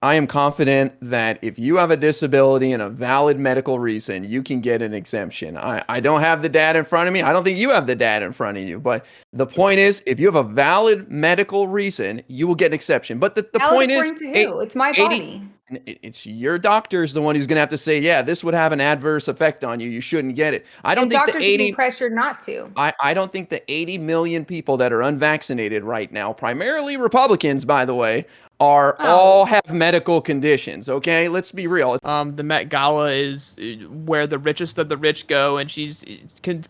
I am confident that if you have a disability and a valid medical reason, you can get an exemption. I don't have the data in front of me. I don't think you have the data in front of you. But the point is, if you have a valid medical reason, you will get an exception. But the Valid point is, according to who? It's my 80, body. it's your doctor's the one who's going to have to say, yeah, this would have an adverse effect on you. You shouldn't get it. I don't And think the doctors are being 80, pressured not to. I don't think the 80 million people that are unvaccinated right now, primarily Republicans, by the way, are all Oh, have medical conditions. Okay, let's be real. The Met Gala is where the richest of the rich go, and she's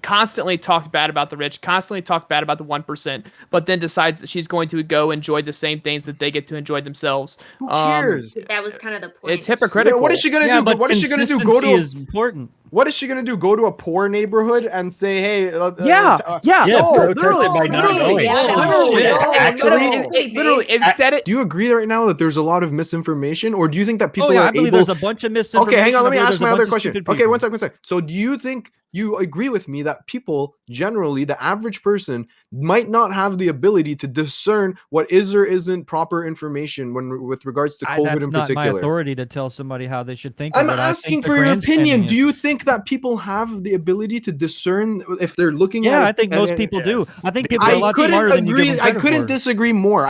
constantly talked bad about the rich, constantly talked bad about the 1%, but then decides that she's going to go enjoy the same things that they get to enjoy themselves. Who cares? That was kind of the point. It's hypocritical. Yeah, what is she gonna Yeah, do? but What is she gonna do? consistency is important. What is she gonna do? Go to a poor neighborhood and say, "Hey, Yeah. no, protested by not literally, knowing. yeah, that Oh, was- shit. no, Actually- no, Literally, instead it. Do you agree right now that there's a lot of misinformation, or do you think that people Oh yeah, are I believe able? there's a bunch of misinformation. Okay, hang on. Let me I believe ask there's a my bunch other of question. stupid Okay, people. one second. So, do you think you agree with me that people generally, the average person, might not have the ability to discern what is or isn't proper information when with regards to COVID That's in not my particular? authority to tell somebody how they should think. I'm of it. I asking think the for your grandstanding opinion. is- Do you think that people have the ability to discern if they're looking at? Yeah, I it think most people do. yes. I think people are a I lot couldn't smarter than you give agree. them I credit couldn't for. disagree more.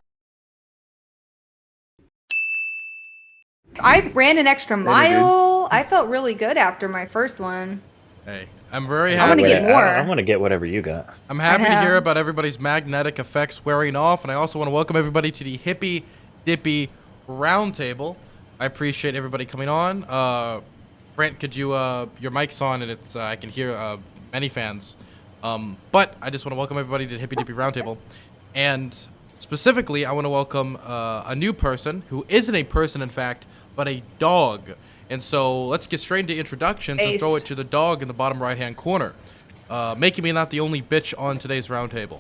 I ran an extra mile. I felt really good after my first one. Hey, I'm very I wanna happy. get more. I want to get whatever you got. I'm happy to know. hear about everybody's magnetic effects wearing off, and I also want to welcome everybody to the Hippy Dippy Roundtable. I appreciate everybody coming on. Brent, could you your mic's on and it's I can hear many fans. But I just want to welcome everybody to the Hippy Dippy Roundtable, and specifically I want to welcome a new person who isn't a person, in fact, but a dog. And so let's get straight into introductions and throw it to the dog in the bottom right-hand corner, making me not the only bitch on today's roundtable.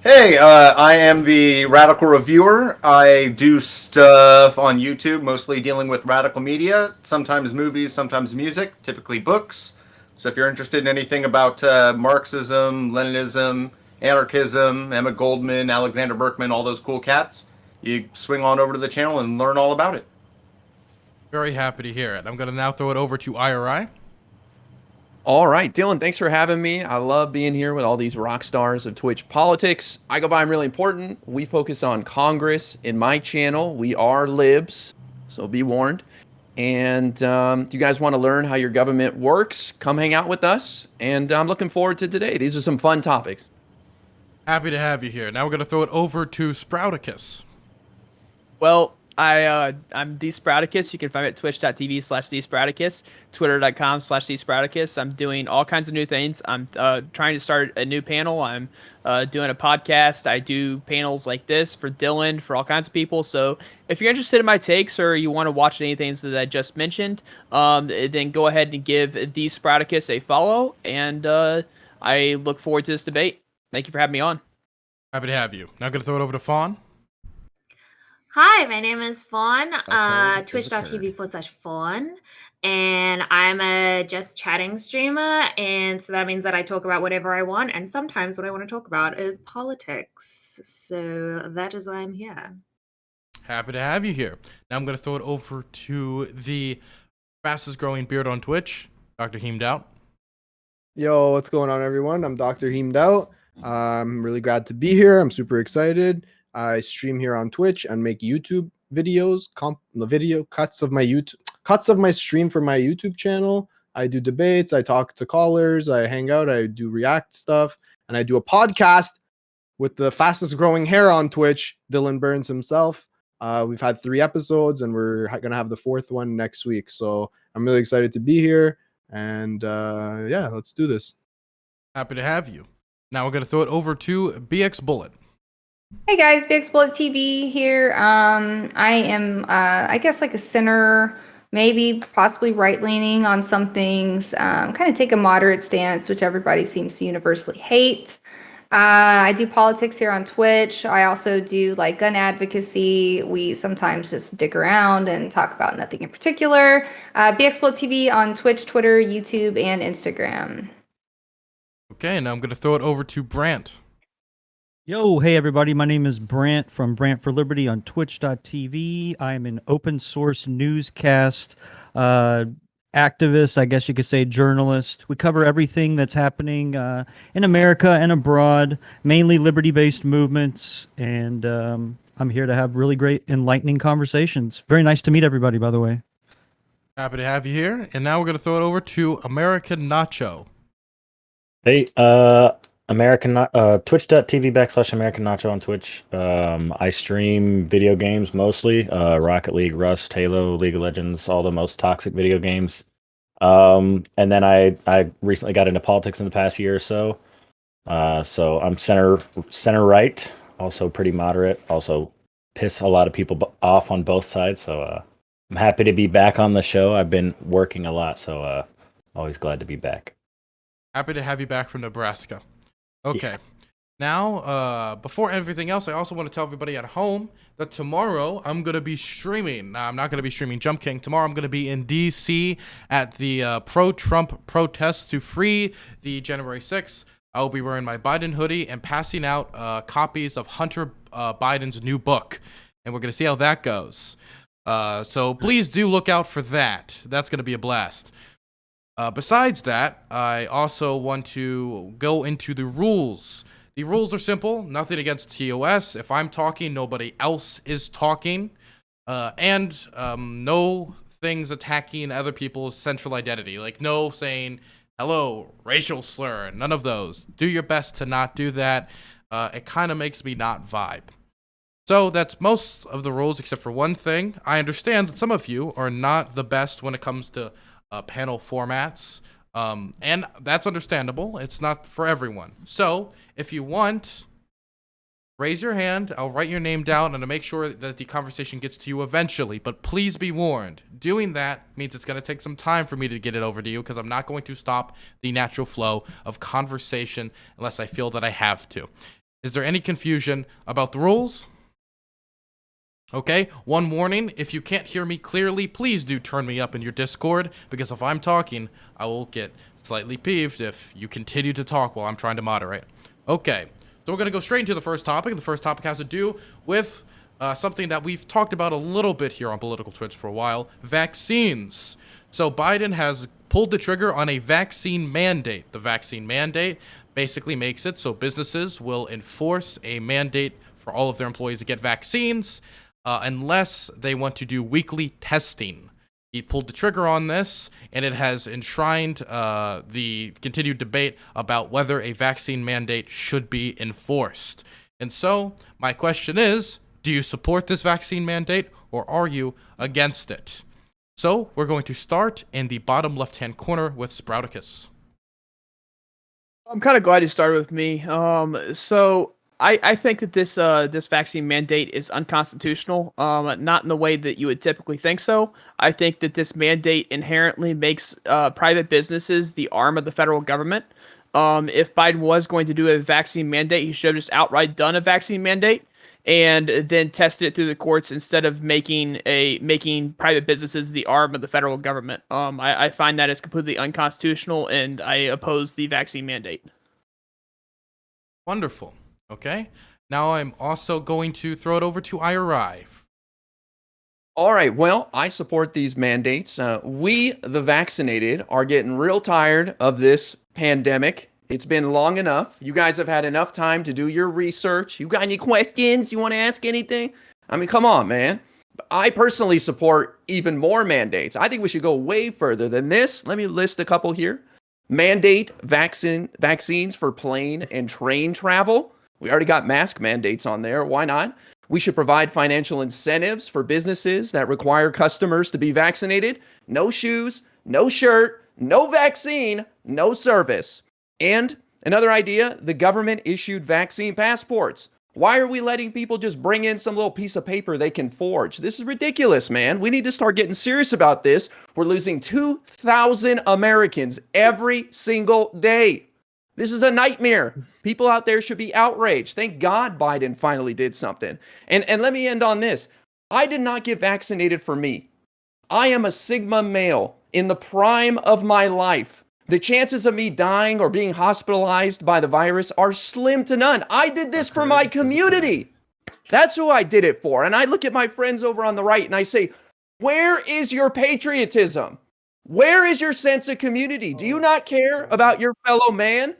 Hey, I am the Radical Reviewer. I do stuff on YouTube, mostly dealing with radical media, sometimes movies, sometimes music, typically books. So if you're interested in anything about Marxism, Leninism, anarchism, Emma Goldman, Alexander Berkman, all those cool cats, you swing on over to the channel and learn all about it. Very happy to hear it. I'm going to now throw it over to IRI. All right, Dylan, thanks for having me. I love being here with all these rock stars of Twitch politics. I go by I'm really important. We focus on Congress in my channel. We are libs, so be warned. And if you guys want to learn how your government works, come hang out with us. And I'm looking forward to today. These are some fun topics. Happy to have you here. Now we're going to throw it over to Sprouticus. Well, I'm DSprouticus. You can find me at twitch.tv/DSprouticus, twitter.com/DSprouticus. I'm doing all kinds of new things. I'm trying to start a new panel. I'm doing a podcast. I do panels like this for Dylan, for all kinds of people. So if you're interested in my takes or you want to watch anything that I just mentioned, then go ahead and give DSprouticus a follow. And I look forward to this debate. Thank you for having me on. Happy to have you. Now I'm going to throw it over to Fawn. Hi, my name is Fawn, Okay, twitch.tv/Fawn, and I'm a just chatting streamer, and so that means that I talk about whatever I want, and sometimes what I want to talk about is politics, so that is why I'm here. Happy to have you here. Now I'm going to throw it over to the fastest growing beard on Twitch, Dr. Heemed Out. Yo, what's going on, everyone? I'm Dr. Heemed Out. I'm really glad to be here. I'm super excited. I stream here on Twitch and make YouTube videos, video cuts of my stream for my YouTube channel. I do debates, I talk to callers, I hang out, I do react stuff, and I do a podcast with the fastest growing hair on Twitch, Dylan Burns himself. We've had 3 episodes, and we're gonna have the 4th one next week. So I'm really excited to be here, and yeah, let's do this. Happy to have you. Now we're going to throw it over to BX Bullet. Hey guys, Big Bullet TV here. I am, I guess, like a center, maybe possibly right-leaning on some things. Kind of take a moderate stance, which everybody seems to universally hate. I do politics here on Twitch. I also do like gun advocacy. We sometimes just dick around and talk about nothing in particular. BX Bullet TV on Twitch, Twitter, YouTube, and Instagram. Okay, now I'm going to throw it over to Brant. Yo, hey everybody, my name is Brant from Brant for Liberty on twitch.tv. I'm an open source newscast activist, I guess you could say journalist. We cover everything that's happening in America and abroad, mainly liberty-based movements, and I'm here to have really great enlightening conversations. Very nice to meet everybody, by the way. Happy to have you here. And now we're going to throw it over to American Nacho. Hey, twitch.tv/American Nacho on Twitch. I stream video games mostly, Rocket League, Rust, Halo, League of Legends, all the most toxic video games. And then I recently got into politics in the past year or so. So I'm center right, also pretty moderate, also piss a lot of people off on both sides. So I'm happy to be back on the show. I've been working a lot, so always glad to be back. Happy to have you back from Nebraska. Okay. Now, before everything else, I also want to tell everybody at home that tomorrow I'm going to be streaming. Now, I'm not going to be streaming Jump King. Tomorrow I'm going to be in D.C. at the pro-Trump protests to free the January 6th. I will be wearing my Biden hoodie and passing out copies of Hunter Biden's new book. And we're going to see how that goes. So please do look out for that. That's going to be a blast. Besides that, I also want to go into the rules. The rules are simple. Nothing against TOS. If I'm talking, nobody else is talking. And no things attacking other people's central identity. Like no saying, hello, racial slur. None of those. Do your best to not do that. It kind of makes me not vibe. So that's most of the rules except for one thing. I understand that some of you are not the best when it comes to panel formats, and that's understandable. It's not for everyone. So if you want, raise your hand. I'll write your name down and to make sure that the conversation gets to you eventually. But please be warned, doing that means it's going to take some time for me to get it over to you because I'm not going to stop the natural flow of conversation unless I feel that I have to. Is there any confusion about the rules? Okay, one warning, if you can't hear me clearly, please do turn me up in your Discord, because if I'm talking, I will get slightly peeved if you continue to talk while I'm trying to moderate. Okay, so we're going to go straight into the first topic. The first topic has to do with something that we've talked about a little bit here on Political Twitch for a while, vaccines. So Biden has pulled the trigger on a vaccine mandate. The vaccine mandate basically makes it so businesses will enforce a mandate for all of their employees to get vaccines, unless they want to do weekly testing. He pulled the trigger on this, and it has enshrined the continued debate about whether a vaccine mandate should be enforced. And so, my question is, do you support this vaccine mandate, or are you against it? So, we're going to start in the bottom left-hand corner with Sprouticus. I'm kind of glad you started with me. So I think that this vaccine mandate is unconstitutional, not in the way that you would typically think so. I think that this mandate inherently makes private businesses the arm of the federal government. If Biden was going to do a vaccine mandate, he should have just outright done a vaccine mandate and then tested it through the courts instead of making private businesses the arm of the federal government. I find that is completely unconstitutional, and I oppose the vaccine mandate. Wonderful. Okay, now I'm also going to throw it over to IRI. All right, well, I support these mandates. We, the vaccinated, are getting real tired of this pandemic. It's been long enough. You guys have had enough time to do your research. You got any questions? You want to ask anything? I mean, come on, man. I personally support even more mandates. I think we should go way further than this. Let me list a couple here. Mandate vaccines for plane and train travel. We already got mask mandates on there. Why not? We should provide financial incentives for businesses that require customers to be vaccinated. No shoes, no shirt, no vaccine, no service. And another idea, the government issued vaccine passports. Why are we letting people just bring in some little piece of paper they can forge? This is ridiculous, man. We need to start getting serious about this. We're losing 2,000 Americans every single day. This is a nightmare. People out there should be outraged. Thank God Biden finally did something. And let me end on this. I did not get vaccinated for me. I am a Sigma male in the prime of my life. The chances of me dying or being hospitalized by the virus are slim to none. I did this for my community. That's who I did it for. And I look at my friends over on the right and I say, where is your patriotism? Where is your sense of community? Do you not care about your fellow man?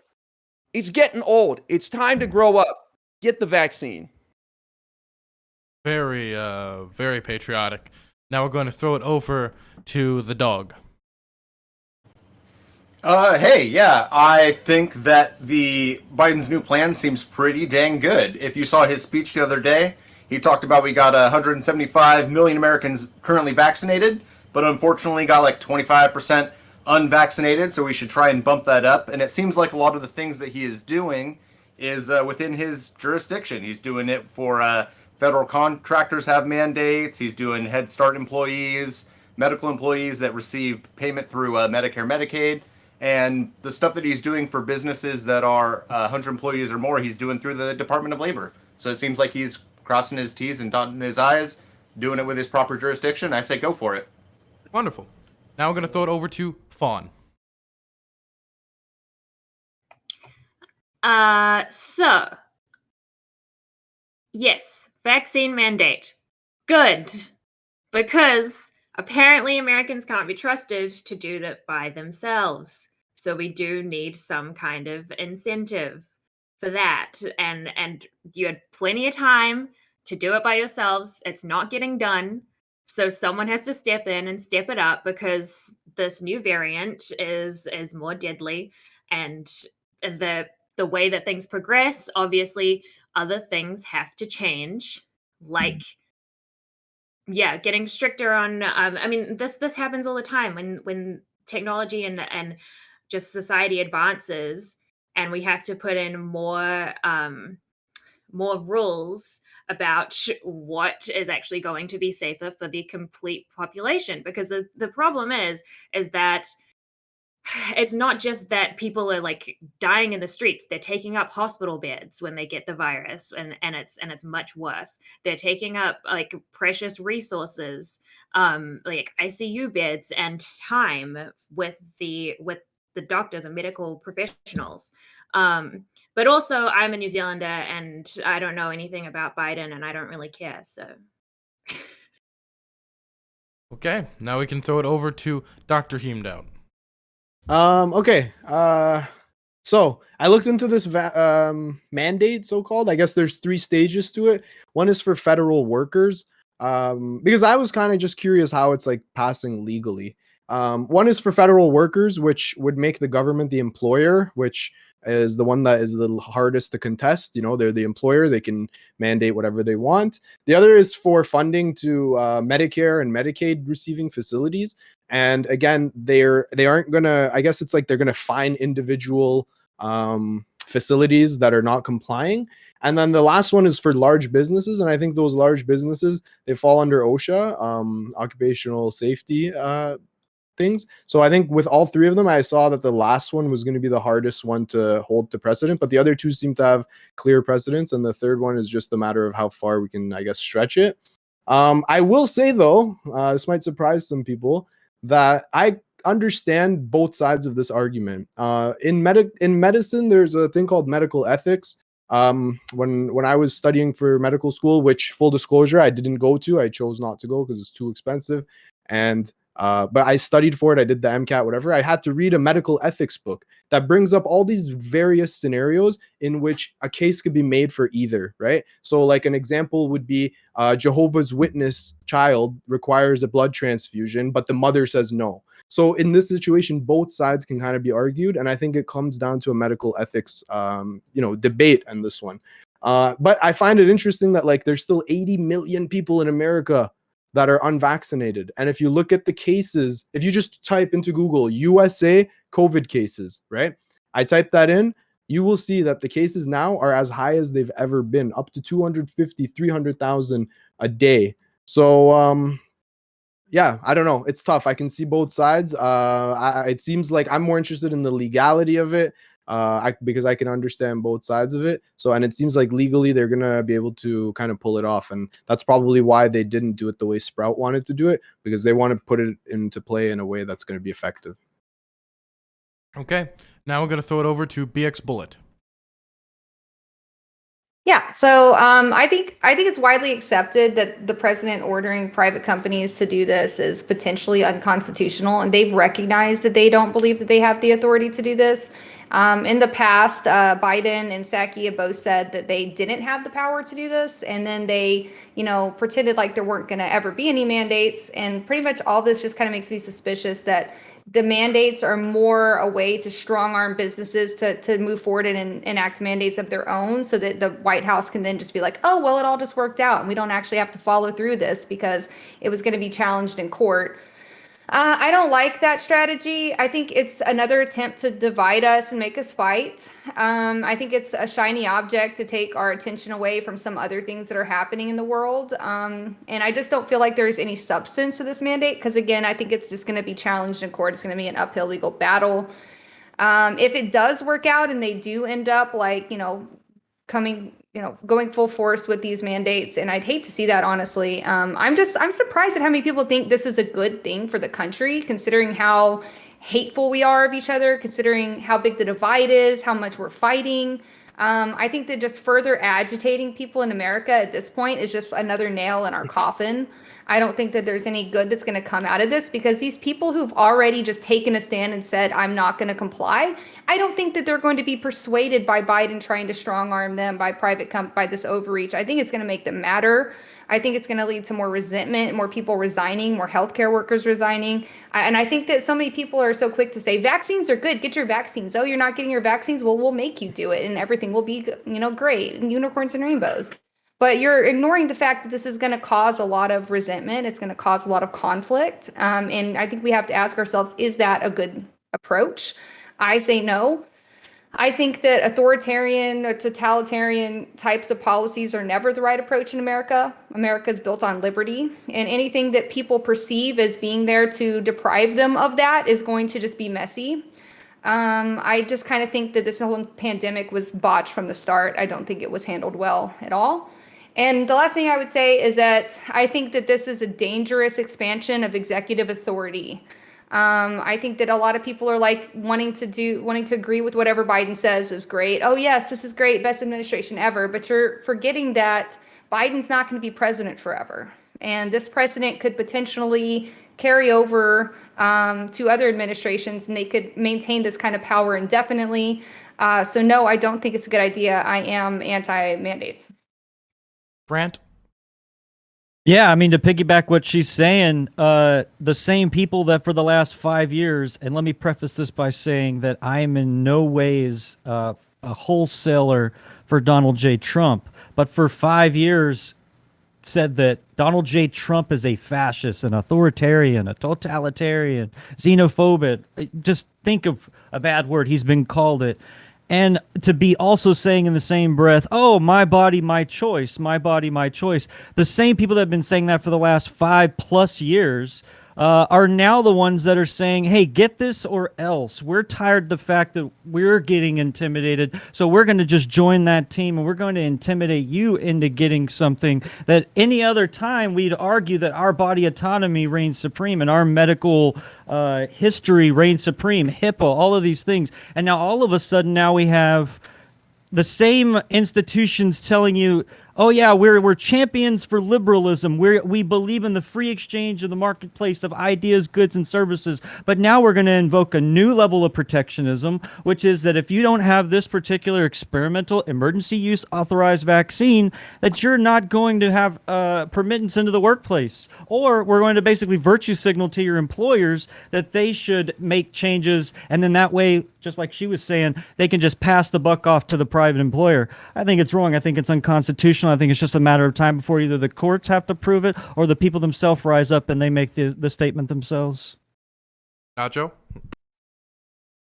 It's getting old. It's time to grow up. Get the vaccine. Very, very patriotic. Now we're going to throw it over to the dog. Hey, yeah, I think that Biden's new plan seems pretty dang good. If you saw his speech the other day, he talked about we got 175 million Americans currently vaccinated, but unfortunately got like 25% unvaccinated, so we should try and bump that up. And it seems like a lot of the things that he is doing is within his jurisdiction. He's doing it for federal contractors have mandates. He's doing Head Start employees, medical employees that receive payment through Medicare, Medicaid. And the stuff that he's doing for businesses that are 100 employees or more, he's doing through the Department of Labor. So it seems like he's crossing his T's and dotting his I's, doing it with his proper jurisdiction. I say go for it. Wonderful. Now we're going to throw it over to Fawn. So, yes, vaccine mandate. Good. Because apparently Americans can't be trusted to do that by themselves. So we do need some kind of incentive for that. And you had plenty of time to do it by yourselves. It's not getting done. So someone has to step in and step it up because this new variant is more deadly. And the way that things progress, obviously other things have to change, like getting stricter on I mean this happens all the time when technology and just society advances, and we have to put in more rules about what is actually going to be safer for the complete population, because the problem is that it's not just that people are like dying in the streets. They're taking up hospital beds when they get the virus, and it's much worse. They're taking up like precious resources, like ICU beds and time with the doctors and medical professionals. But also I'm a New Zealander and I don't know anything about Biden and I don't really care. So Okay, now we can throw it over to Dr. Heemdout. Okay. So I looked into this mandate, so-called. I guess there's 3 stages to it. One is for federal workers, because I was kind of just curious how it's like passing legally. One is for federal workers, which would make the government the employer, which is the one that is the hardest to contest. You know, they're the employer. They can mandate whatever they want. The other is for funding to Medicare and Medicaid receiving facilities. And again, they aren't gonna, I guess it's like they're gonna fine individual facilities that are not complying. And then the last one is for large businesses, and I think those large businesses, they fall under OSHA, occupational safety things. So I think with all 3 of them, I saw that the last one was going to be the hardest one to hold to precedent, but the other 2 seem to have clear precedents, and the third one is just a matter of how far we can, I guess, stretch it. I will say though, this might surprise some people, that I understand both sides of this argument. In medicine, there's a thing called medical ethics. When I was studying for medical school, which, full disclosure, I didn't go to. I chose not to go because it's too expensive. And but I studied for it. I did the MCAT, whatever. I had to read a medical ethics book that brings up all these various scenarios in which a case could be made for either, right? So like an example would be Jehovah's Witness child requires a blood transfusion, but the mother says no. So in this situation, both sides can kind of be argued. And I think it comes down to a medical ethics, debate in this one. But I find it interesting that like there's still 80 million people in America that are unvaccinated. And if you look at the cases, if you just type into Google USA COVID cases, right? I typed that in, you will see that the cases now are as high as they've ever been, up to 250, 300,000 a day. So, yeah, I don't know. It's tough. I can see both sides. It seems like I'm more interested in the legality of it, because I can understand both sides of it. So, and it seems like legally they're gonna be able to kind of pull it off, and that's probably why they didn't do it the way Sprout wanted to do it, because they want to put it into play in a way that's going to be effective. Okay. Now we're going to throw it over to BX Bullet. Yeah, so I think it's widely accepted that the president ordering private companies to do this is potentially unconstitutional, and they've recognized that they don't believe that they have the authority to do this. In the past, Biden and Psaki have both said that they didn't have the power to do this, and then they, pretended like there weren't going to ever be any mandates, and pretty much all this just kind of makes me suspicious that the mandates are more a way to strong arm businesses to move forward and enact mandates of their own so that the White House can then just be like, oh, well, it all just worked out and we don't actually have to follow through this because it was going to be challenged in court. I don't like that strategy. I think it's another attempt to divide us and make us fight. I think it's a shiny object to take our attention away from some other things that are happening in the world. And I just don't feel like there's any substance to this mandate because, again, I think it's just going to be challenged in court. It's going to be an uphill legal battle. If it does work out and they do end up going full force with these mandates, and I'd hate to see that, honestly. I'm surprised at how many people think this is a good thing for the country, considering how hateful we are of each other, considering how big the divide is, how much we're fighting. I think that just further agitating people in America at this point is just another nail in our coffin. I don't think that there's any good that's going to come out of this because these people who've already just taken a stand and said, I'm not going to comply, I don't think that they're going to be persuaded by Biden trying to strong arm them by by this overreach. I think it's going to make them madder. I think it's going to lead to more resentment, more people resigning, more healthcare workers resigning. And I think that so many people are so quick to say, vaccines are good, get your vaccines. Oh, you're not getting your vaccines? Well, we'll make you do it and everything will be, great, and unicorns and rainbows. But you're ignoring the fact that this is going to cause a lot of resentment. It's going to cause a lot of conflict. And I think we have to ask ourselves, is that a good approach? I say no. I think that authoritarian or totalitarian types of policies are never the right approach in America. America is built on liberty, and anything that people perceive as being there to deprive them of that is going to just be messy. I just kind of think that this whole pandemic was botched from the start. I don't think it was handled well at all. And the last thing I would say is that I think that this is a dangerous expansion of executive authority. I think that a lot of people are wanting to agree with whatever Biden says is great. Oh yes, this is great, best administration ever. But you're forgetting that Biden's not going to be president forever. And this precedent could potentially carry over to other administrations and they could maintain this kind of power indefinitely. So no, I don't think it's a good idea. I am anti-mandates. Brant? Yeah, I mean, to piggyback what she's saying, the same people that for the last 5 years, and let me preface this by saying that I am in no ways a wholesaler for Donald J. Trump, but for 5 years said that Donald J. Trump is a fascist, an authoritarian, a totalitarian, xenophobic. Just think of a bad word. He's been called it. And to be also saying in the same breath, oh, my body, my choice, my body, my choice. The same people that have been saying that for the last 5+ years are now the ones that are saying, hey, get this or else. We're tired of the fact that we're getting intimidated, so we're going to just join that team and we're going to intimidate you into getting something that any other time we'd argue that our body autonomy reigns supreme and our medical history reigns supreme, HIPAA, all of these things. And now all of a sudden now we have the same institutions telling you, oh yeah, we're champions for liberalism. We believe in the free exchange of the marketplace of ideas, goods, and services. But now we're going to invoke a new level of protectionism, which is that if you don't have this particular experimental emergency use authorized vaccine, that you're not going to have permittance into the workplace. Or we're going to basically virtue signal to your employers that they should make changes. And then that way, just like she was saying, they can just pass the buck off to the private employer. I think it's wrong. I think it's unconstitutional. I think it's just a matter of time before either the courts have to prove it or the people themselves rise up and they make the statement themselves. Nacho?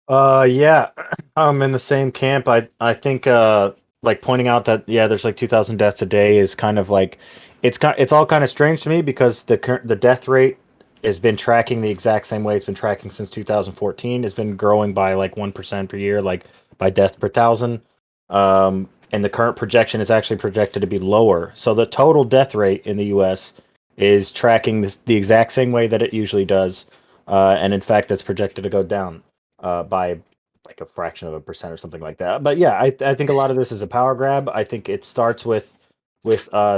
Yeah, I'm in the same camp. I think like pointing out that there's like 2,000 deaths a day is kind of like it's all kind of strange to me because the death rate has been tracking the exact same way it's been tracking since 2014. It's been growing by like 1% per year, like by death per thousand. And the current projection is actually projected to be lower. So the total death rate in the U.S. is tracking the exact same way that it usually does. And in fact, that's projected to go down by like a fraction of a percent or something like that. But yeah, I think a lot of this is a power grab. I think it starts with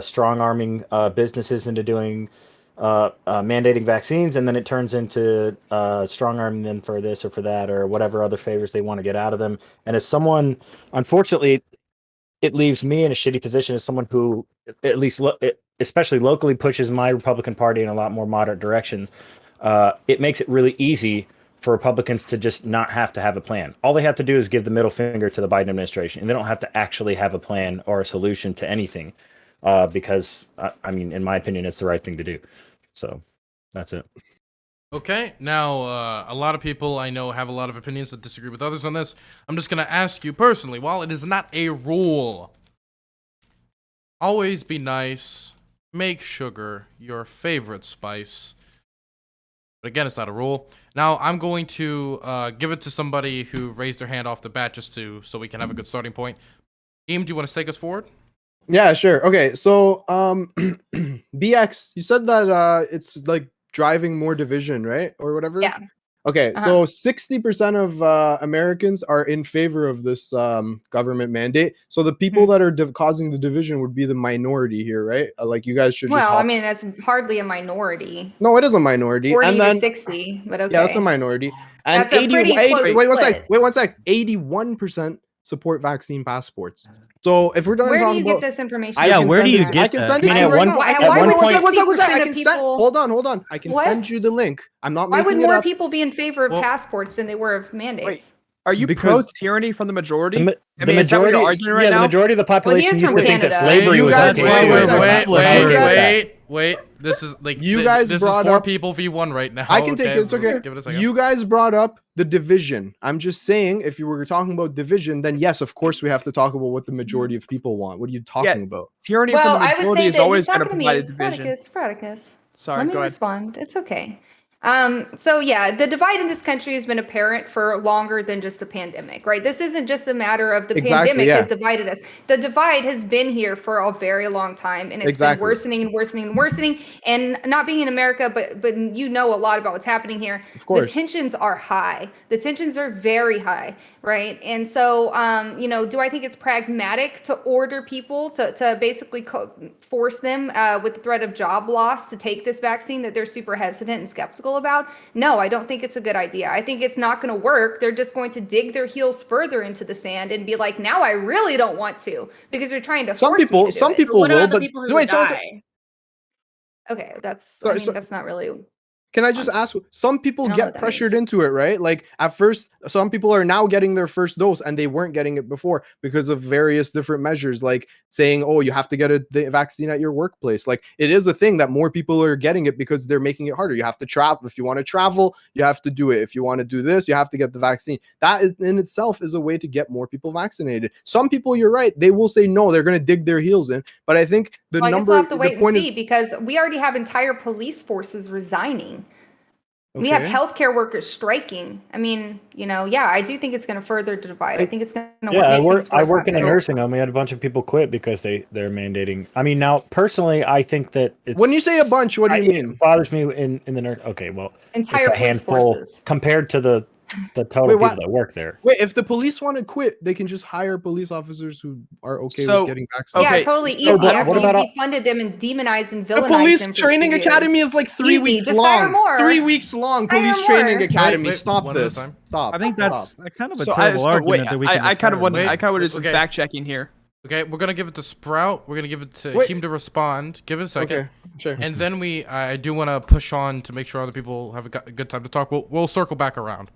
strong arming businesses into doing mandating vaccines, and then it turns into strong arming them for this or for that or whatever other favors they want to get out of them. And as someone, unfortunately, it leaves me in a shitty position as someone who, at least especially locally, pushes my Republican Party in a lot more moderate directions. It makes it really easy for Republicans to just not have to have a plan. All they have to do is give the middle finger to the Biden administration, and they don't have to actually have a plan or a solution to anything, because, I mean, in my opinion, it's the right thing to do. So that's it. Okay, now a lot of people I know have a lot of opinions that disagree with others on this. I'm just going to ask you personally, while it is not a rule, always be nice, make sugar your favorite spice. But again, it's not a rule. Now, I'm going to give it to somebody who raised their hand off the bat just so we can have a good starting point. Eam, do you want to take us forward? Yeah, sure. Okay, so BX, you said that it's like driving more division, right? Or whatever? Yeah. Okay, so 60% of Americans are in favor of this government mandate. So the people that are causing the division would be the minority here, right? Like you guys should just Well, I mean, that's hardly a minority. No, it is a minority. 40 and then, to 60, but okay. Yeah, that's a minority. And That's a pretty close wait split. one sec. 81% support vaccine passports. So if we're done Where do talking you about get this information? Yeah, where do you get I can that? send it I to mean, you at right one now. point- Why at one would point- 60% I of can people? send, hold on. I can What? send you the link. I'm not Why would making it more up. people be in favor of Well- passports than they were of mandates? Wait, are you Because- pro-tyranny from the majority? The I mean, is that what majority, you're arguing right yeah, now? the majority of the population is used from to think that Canada. slavery You was guys- okay. Wait. This is like You guys this is brought 4 up- people v1 right now. I can take it. It's so okay. let's give it a second. You guys brought up the division. I'm just saying, if you were talking about division, then yes, of course, we have to talk about what the majority of people want. What are you talking about? Tyranny Well, from the I would majority say is that always he's going to talking to provide a me. division. Spartacus. Sorry, Let me go ahead. respond. It's okay. So yeah, the divide in this country has been apparent for longer than just the pandemic, right? This isn't just a matter of the Exactly, pandemic yeah. has divided us. The divide has been here for a very long time, and it's Exactly. been worsening and worsening and worsening. And not being in America, but you know a lot about what's happening here. Of course. The tensions are high. The tensions are very high, right? And so, do I think it's pragmatic to order people to basically force them with the threat of job loss to take this vaccine that they're super hesitant and skeptical about? No, I don't think it's a good idea. I think it's not going to work. They're just going to dig their heels further into the sand and be like, now I really don't want to, because they're trying to Some force me people, to do some it. people What will, about the but people who wait, die? Okay, that's Sorry, that's not really. Can I just ask? Some people I don't know get what that pressured means. into it, right? Like at first, some people are now getting their first dose and they weren't getting it before because of various different measures, like saying, "Oh, you have to get the vaccine at your workplace." Like it is a thing that more people are getting it because they're making it harder. You have to travel. If you want to travel, you have to do it. If you want to do this, you have to get the vaccine. That is, in itself is a way to get more people vaccinated. Some people, you're right, they will say no. They're going to dig their heels in. But I think the Well, I guess number, we'll have to the wait and point see, is, because we already have entire police forces resigning. We have okay. healthcare workers striking. I mean, I do think it's going to further divide. I think it's going to Yeah, I make work. things I worse, work not in a better. nursing home. We had a bunch of people quit because they're mandating. I mean, now personally, I think that it's, When you say a bunch, what do you it mean? bothers me in the nurse. Okay, well, Entire it's a police handful forces. compared to the total Wait, people what? that work there. Wait, if the police want to quit, they can just hire police officers who are okay So, with getting vaccinated. Yeah, Okay, totally so easy. but After what you about defunded them and demonized and The villainized police them for training 2 years. academy is like 3 Easy, weeks just hire long. more. 3 weeks long. Hire Police more. training academy. Wait, Stop one at a this. time. Stop. I think Stop. that's kind of a So terrible argument wait, that we can I kind of want Wait, to do some okay. fact checking here. Okay, we're gonna give it to Sprout. We're gonna give it to Wait. him to respond. Give it a second. Okay, sure. And then I do want to push on to make sure other people have a good time to talk. We'll circle back around.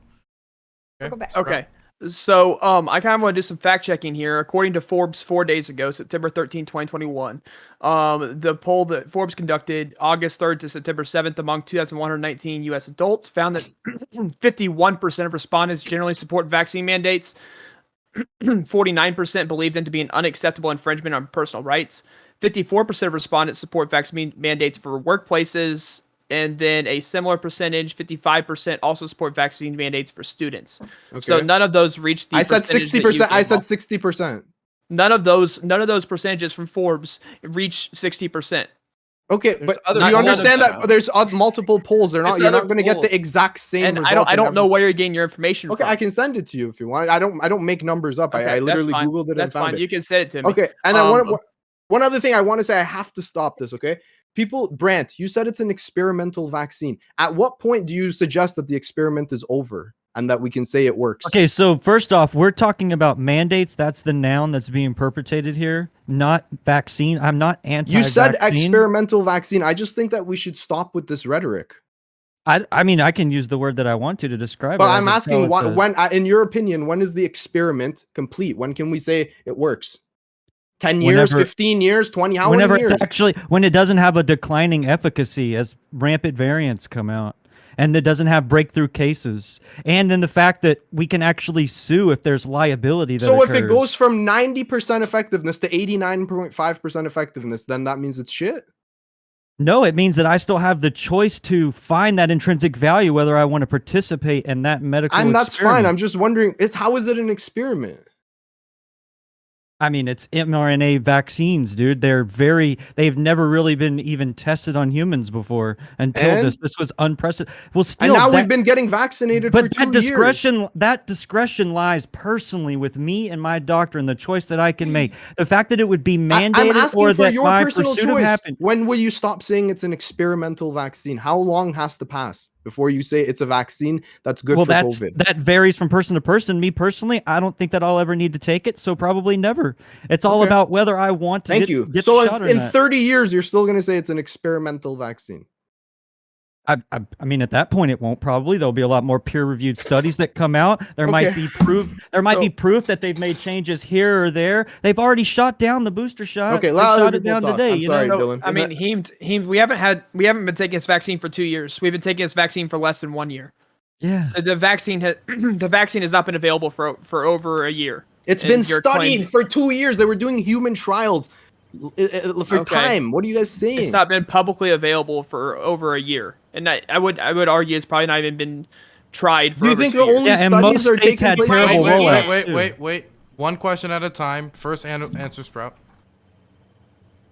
Circle back. Okay. So, I kind of want to do some fact checking here. According to Forbes 4 days ago, September 13, 2021, the poll that Forbes conducted August 3rd to September 7th among 2,119 U.S. adults found that 51% of respondents generally support vaccine mandates. 49% believe them to be an unacceptable infringement on personal rights. 54% of respondents support vaccine mandates for workplaces. And then a similar percentage, 55%, also support vaccine mandates for students. So Okay. none of those reached the I said percentage that you 60%. I gave said off. 60%. None of those percentages from Forbes reach 60%. Okay, There's but other do you polls understand that that out. there's multiple polls? You're It's not other going to get the polls. exact same And results. I in don't know every- where you're getting your information Okay, from. I can send it to you if you want. I don't make numbers up. Okay, I literally that's fine. googled it That's and found fine. it. You can send it to me. Okay, and then one other thing I want to say, I have to stop this. Okay, people, Brant, you said it's an experimental vaccine. At what point do you suggest that the experiment is over and that we can say it works? Okay, so first off, we're talking about mandates. That's the noun that's being perpetrated here, not vaccine. I'm not anti-vaccine. You said experimental vaccine. I just think that we should stop with this rhetoric. I mean, I can use the word that I want to describe But it. I'm asking, when, in your opinion, when is the experiment complete? When can we say it works? 10 years, Whenever- 15 years, 20, how whenever many years? it's actually when it doesn't have a declining efficacy as rampant variants come out, and it doesn't have breakthrough cases, and then the fact that we can actually sue if there's liability that So if it occurs. goes from 90% effectiveness to 89.5% effectiveness, then that means it's shit. No, it means that I still have the choice to find that intrinsic value, whether I want to participate in that medical And that's fine. experiment. I'm just wondering, how is it an experiment? I mean, it's mRNA vaccines, dude. They've never really been even tested on humans before until And? this was unprecedented. Well, still, And now that- we've been getting vaccinated for but 2 years. that discretion lies personally with me and my doctor and the choice that I can make. The fact that it would be I'm mandated asking or for that your my personal pursuit of choice. happen. When will you stop saying it's an experimental vaccine? How long has to pass before you say it's a vaccine that's good Well, for COVID? that varies from person to person. Me personally, I don't think that I'll ever need to take it, so probably never. It's all Okay. about whether I want to Thank get, you. get So the shot or in not. 30 years, you're still going to say it's an experimental vaccine. I mean, at that point, it won't probably. There'll be a lot more peer-reviewed studies that come out. There might Okay. be proof. There might be proof that they've made changes here or there. They've already shot down the booster shot. Okay, They let other shot it people down talk. today. I'm you sorry, know? Dylan. I mean, Heem, we haven't been taking this vaccine for 2 years. We've been taking this vaccine for less than 1 year. Yeah. The vaccine has not been available for over a year. It's And been you're studied claiming- for 2 years. They were doing human trials for Okay. time. What are you guys saying? It's not been publicly available for over a year, and I would argue it's probably not even been tried for. Do you over think 2 the years. only Yeah, and studies most are states taking had place? terrible Wait, rollouts, wait, too. wait. One question at a time. First answer, Sprout.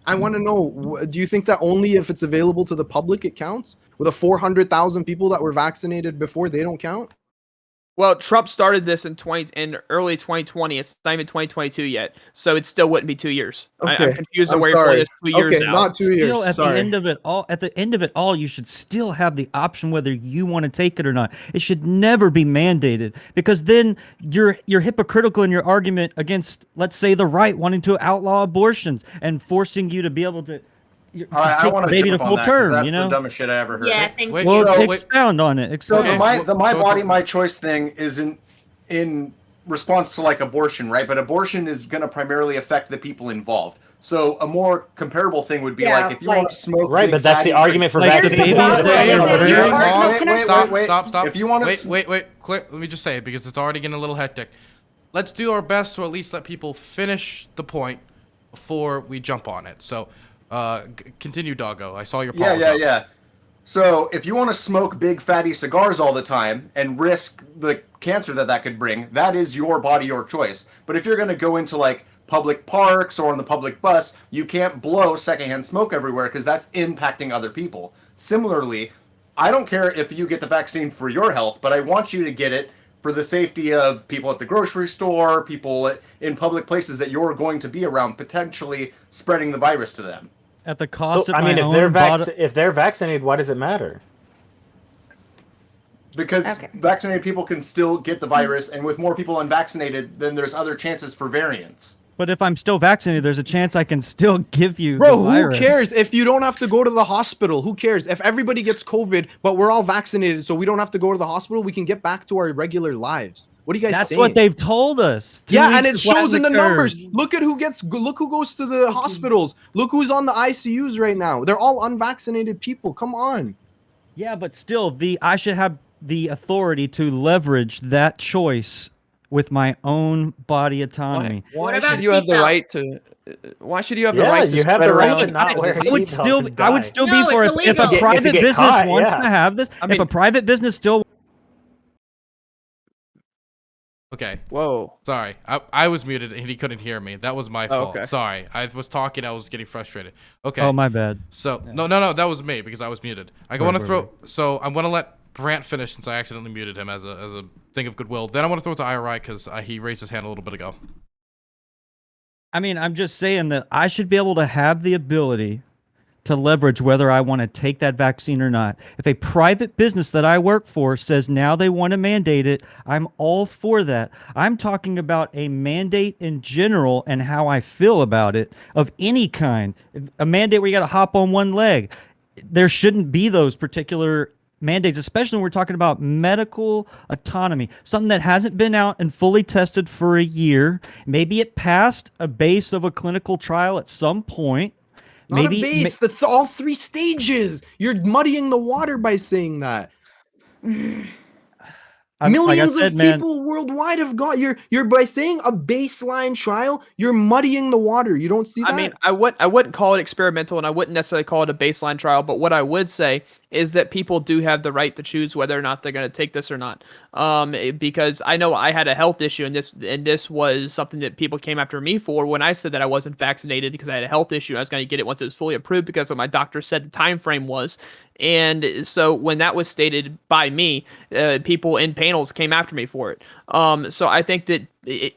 I want to know, do you think that only if it's available to the public it counts? With the 400,000 people that were vaccinated before, they don't count? Well, Trump started this in early 2020. It's not even 2022 yet, so it still wouldn't be 2 years. Okay. I'm confused on I'm where you're pulling sorry. this 2 years Okay, out. not 2 years. Still, at Sorry. the end of it all, you should still have the option whether you want to take it or not. It should never be mandated, because then you're hypocritical in your argument against, let's say, the right wanting to outlaw abortions and forcing you to be able to. All right, I take want the to baby chip to up full on that 'cause term. that's You know. the dumbest shit I ever heard. Yeah, thank Wait, you. Well, wait. expound on it. So Expound. the my Go body, for it. my choice thing is in response to like abortion, right? But abortion is going to primarily affect the people involved. So a more comparable thing would be Yeah, like if you like- want to smoke, Right, big but that's the fatties, argument for Like, Here's the vaccinating. problem. Wait, Is wait, that wait, you're- wait, no, wait, can I- stop. If you want to, Wait. Let me just say it because it's already getting a little hectic. Let's do our best to at least let people finish the point before we jump on it. So, continue, Doggo. I saw your pause. yeah. So if you want to smoke big fatty cigars all the time and risk the cancer that could bring, that is your body, your choice. But if you're going to go into like public parks or on the public bus, you can't blow secondhand smoke everywhere because that's impacting other people. Similarly, I don't care if you get the vaccine for your health, but I want you to get it for the safety of people at the grocery store, people in public places that you're going to be around, potentially spreading the virus to them. At the cost So, of I mean, my if they're own body. if they're vaccinated, why does it matter? Because Okay. vaccinated people can still get the virus, and with more people unvaccinated, then there's other chances for variants. But if I'm still vaccinated, there's a chance I can still give you Bro, the who virus. cares if you don't have to go to the hospital? Who cares if everybody gets COVID, but we're all vaccinated, so we don't have to go to the hospital? We can get back to our regular lives. What are you guys That's saying? what they've told us. 2 Yeah, and weeks it is shows in the when it numbers. occurred. Look who goes to the hospitals. Look who's on the ICUs right now. They're all unvaccinated people. Come on. Yeah, but still, I should have the authority to leverage that choice with my own body autonomy. Why What about should you have the seatbelts? right to? Why should you have the Yeah, right to you have spread the right around? to not wear a I would seatbelt still, and I would die. still No, be for it's if a illegal. private If you get business caught, wants yeah. to have this. I If mean- a private business still Okay. Whoa. Sorry. I was muted and he couldn't hear me. That was my fault. okay. Sorry. I was talking. I was getting frustrated. Okay. Oh, my bad. So no, that was me because I was muted. I want to throw. So I'm gonna let Brant finish since I accidentally muted him as a thing of goodwill. Then I want to throw it to IRI because he raised his hand a little bit ago. I mean, I'm just saying that I should be able to have the ability to leverage whether I want to take that vaccine or not. If a private business that I work for says now they want to mandate it, I'm all for that. I'm talking about a mandate in general and how I feel about it of any kind. A mandate where you got to hop on one leg. There shouldn't be those particular mandates, especially when we're talking about medical autonomy, something that hasn't been out and fully tested for a year. Maybe it passed a base of a clinical trial at some point. Not a base. All 3 stages. You're muddying the water by saying that. Millions of people worldwide have got you're by saying a baseline trial, you're muddying the water. You don't see that? I mean, I wouldn't call it experimental, and I wouldn't necessarily call it a baseline trial. But what I would say is that people do have the right to choose whether or not they're going to take this or not. Because I know I had a health issue, and this was something that people came after me for when I said that I wasn't vaccinated because I had a health issue. I was going to get it once it was fully approved because what my doctor said the time frame was. And so when that was stated by me, people in panels came after me for it. So I think that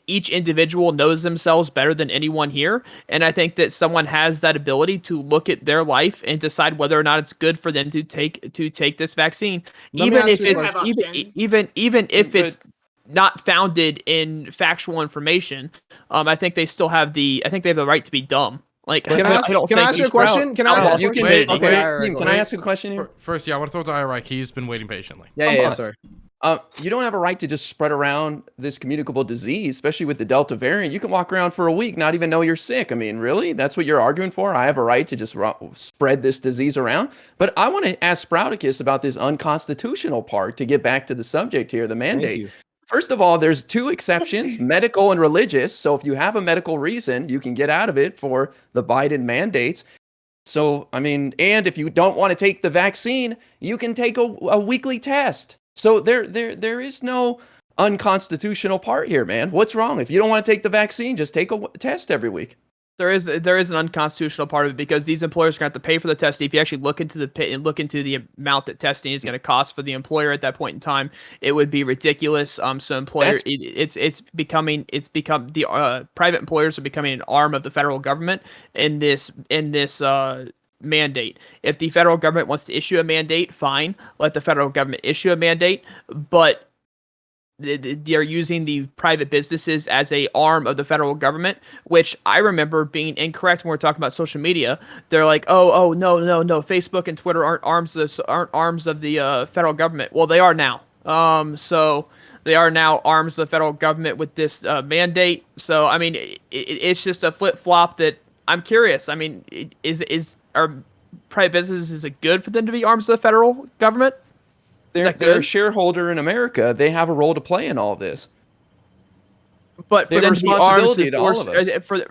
each individual knows themselves better than anyone here. And I think that someone has that ability to look at their life and decide whether or not it's good for them to take this vaccine, even if it's not founded in factual information. I think they still have the right to be dumb. Like, can I ask you a question? Can I ask you a question? Can I ask a question here? First, I want to throw it to IRI. He's been waiting patiently. Yeah. Sorry. You don't have a right to just spread around this communicable disease, especially with the Delta variant. You can walk around for a week, not even know you're sick. I mean, really? That's what you're arguing for? I have a right to just spread this disease around? But I want to ask Sprouticus about this unconstitutional part to get back to the subject here, the mandate. First of all, there's 2 exceptions, medical and religious. So if you have a medical reason, you can get out of it for the Biden mandates. So, I mean, and if you don't want to take the vaccine, you can take a weekly test. So there is no unconstitutional part here, man. What's wrong? If you don't want to take the vaccine, just take a test every week. There is an unconstitutional part of it because these employers are going to have to pay for the testing. If you actually look into the amount that testing is going to cost for the employer at that point in time, it would be ridiculous. So employer, it's become the private employers are becoming an arm of the federal government in this mandate. If the federal government wants to issue a mandate, fine, let the federal government issue a mandate, but they're using the private businesses as a arm of the federal government, which I remember being incorrect when we're talking about social media. They're like, oh, no, Facebook and Twitter aren't arms of the federal government. Well, they are now. So they are now arms of the federal government with this mandate. So I mean, it's just a flip flop that I'm curious. I mean, are private businesses, is it good for them to be arms of the federal government? They're a shareholder in America. They have a role to play in all of this. But for them to be arms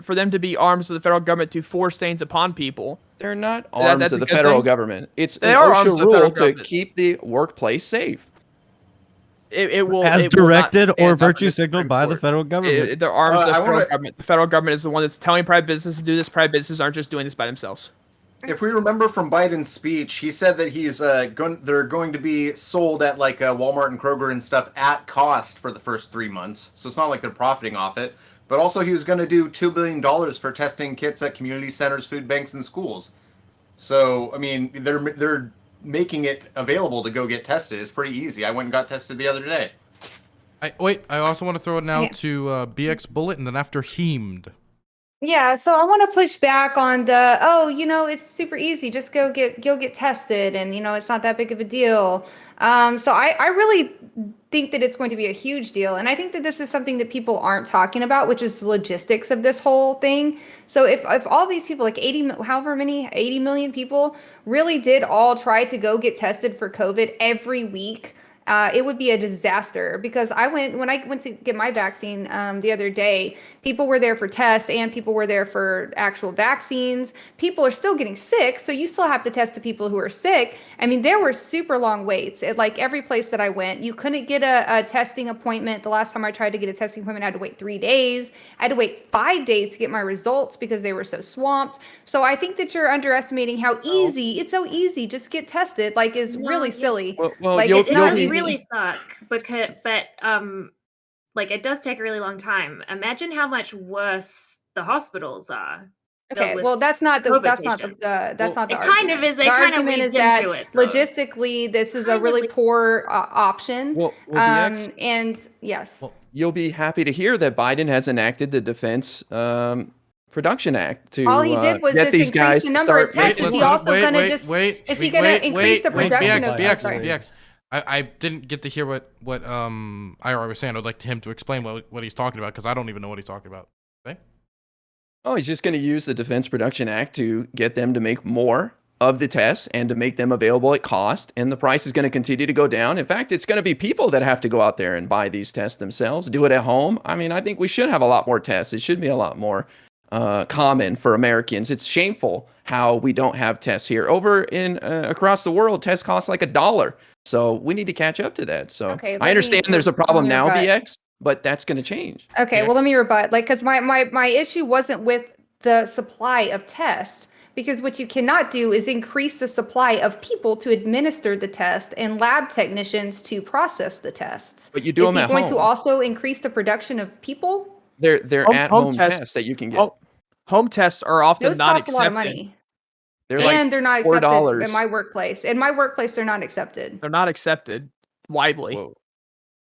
for them to be arms of the federal government to force things upon people, they're not arms of the federal government. It's an OSHA rule to keep the workplace safe. It will as directed or virtue signaled by the federal government. They're arms of the federal government. The federal government is the one that's telling private businesses to do this. Private businesses aren't just doing this by themselves. If we remember from Biden's speech, he said that they're going to be sold at like Walmart and Kroger and stuff at cost for the first 3 months. So it's not like they're profiting off it. But also he was going to do $2 billion for testing kits at community centers, food banks, and schools. So, I mean, they're making it available to go get tested. It's pretty easy. I went and got tested the other day. I also want to throw it now to BX Bullet and then after Heemed. Yeah, so I want to push back on the, it's super easy. Just go get tested, and it's not that big of a deal. So I really think that it's going to be a huge deal, and I think that this is something that people aren't talking about, which is the logistics of this whole thing. So if all these people, like 80 million people, really did all try to go get tested for COVID every week, it would be a disaster because when I went to get my vaccine the other day, people were there for tests and people were there for actual vaccines. People are still getting sick, so you still have to test the people who are sick. I mean, there were super long waits at like every place that I went. You couldn't get a testing appointment. The last time I tried to get a testing appointment, I had to wait 3 days. I had to wait 5 days to get my results because they were so swamped. So I think that you're underestimating how easy it's so easy. Just get tested. Like is really silly. Well, like you'll- it's It not does easy. really suck but like it does take a really long time. Imagine how much worse the hospitals are. filled Okay, with well, that's not the COVID that's not the patients. that's not the It kind of argument. is. They The kind of argument leads is that into it, though. logistically, this is a Kind of really leads- poor option. Well, BX, And yes, you'll be happy to hear that Biden has enacted the Defense Production Act to all he did was get just these increase guys the to number of start tests. making. Is he also going to just? Is he going to increase the production of? BX, Sorry. BX. I didn't get to hear what Ira was saying. I'd like him to explain what he's talking about because I don't even know what he's talking about. Okay? Oh, he's just going to use the Defense Production Act to get them to make more of the tests and to make them available at cost. And the price is going to continue to go down. In fact, it's going to be people that have to go out there and buy these tests themselves, do it at home. I mean, I think we should have a lot more tests. It should be a lot more common for Americans. It's shameful how we don't have tests here. Over in across the world, tests cost like $1. So we need to catch up to that. So Okay, I understand there's a problem now, rebut. BX, but that's going to change. Okay, well, let me rebut. Like, because my issue wasn't with the supply of tests, because what you cannot do is increase the supply of people to administer the test and lab technicians to process the tests. But you do them Is he at going home. to also increase the production of people? They're Home at-home tests- tests that you can get. Home tests are often Those not cost accepted. a lot of money. They're like And they're not accepted $4. in my workplace. In my workplace, they're not accepted. They're not accepted widely. Whoa.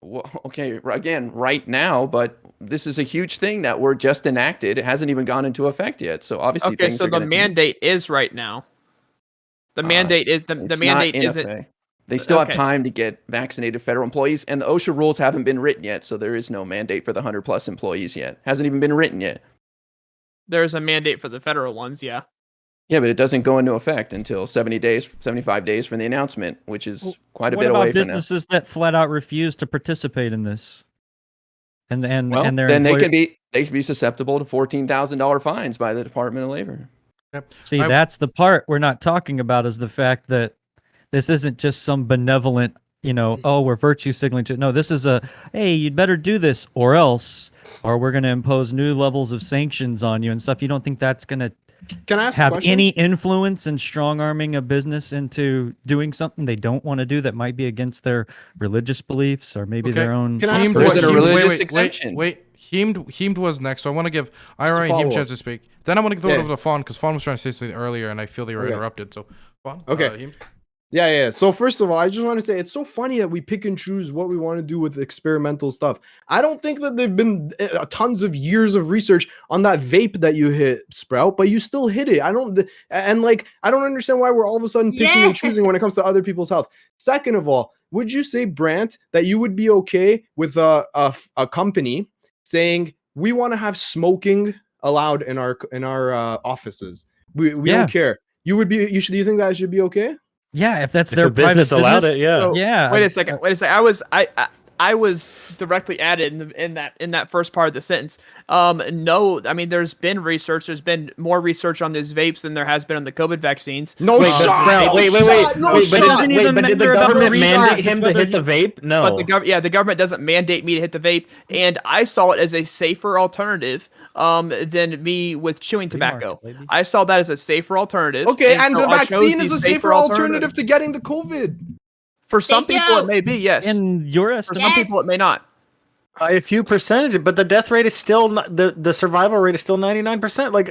Well, okay, again, right now, but this is a huge thing that we're just enacted. It hasn't even gone into effect yet. So obviously Okay, things so are the going to change. mandate is right now. The mandate is the It's mandate not in isn't. effect. They still have Okay. time to get vaccinated federal employees, and the OSHA rules haven't been written yet, so there is no mandate for the 100+ employees yet. Hasn't even been written yet. There's a mandate for the federal ones, yeah. Yeah, but it doesn't go into effect until 75 days from the announcement, which is quite a What bit about away from now. businesses that flat out refuse to participate in this? And Well, and their then they employer- can be susceptible to $14,000 fines by the Department of Labor. Yep. See, I- that's the part we're not talking about is the fact that this isn't just some benevolent, oh, we're virtue signaling to. No, this is hey, you'd better do this or else, or we're going to impose new levels of sanctions on you and stuff. You don't think that's going to Can I ask a have question? any influence in strong arming a business into doing something they don't want to do that might be against their religious beliefs or maybe Okay. their own? Can I ask Heemed a Or is was- it a question? religious exemption? Wait. Heemed was next, so I want to give Ira and Heemed a follow-up. chance to speak. Then I want to throw it Yeah. over to Fawn because Fawn was trying to say something earlier, and I feel they were Okay. interrupted. So, Fawn. Okay. Heemed? Yeah. So first of all, I just want to say it's so funny that we pick and choose what we want to do with experimental stuff. I don't think that there've been tons of years of research on that vape that you hit, Sprout, but you still hit it. I don't understand why we're all of a sudden picking Yeah. and choosing when it comes to other people's health. Second of all, would you say, Brant, that you would be okay with a company saying we want to have smoking allowed in our offices? We Yeah. don't care. You would be. Do you think that should be okay? Yeah, if that's If their the business private allowed business, it, yeah. So, yeah. Wait a second. I was directly added in that first part of the sentence. No, I mean there's been research. There's been more research on these vapes than there has been on the COVID vaccines. No Wait, shot. but- no wait, shot, no but shot. doesn't even did the matter about government the mandate research, him it's to whether hit the vape? No. But the government doesn't mandate me to hit the vape, and I saw it as a safer alternative than me with chewing tobacco. market, baby. I saw that as a safer alternative. Okay, and so the I chose vaccine is the a safer alternative to getting the COVID. For some Thank people, you. it may be, yes. in your For estimate, some people, it may not. By a few percentage, but the death rate is still the survival rate is still 99%. Like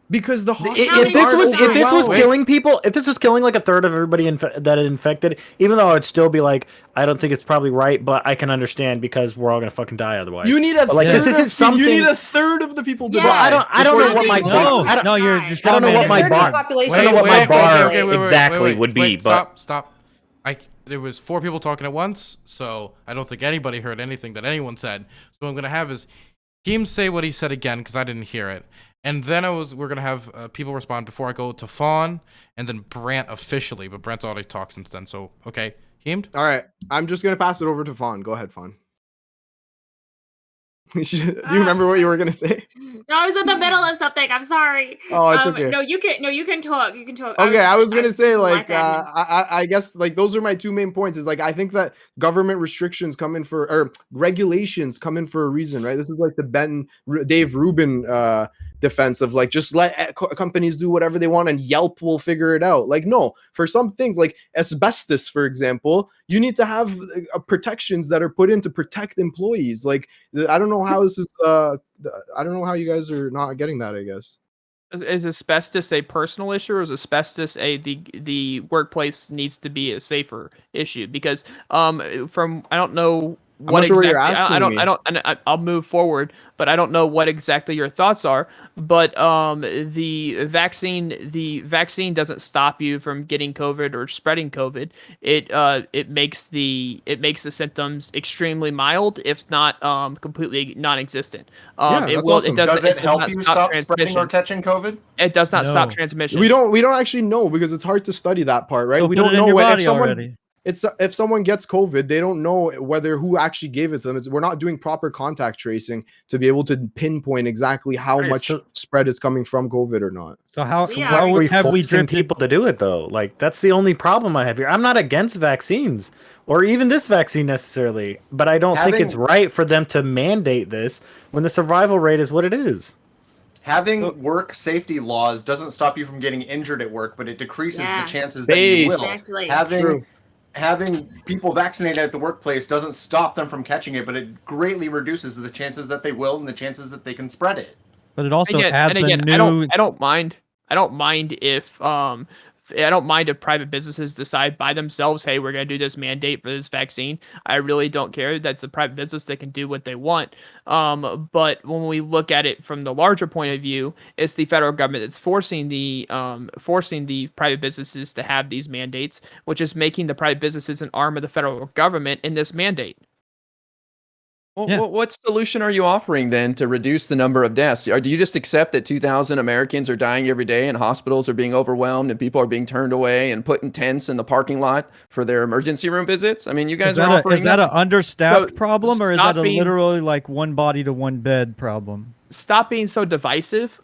Because the hospitals if this was overwhelmed. killing people, if this was killing like a third of everybody that it infected, even though I'd still be like, I don't think it's probably right, but I can understand because we're all gonna fucking die otherwise. you need a But, like, third this isn't of, something. you need a third of the people to Yeah. Well, die. I don't know before what you my can no, bar. no, you're just I don't know what my Third of the bar. population I don't know is what my not bar populated. exactly would be, but Stop. There was 4 people talking at once, so I don't think anybody heard anything that anyone said. So what I'm gonna have is him say what he said again because I didn't hear it, and then we're gonna have people respond before I go to Fawn and then Brant officially. But Brant's already talked since then. So okay, Heemed? All right, I'm just gonna pass it over to Fawn. Go ahead, Fawn. Do you remember what you were gonna say? No, I was in the middle of something. I'm sorry. Oh, it's okay. No, you can talk. You can talk. Okay, I was gonna say like laughing. I guess like those are my two main points. Is like I think that government restrictions come in for or regulations come in for a reason, right? This is like the Dave Rubin defense of like just let companies do whatever they want and Yelp will figure it out. Like no, for some things like asbestos, for example, you need to have protections that are put in to protect employees. Like I don't know how this is. I don't know how you guys are not getting that. I guess. Is asbestos a personal issue, or is asbestos the workplace needs to be a safer issue? Because from I don't know what not sure what exactly you're asking I don't me. I don't and I'll move forward, but I don't know what exactly your thoughts are. But the vaccine doesn't stop you from getting COVID or spreading COVID. It makes the symptoms extremely mild, if not completely non-existent. Yeah, that's awesome. Does it does help not you stop spreading transmission. or catching COVID? It does not stop No. transmission. We don't actually know because it's hard to study that part, right? So We put don't it in know your what if body someone already. if someone gets COVID, they don't know who actually gave it to them. We're not doing proper contact tracing to be able to pinpoint exactly how Right, much so- spread is coming from COVID or not. So how We how are- we have we forcing drifted? people to do it though? Like that's the only problem I have here. I'm not against vaccines or even this vaccine necessarily, but I don't think it's right for them to mandate this when the survival rate is what it is. Having work safety laws doesn't stop you from getting injured at work, but it decreases Yeah. the chances that you will. Exactly. True. Having people vaccinated at the workplace doesn't stop them from catching it, but it greatly reduces the chances that they will and the chances that they can spread it. But it also Again, adds and again, a new. I don't mind. I don't mind if private businesses decide by themselves, hey, we're going to do this mandate for this vaccine. I really don't care. That's a private business. They can do what they want. But when we look at it from the larger point of view, it's the federal government that's forcing the private businesses to have these mandates, which is making the private businesses an arm of the federal government in this mandate. Well, Yeah. what solution are you offering then to reduce the number of deaths? Or do you just accept that 2,000 Americans are dying every day and hospitals are being overwhelmed and people are being turned away and put in tents in the parking lot for their emergency room visits? I mean, you guys Is are that, offering is that an understaffed So, problem, or is stop that a being- literally like one body to one bed problem? Stop being so divisive.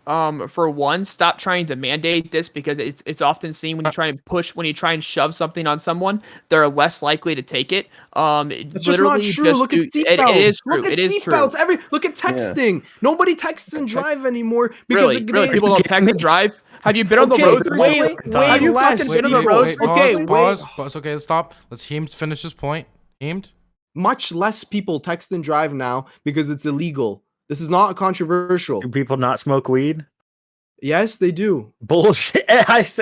For one, stop trying to mandate this, because it's often seen when you try and shove something on someone, they're less likely to take it. It's just not true. Look at seatbelts. It is true. Look at It is true. seatbelts. Look at texting. Nobody texts and drive anymore because Really, people don't text and drive. Have you been on the Okay, roads way- recently? way Have you less fucking been on the roads? Okay, pause. Okay, stop. Let's Heemed finish his point. Heemed? much less people text and drive now because it's illegal. This is not controversial. Do people not smoke weed? Yes, they do. Bullshit.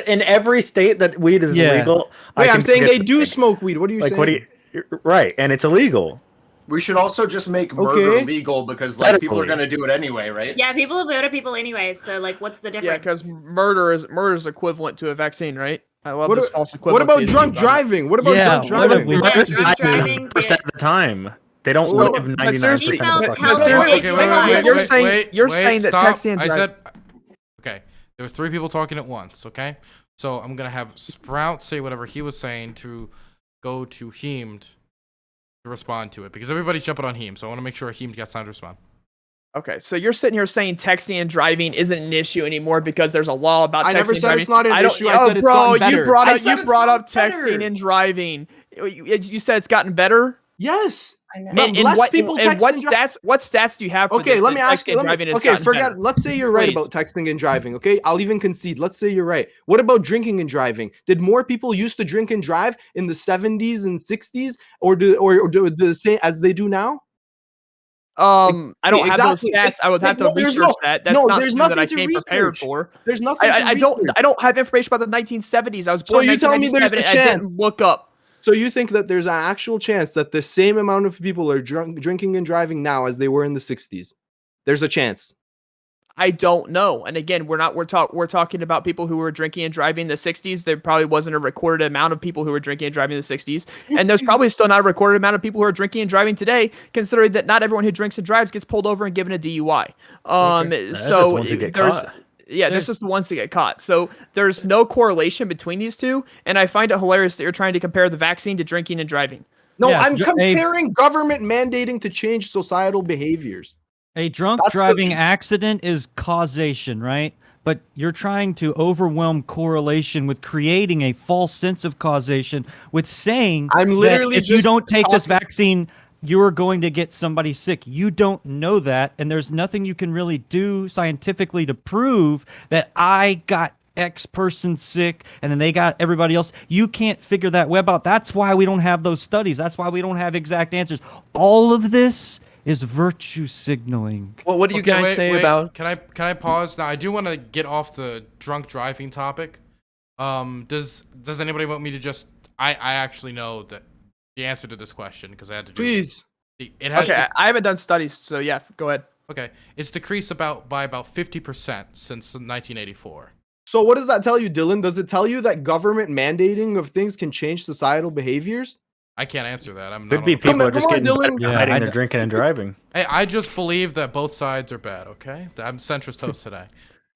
In every state that weed is Yeah. illegal. Wait, I'm can saying forget they do something. smoke weed. What are you Like saying? what do you? Right, and it's illegal. We should also just make murder Okay. legal because like people are Federally. going to do it anyway, right? Yeah, people will murder people anyway. So like, what's the difference? Yeah, because murder is equivalent to a vaccine, right? I love What this a- false What equivalent. about drunk driving? What about Yeah, drunk what if driving? we- Yeah, Murder- drunk driving. 100% of the time. They don't Well, live but 99% seriously, of the seatbelts fucking help time. save Okay, lives. You're saying that stop. texting and I driving- said, okay, there was 3 people talking at once, okay? So I'm going to have Sprout say whatever he was saying to go to Heemed to respond to it, because everybody's jumping on Heemed, so I want to make sure Heemed gets time to respond. Okay, so you're sitting here saying texting and driving isn't an issue anymore because there's a law about texting I never and said driving. it's not an I don't- issue. I Oh, said it's bro, gotten better. you brought I up said you it's brought gotten up texting better. and driving. You said it's gotten better. Yes. And Less people text what and drive. stats do you have for Okay, this let that me ask texting you. and driving has Okay, gotten forget. better? Let's say you're right Please. about texting and driving. Okay, I'll even concede. Let's say you're right. What about drinking and driving? Did more people used to drink and drive in the 70s and 60s, or do the same as they do now? I don't have those Exactly. stats. I would have to No, there's research no- that. That's no, not there's something that I nothing to came prepared research. for. There's nothing. I to don't research. I don't have information about the 1970s. I was So born in you tell me there's a 1997. I chance. didn't look up. So you think that there's an actual chance that the same amount of people are drinking and driving now as they were in the 60s? There's a chance. I don't know. And again, we're talking about people who were drinking and driving in the 60s. There probably wasn't a recorded amount of people who were drinking and driving in the 60s. And there's probably still not a recorded amount of people who are drinking and driving today, considering that not everyone who drinks and drives gets pulled over and given a DUI. So this is the ones to get caught. So there's no correlation between these two. And I find it hilarious that you're trying to compare the vaccine to drinking and driving. No, Yeah, I'm comparing government mandating to change societal behaviors. A drunk driving accident is causation, right? But you're trying to overwhelm correlation with creating a false sense of causation with saying I'm literally that if you just don't take this vaccine, you're going to get somebody sick. You don't know that, and there's nothing you can really do scientifically to prove that I got X person sick and then they got everybody else. You can't figure that web out. That's why we don't have those studies. That's why we don't have exact answers. All of this is virtue signaling. Well, what do you guys say about? Can I pause now? I do want to get off the drunk driving topic. Does anybody want me to just? I actually know that the answer to this question because I had to. Please. It has. Okay, I haven't done studies, so yeah, go ahead. Okay, it's decreased by about 50% since 1984. So what does that tell you, Dylan? Does it tell you that government mandating of things can change societal behaviors? I can't answer that. Could be people are just getting Dylan. hiding their drinking and driving. Hey, I just believe that both sides are bad. Okay, I'm centrist host today.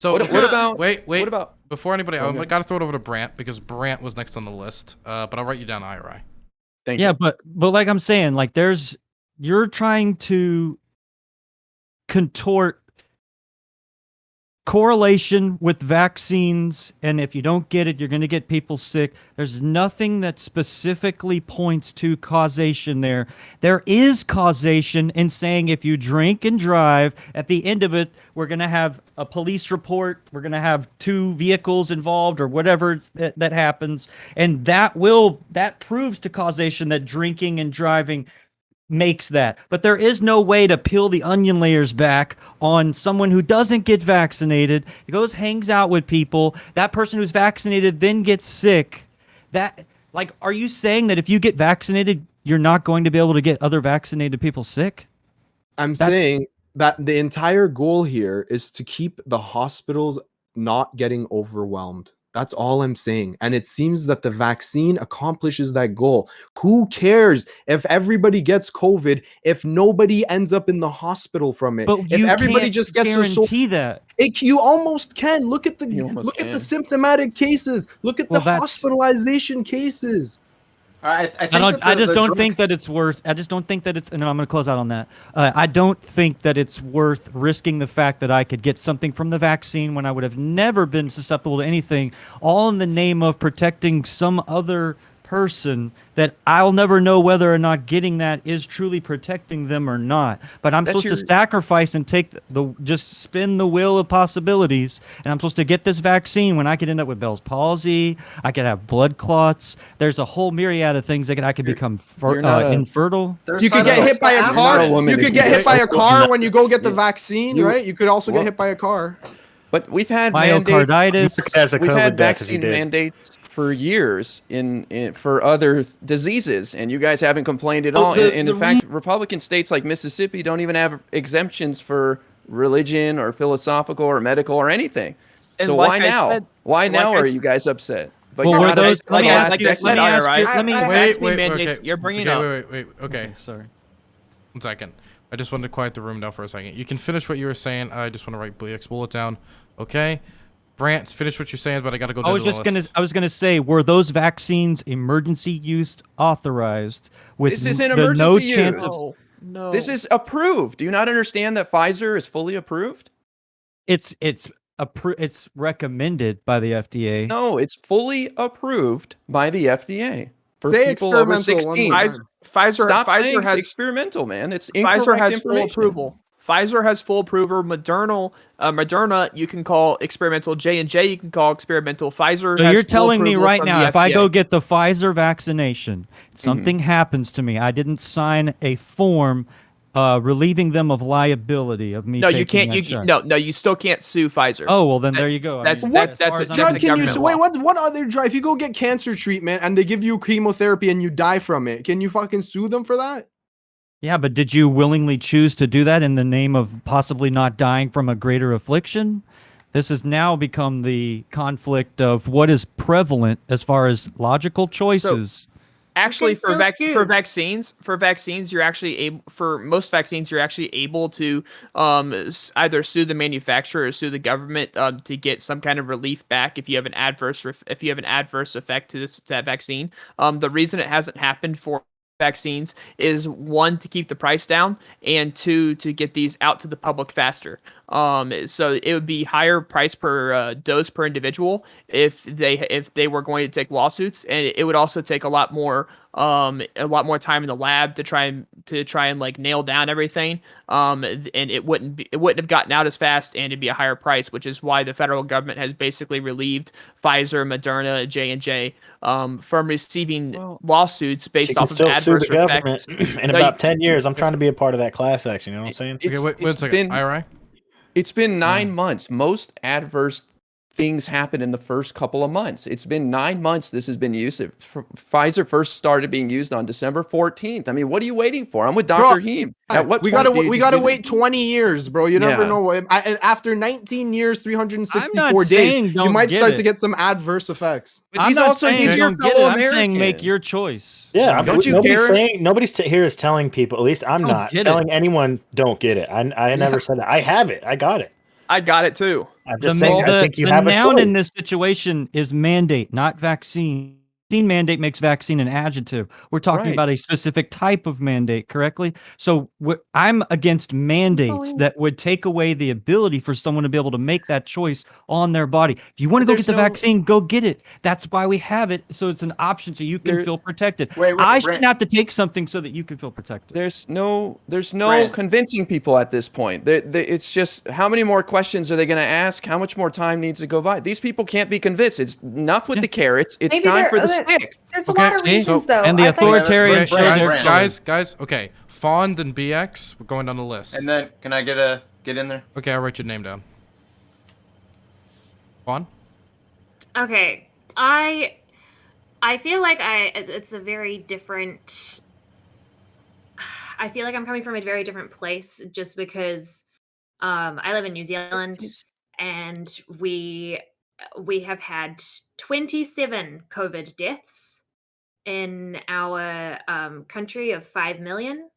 So What about? wait? What about? Before anybody, Okay. I gotta throw it over to Brant because Brant was next on the list. But I'll write you down, IRI. Thank Yeah, you. but like I'm saying, like you're trying to contort correlation with vaccines, and if you don't get it, you're going to get people sick. There's nothing that specifically points to causation there. There is causation in saying if you drink and drive, at the end of it, we're going to have a police report, we're going to have 2 vehicles involved or whatever that happens, and that proves to causation that drinking and driving makes that. But there is no way to peel the onion layers back on someone who doesn't get vaccinated, goes hangs out with people, that person who's vaccinated then gets sick. Are you saying that if you get vaccinated, you're not going to be able to get other vaccinated people sick? I'm saying that the entire goal here is to keep the hospitals not getting overwhelmed. That's all I'm saying. And it seems that the vaccine accomplishes that goal. Who cares if everybody gets COVID if nobody ends up in the hospital from it? But if you everybody can't just gets guarantee that. You almost can. Look at the can. the symptomatic cases. Look at the hospitalization cases. I just don't think that it's worth. I just don't think that it's. No, I'm going to close out on that. I don't think that it's worth risking the fact that I could get something from the vaccine when I would have never been susceptible to anything, all in the name of protecting some other person that I'll never know whether or not getting that is truly protecting them or not. But I'm supposed to sacrifice and take just spin the wheel of possibilities, and I'm supposed to get this vaccine when I could end up with Bell's palsy, I could have blood clots. There's a whole myriad of things that I could become infertile. You could get hit by a car. You could get hit by a car when you go get the vaccine, right? You could also get hit by a car. But we've had myocarditis. We've had vaccine mandates for years for other diseases, and you guys haven't complained at all. And in fact, Republican states like Mississippi don't even have exemptions for religion or philosophical or medical or anything. And so like why now? said, why now like are you guys upset? But Well, you're were not those- let me upset. ask you. Wait. You're bringing up. Wait. Okay. Sorry. 1 second. I just wanted to quiet the room down for a second. You can finish what you were saying. I just want to write BX bullet down. Okay. Brant, finish what you're saying, but I got to go down I was gonna say, were those vaccines emergency use authorized with This isn't no emergency chance use. of No. This is approved. Do you not understand that Pfizer is fully approved? it's recommended by the FDA. No, it's fully approved by the FDA for Say people over experimental one 16. more Pfizer, Stop saying Pfizer it's has experimental, man. It's Pfizer incorrect has full information. approval. Pfizer has full approval. Moderna, you can call experimental. J&J, you can call experimental. Pfizer. So has you're full telling me approval right from now, the if I FDA. go get the Pfizer vaccination, something happens to me, I didn't sign a form relieving them of liability of me. No, you taking can't. that shot. No, you still can't sue Pfizer. Oh well, then there you go. that's- I mean, that- as that's far a- as I'm that's John, can you government wait? law. What other drive? If you go get cancer treatment and they give you chemotherapy and you die from it, can you fucking sue them for that? Yeah, but did you willingly choose to do that in the name of possibly not dying from a greater affliction? This has now become the conflict of what is prevalent as far as logical choices. Actually, still choose. for vaccines, you're actually able for most vaccines, you're actually able to either sue the manufacturer or sue the government to get some kind of relief back if you have an if you have an adverse effect to that vaccine. The reason it hasn't happened for vaccines is one, to keep the price down, and two, to get these out to the public faster. So it would be higher price per dose per individual if they were going to take lawsuits, and it would also take a lot more time in the lab to try and like nail down everything. And it wouldn't have gotten out as fast, and it'd be a higher price, which is why the federal government has basically relieved Pfizer, Moderna, J&J from receiving lawsuits She based can off of still sue adverse the government effects. in No, about 10 years. I'm trying to be a part of that class action. You know what I'm saying? Okay, wait a second. IRI? It's been 9 months. Most adverse things happen in the first couple of months. It's been 9 months this has been used. Pfizer first started being used on December 14th. I mean, what are you waiting for? I'm with Dr. Heem. At what we point gotta do you we just gotta do wait this? 20 years, bro. You never Yeah. know. After 19 years, 364 I'm not saying days, you don't might get start it. to get some adverse effects. But I'm these not also saying these are your don't get it. fellow I'm saying make Americans. your choice. Yeah, Don't you nobody's care? saying nobody's here is telling people. At least I'm Don't not get it. telling anyone don't get it. I never said that. I have it. I got it. I got it too. I'm just saying. I think you the have a noun in choice. this situation is mandate, not vaccine. Mandate makes vaccine an adjective. We're talking Right. about a specific type of mandate, correctly? So I'm against mandates that would take away the ability for someone to be able to make that choice on their body. If you want to But go get the there's no- vaccine, go get it. That's why we have it. So it's an option so you can There- feel protected. Wait, I Brent. shouldn't have to take something so that you can feel protected. There's no Brent. convincing people at this point. It's just, how many more questions are they going to ask? How much more time needs to go by? These people can't be convinced. It's enough with the carrots. It's Maybe time there- for the okay. stick. There's a Okay, lot of see? reasons, So- though. And the I'd like- authoritarian Brent, show their Guys, colors. guys. Okay, Fond and BX. We're going down the list. And then, can I get in there? Okay, I'll write your name down. Fond? Okay, I feel like it's a very different. I feel like I'm coming from a very different place just because I live in New Zealand and we have had 27 COVID deaths in our country of 5 million,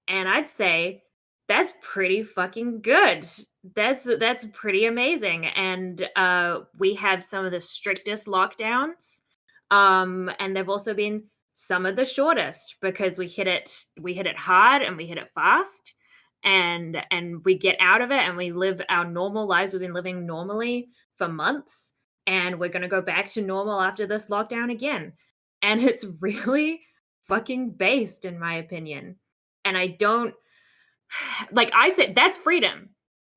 and I'd say that's pretty fucking good. That's pretty amazing, and we have some of the strictest lockdowns, and they've also been some of the shortest because we hit it hard and we hit it fast, and we get out of it and we live our normal lives. We've been living normally for months, and we're gonna go back to normal after this lockdown again, and it's really fucking based, in my opinion, and I don't. Like I'd say that's freedom.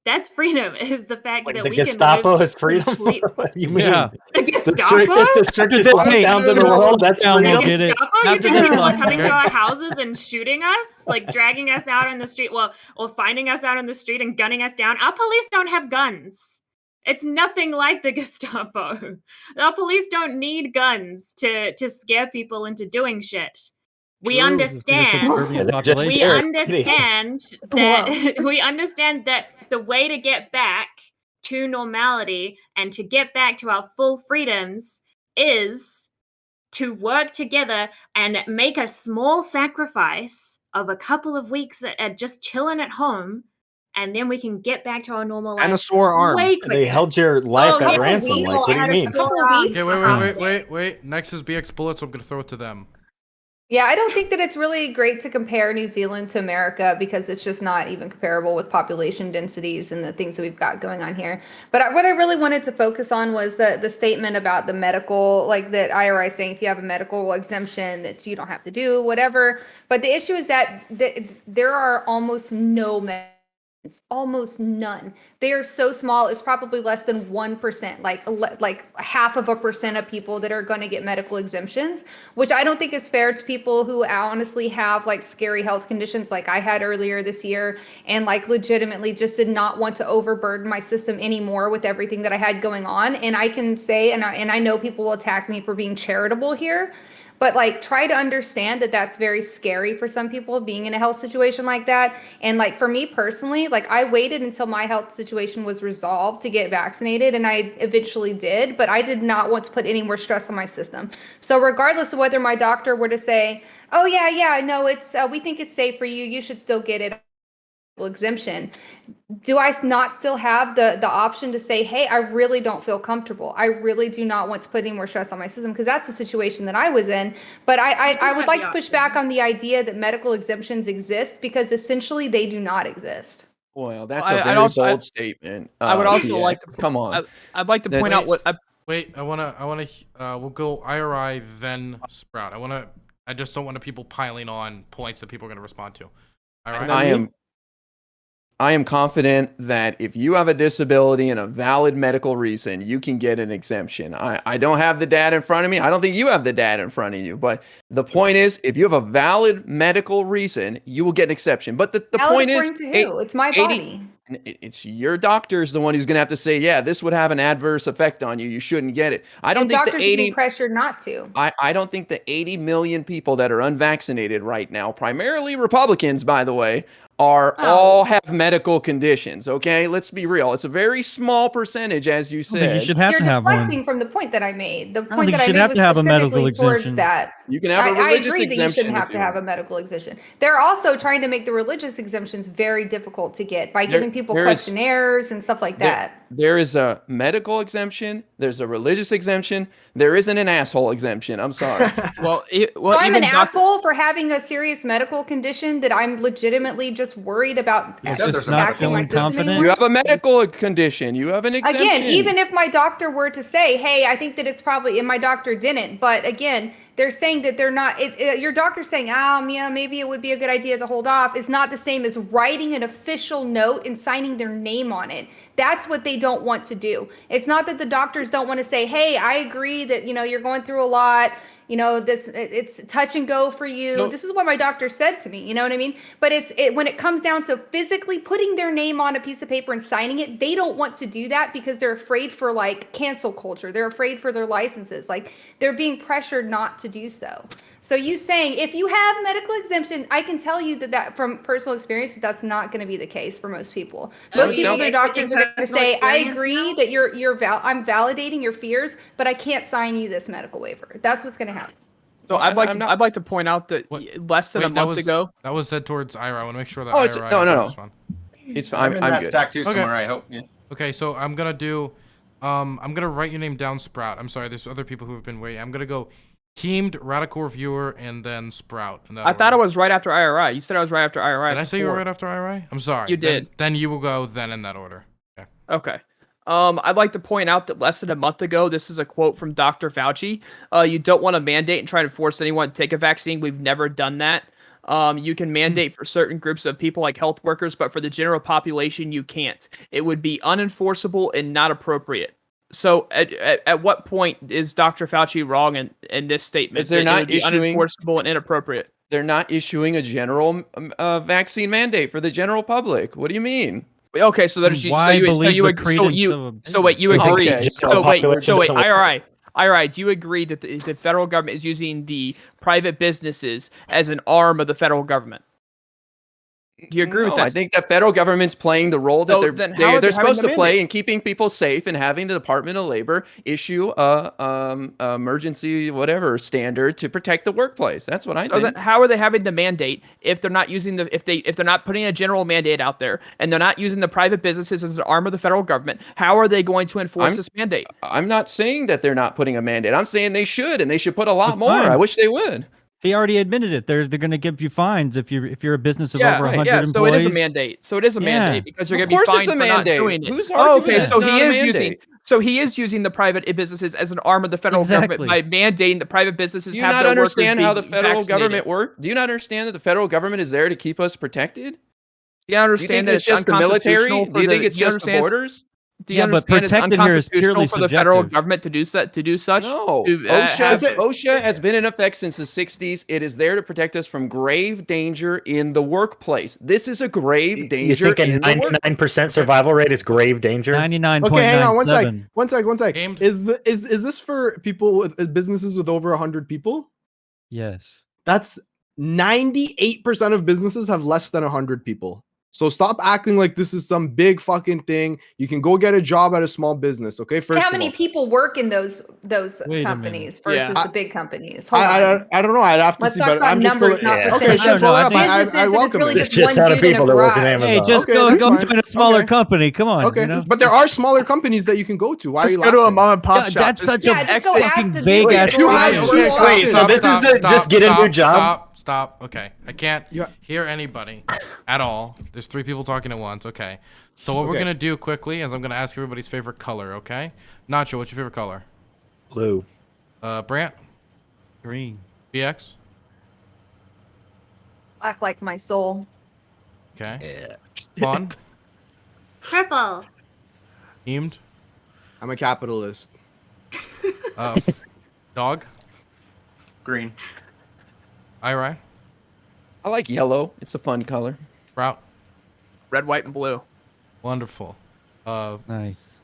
That's freedom is the fact Like that the we Gestapo can live is freedom. complete- What do you mean? Yeah. The The Gestapo? strictest this hate, lockdown in after the this world. That's lockdown, The we'll freedom. get it. Gestapo? You After think this people are lockdown. coming to our houses and shooting us, like dragging us out on the street, or finding us out on the street and gunning us down? Our police don't have guns. It's nothing like the Gestapo. Our police don't need guns to scare people into doing shit. We True. understand. Yeah, they're just We scared. understand that we understand that the way to get back to normality and to get back to our full freedoms is to work together and make a small sacrifice of a couple of weeks at just chilling at home, and then we can get back to our normal life And a sore arm. way quicker. They held your life Oh, at yeah, ransom. we Like, what do you had a mean? couple of weeks. Okay, wait. Next is BX Bullets, so I'm gonna throw it to them. Yeah, I don't think that it's really great to compare New Zealand to America because it's just not even comparable with population densities and the things that we've got going on here. But what I really wanted to focus on was the statement about the medical, like that IRI saying if you have a medical exemption that you don't have to do whatever. But the issue is that there are almost no almost none. They are so small. It's probably less than 1%, like half of a percent of people that are going to get medical exemptions, which I don't think is fair to people who honestly have like scary health conditions like I had earlier this year, and like legitimately just did not want to overburden my system anymore with everything that I had going on. And I can say, and I know people will attack me for being charitable here, but like try to understand that that's very scary for some people being in a health situation like that. And like for me personally, like I waited until my health situation was resolved to get vaccinated, and I eventually did, but I did not want to put any more stress on my system. So regardless of whether my doctor were to say, oh yeah, no, it's we think it's safe for you, you should still get it, exemption, do I not still have the option to say, hey, I really don't feel comfortable, I really do not want to put any more stress on my system, because that's the situation that I was in. But I would like to push back on the idea that medical exemptions exist, because essentially they do not exist. Well, that's Well, a very bold statement. I would also Tia. like to Come on. I'd like to point out what Wait, I wanna, we'll go IRI then Sprout. I just don't want people piling on points that people are gonna respond to. IRI? I am confident that if you have a disability and a valid medical reason, you can get an exemption. I don't have the data in front of me. I don't think you have the data in front of you. But the point is, if you have a valid medical reason, you will get an exception. But the point is, to who? It's my body. It's your doctor's the one who's going to have to say, yeah, this would have an adverse effect on you. You shouldn't get it. I don't And think doctors the should 80 be pressured not to. I don't think the 80 million people that are unvaccinated right now, primarily Republicans, by the way, all have medical conditions. Okay, let's be real. It's a very small percentage, as you said. You should have You're to have one. deflecting from the point that I made. The don't point think that you I should made have was to have a medical specifically towards exemption. that. You can have a I religious agree that you exemption shouldn't have if to you have a want. medical exemption. They're also trying to make the religious exemptions very difficult to get by giving people there is- questionnaires and stuff like that. There is a medical exemption. There's a religious exemption. There isn't an asshole exemption. I'm sorry. well, So I'm even an Dr. asshole for having a serious medical condition that I'm legitimately just worried about You said there's Just a not medical taxing my feeling system confident. anymore. You have a medical condition. You have an exemption. Again, even if my doctor were to say, hey, I think that it's probably, and my doctor didn't, but again, they're saying that they're not, your doctor's saying, maybe it would be a good idea to hold off, is not the same as writing an official note and signing their name on it. That's what they don't want to do. It's not that the doctors don't want to say, hey, I agree that, you're going through a lot. It's touch and go for you. No. This is what my doctor said to me. You know what I mean? But when it comes down to physically putting their name on a piece of paper and signing it, they don't want to do that because they're afraid for like cancel culture. They're afraid for their licenses. Like they're being pressured not to do so. So you saying if you have medical exemption, I can tell you that from personal experience, that's not going to be the case for most people. Most people, their doctors are going to say, I agree that I'm validating your fears, but I can't sign you this medical waiver. That's what's going to happen. So I'd like to point out that What? less than a month ago. That was said towards IRI. I want to make sure that Oh, it's- IRI no, has no, a no. response. It's I'm fine. in I'm that good. stack too Okay. somewhere, I hope. Yeah. Okay, so I'm gonna do, I'm gonna write your name down, Sprout. I'm sorry, there's other people who have been waiting. I'm gonna go Teamed, Radical Reviewer, and then Sprout. I thought it was right after IRI. You said I was right after IRI. Did I say you were before. right after IRI? I'm sorry. You did. Then you will go then in that order. Okay. Okay. I'd like to point out that less than a month ago, this is a quote from Dr. Fauci. You don't want to mandate and try to force anyone to take a vaccine. We've never done that. You can mandate for certain groups of people like health workers, but for the general population, you can't. It would be unenforceable and not appropriate. So at what point is Dr. Fauci wrong in this statement? Is they're that it not would be issuing- unenforceable and inappropriate? They're not issuing a general vaccine mandate for the general public. What do you mean? Okay, so there's Why believe the credence you of a so wait, you business? agree? Okay, So wait, population doesn't work. IRI, do you agree that the federal government is using the private businesses as an arm of the federal government? Do you agree with No, that? I think the federal government's playing the role So that then how are they're they having supposed the to play mandate? in keeping people safe and having the Department of Labor issue a emergency whatever standard to protect the workplace. That's what I So think. then how are they having the mandate if they're not using if they're not putting a general mandate out there and they're not using the private businesses as an arm of the federal government? How are they going to enforce this mandate? I'm not saying that they're not putting a mandate. I'm saying they should, and they should put a lot With more. I fines. wish they would. He already admitted it. They're going to give you fines if you're a business of Yeah, over 100 right, yeah. employees. So it is a mandate. So it is a Yeah. mandate because you're Of going to be course it's fined a for not mandate. doing it. Who's Oh, arguing okay, that so it's he not a is using mandate? so he is using the private businesses as an arm of the federal government by mandating that private businesses Do you have not their understand workers how be the federal vaccinated. government works? Do you not understand that the federal government is there to keep us protected? Do you Do you understand think that it's just the military? unconstitutional Do you think it's do you just the understand- borders? Do you Yeah, but understand it's protected here is unconstitutional purely for the federal subjective. government to do such? No, To, OSHA has been in effect since the 60s. It is there to protect us from grave danger in the workplace. This is a grave You danger think a in the work. 99% survival rate is grave danger? 99.97. Okay, hang on one sec. Gamed. Is this for people with businesses with over 100 people? Yes. That's 98% of businesses have less than 100 people. So stop acting like this is some big fucking thing. You can go get a job at a small business, okay? First How of many all. people work in those Wait a companies minute. versus Yeah. the big companies? Hold I on. don't know. I'd have to Let's see, talk but about I'm just numbers, not Yeah. okay. percentages. I don't Shit, pull know. it I up. think- Businesses, I and it's welcome really it. There's just shit one ton of dude in a people that work in garage. Amazon. Hey, just Okay, go that's fine. join a smaller Okay. company. Come on. Okay, You know? but there are smaller companies that you can go to. Why are you Just go to a laughing? mom and pop Yeah, shop. that's such Yeah, a just go exit- ask fucking the vague dude. ass You comment. have two Wait, options. so this is the just get a new job? Stop. Okay, I can't Yeah. hear anybody at all. There's 3 people talking at once. Okay, so what we're Okay. gonna do quickly is I'm gonna ask everybody's favorite color. Okay, Nacho, what's your favorite color? Blue. Brant, Green. BX. Black like my soul. Okay, Yeah. Vaughn, Purple. Eamed, I'm a capitalist. Dog, Green. Ira, I like yellow. It's a fun color. Sprout. Red, white, and blue. Wonderful. Nice.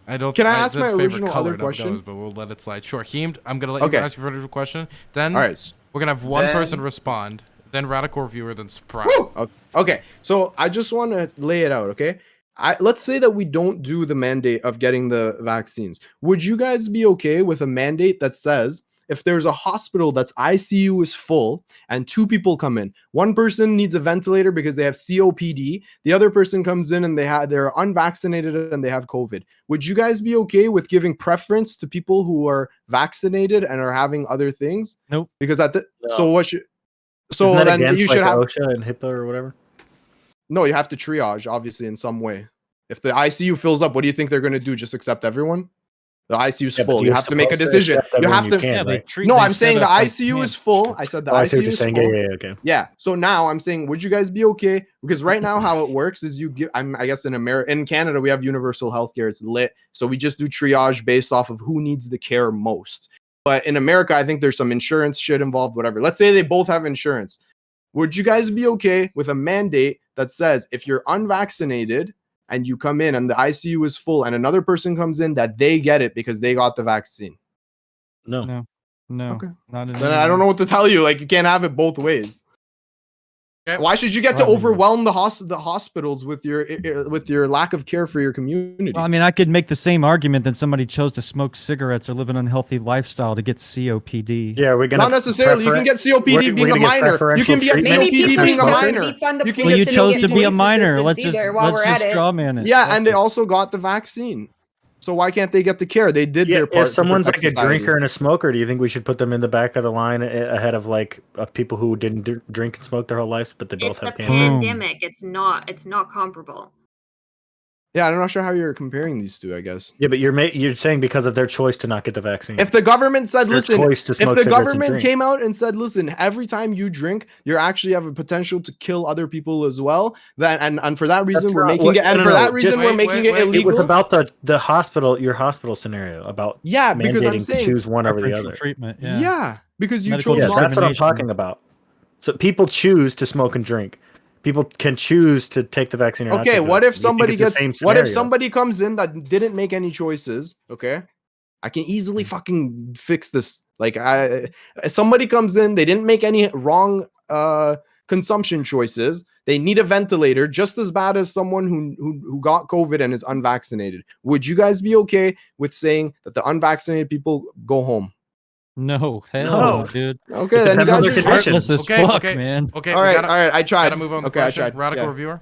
I don't. Can I ask said my favorite original color, other not question? colors, but we'll let it slide. Sure, Heamed, I'm gonna let Okay. you ask your original question. Then All right. we're gonna have one Then- person respond. Then Radical Reviewer. Then Sprout. Woo! Okay, so I just want to lay it out, okay? Let's say that we don't do the mandate of getting the vaccines. Would you guys be okay with a mandate that says if there's a hospital that's ICU is full and 2 people come in, one person needs a ventilator because they have COPD, the other person comes in and they're unvaccinated and they have COVID. Would you guys be okay with giving preference to people who are vaccinated and are having other things? Nope. Because so No. what should so Isn't that then against, you should like, have OSHA and HIPAA or whatever? no, you have to triage, obviously, in some way. If the ICU fills up, what do you think they're going to do? Just accept everyone? The ICU's Yeah, but full. You you're have to make a supposed to decision. accept You everyone have to. can, Yeah, they right? treat. No, they I'm saying set the up, like, ICU is camps. full. I said the Oh, I see ICU what you're is saying. full. Yeah, okay. Yeah. So now I'm saying, would you guys be okay? Because right now, how it works is you give. I guess in Canada, we have universal healthcare. It's lit. So we just do triage based off of who needs the care most. But in America, I think there's some insurance shit involved. Whatever. Let's say they both have insurance. Would you guys be okay with a mandate that says if you're unvaccinated and you come in and the ICU is full and another person comes in that they get it because they got the vaccine? No. No. Okay. Not in Then I don't know what to tell you. Like, you can't have it both ways. Okay. Why should you get to Well, I mean- overwhelm the hospitals with your lack of care for your community? Well, I mean, I could make the same argument that somebody chose to smoke cigarettes or live an unhealthy lifestyle to get COPD. Yeah, we're gonna Not necessarily. You can get COPD we're being a gonna get minor. You preferential can get treatment Maybe COPD people being a chose minor. to defund the You can Well, get you police and chose get to be a police minor. Let's assistance just either while we're at it. straw man it. Yeah, Fuck and they it. also got the vaccine. So why can't they get the care? They did Yeah, their part. if someone's to like protect a society. drinker and a smoker, do you think we should put them in the back of the line ahead of like people who didn't drink and smoke their whole lives, but they both It's the have cancer? pandemic. It's not comparable. Yeah, I'm not sure how you're comparing these two. I guess Yeah, but you're saying because of their choice to not get the vaccine. if the government said, It's their "Listen," choice to if smoke the cigarettes and government drink. came out and said, "Listen, every time you drink, you actually have a potential to kill other people as well," then and for that reason That's we're not making what- it, and no, for no, that no, reason just- we're wait, making wait, it wait. illegal. It was about the hospital, your hospital scenario about Yeah, because I'm mandating to saying choose one over the Preferential other. treatment. yeah. Yeah. Because you Medical chose Yeah, not. that's what I'm discrimination. talking about. So people choose to smoke and drink. People can choose to take the vaccine or not. Okay, take the what if vaccine. You think somebody it's the gets? same What if scenario? somebody comes in that didn't make any choices? Okay, I can easily fucking fix this. Like, somebody comes in, they didn't make any wrong consumption choices. They need a ventilator just as bad as someone who got COVID and is unvaccinated. Would you guys be okay with saying that the unvaccinated people go home? No, hell No. no, dude. Okay, It then you depends on guys their are condition. Heartless as Okay, fuck, okay, man. okay. all we right, gotta, all right. I tried. Gotta move on. To Okay, I question. tried. Radical Yeah. Reviewer.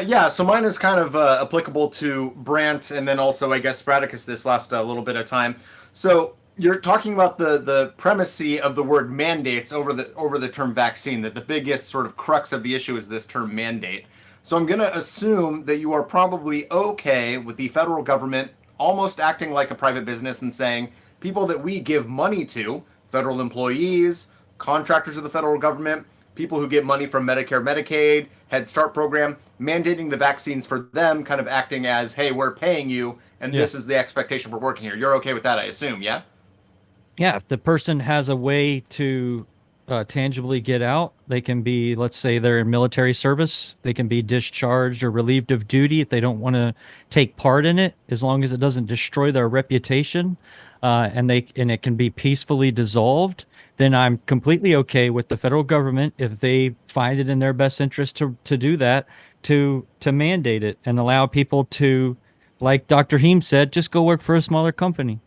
Yeah, so mine is kind of applicable to Brant and then also, I guess, Spartacus this last little bit of time. So you're talking about the primacy of the word mandates over the term vaccine, that the biggest sort of crux of the issue is this term mandate. So I'm going to assume that you are probably okay with the federal government almost acting like a private business and saying people that we give money to, federal employees, contractors of the federal government, people who get money from Medicare, Medicaid, Head Start program, mandating the vaccines for them, kind of acting as, hey, we're paying you, and Yeah. this is the expectation for working here. You're okay with that, I assume, yeah? Yeah, if the person has a way to tangibly get out, they can be, let's say they're in military service, they can be discharged or relieved of duty if they don't want to take part in it, as long as it doesn't destroy their reputation. and it can be peacefully dissolved, then I'm completely okay with the federal government, if they find it in their best interest to do that, to mandate it and allow people to, like Dr. Heem said, just go work for a smaller company.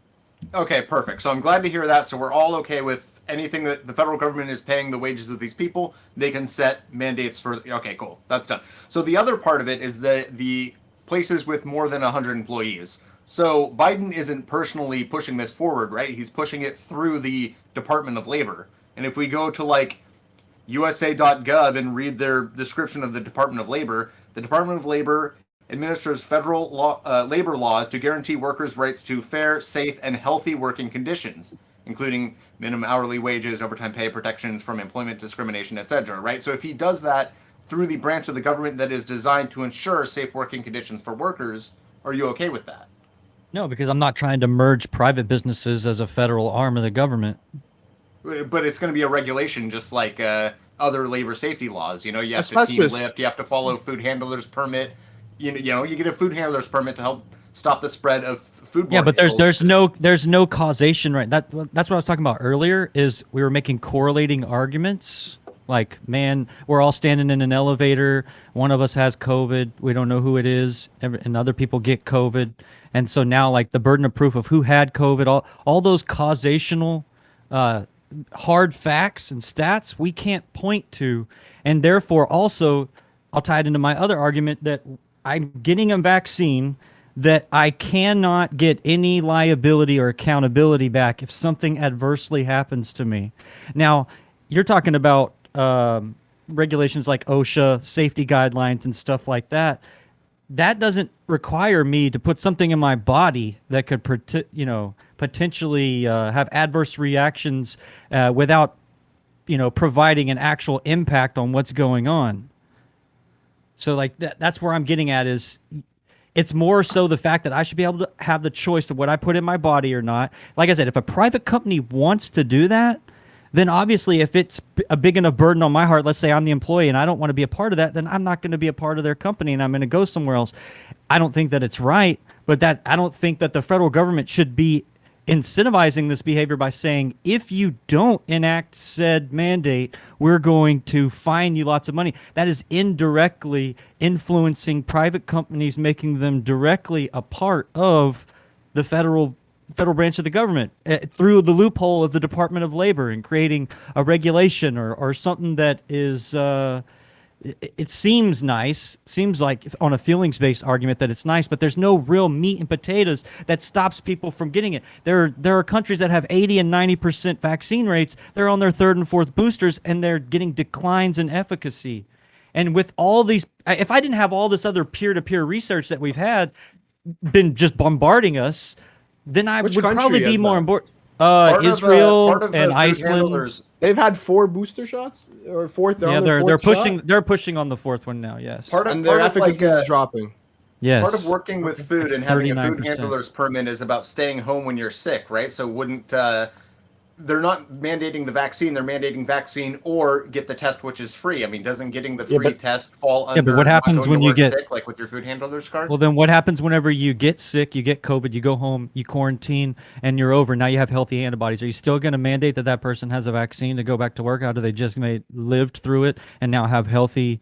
Okay, perfect. So I'm glad to hear that. So we're all okay with anything that the federal government is paying the wages of these people. They can set mandates for. Okay, cool. That's done. So the other part of it is the places with more than 100 employees. So Biden isn't personally pushing this forward, right? He's pushing it through the Department of Labor. And if we go to like USA.gov and read their description of the Department of Labor, the Department of Labor administers federal labor laws to guarantee workers' rights to fair, safe, and healthy working conditions, including minimum hourly wages, overtime pay, protections from employment discrimination, etc. Right? So if he does that through the branch of the government that is designed to ensure safe working conditions for workers, are you okay with that? No, because I'm not trying to merge private businesses as a federal arm of the government. But it's going to be a regulation just like other labor safety laws. You know, you have to team Asbestos. lift, you have to follow food handler's permit. You know, you get a food handler's permit to help stop the spread of foodborne. Yeah, but there's illnesses. no causation, right? That's what I was talking about earlier. Is we were making correlating arguments. Like, man, we're all standing in an elevator. One of us has COVID. We don't know who it is, and other people get COVID. And so now, like, the burden of proof of who had COVID, all those causational hard facts and stats we can't point to, and therefore also I'll tie it into my other argument that I'm getting a vaccine that I cannot get any liability or accountability back if something adversely happens to me. Now, you're talking about regulations like OSHA, safety guidelines, and stuff like that. That doesn't require me to put something in my body that could, potentially have adverse reactions without, providing an actual impact on what's going on. So like that's where I'm getting at is it's more so the fact that I should be able to have the choice of what I put in my body or not. Like I said, if a private company wants to do that, then obviously if it's a big enough burden on my heart, let's say I'm the employee and I don't want to be a part of that, then I'm not going to be a part of their company and I'm going to go somewhere else. I don't think that it's right, but I don't think that the federal government should be incentivizing this behavior by saying, if you don't enact said mandate, we're going to fine you lots of money. That is indirectly influencing private companies, making them directly a part of the federal branch of the government through the loophole of the Department of Labor and creating a regulation or something that is it seems nice, seems like on a feelings-based argument that it's nice, but there's no real meat and potatoes that stops people from getting it. There are countries that have 80 and 90% vaccine rates. They're on their third and fourth boosters, and they're getting declines in efficacy. And with all these, if I didn't have all this other peer-to-peer research that we've had been just bombarding us, then I Which would country probably be is more that? on board. Part Israel of the and food Iceland. handlers- They've had 4 booster shots or fourth. Yeah, on their they're fourth pushing. shot, They're pushing on the fourth one now. Yes. and their efficacy is dropping. Yes. Part of working with food and having a food 39%. handler's permit is about staying home when you're sick, right? So wouldn't they're not mandating the vaccine, they're mandating vaccine or get the test, which is free. I mean, doesn't getting the free test fall under but what happens not going when to you work get sick, like with your food handler's card? Well, then what happens whenever you get sick, you get COVID, you go home, you quarantine, and you're over? Now you have healthy antibodies. Are you still going to mandate that person has a vaccine to go back to work? How do they just lived through it and now have healthy,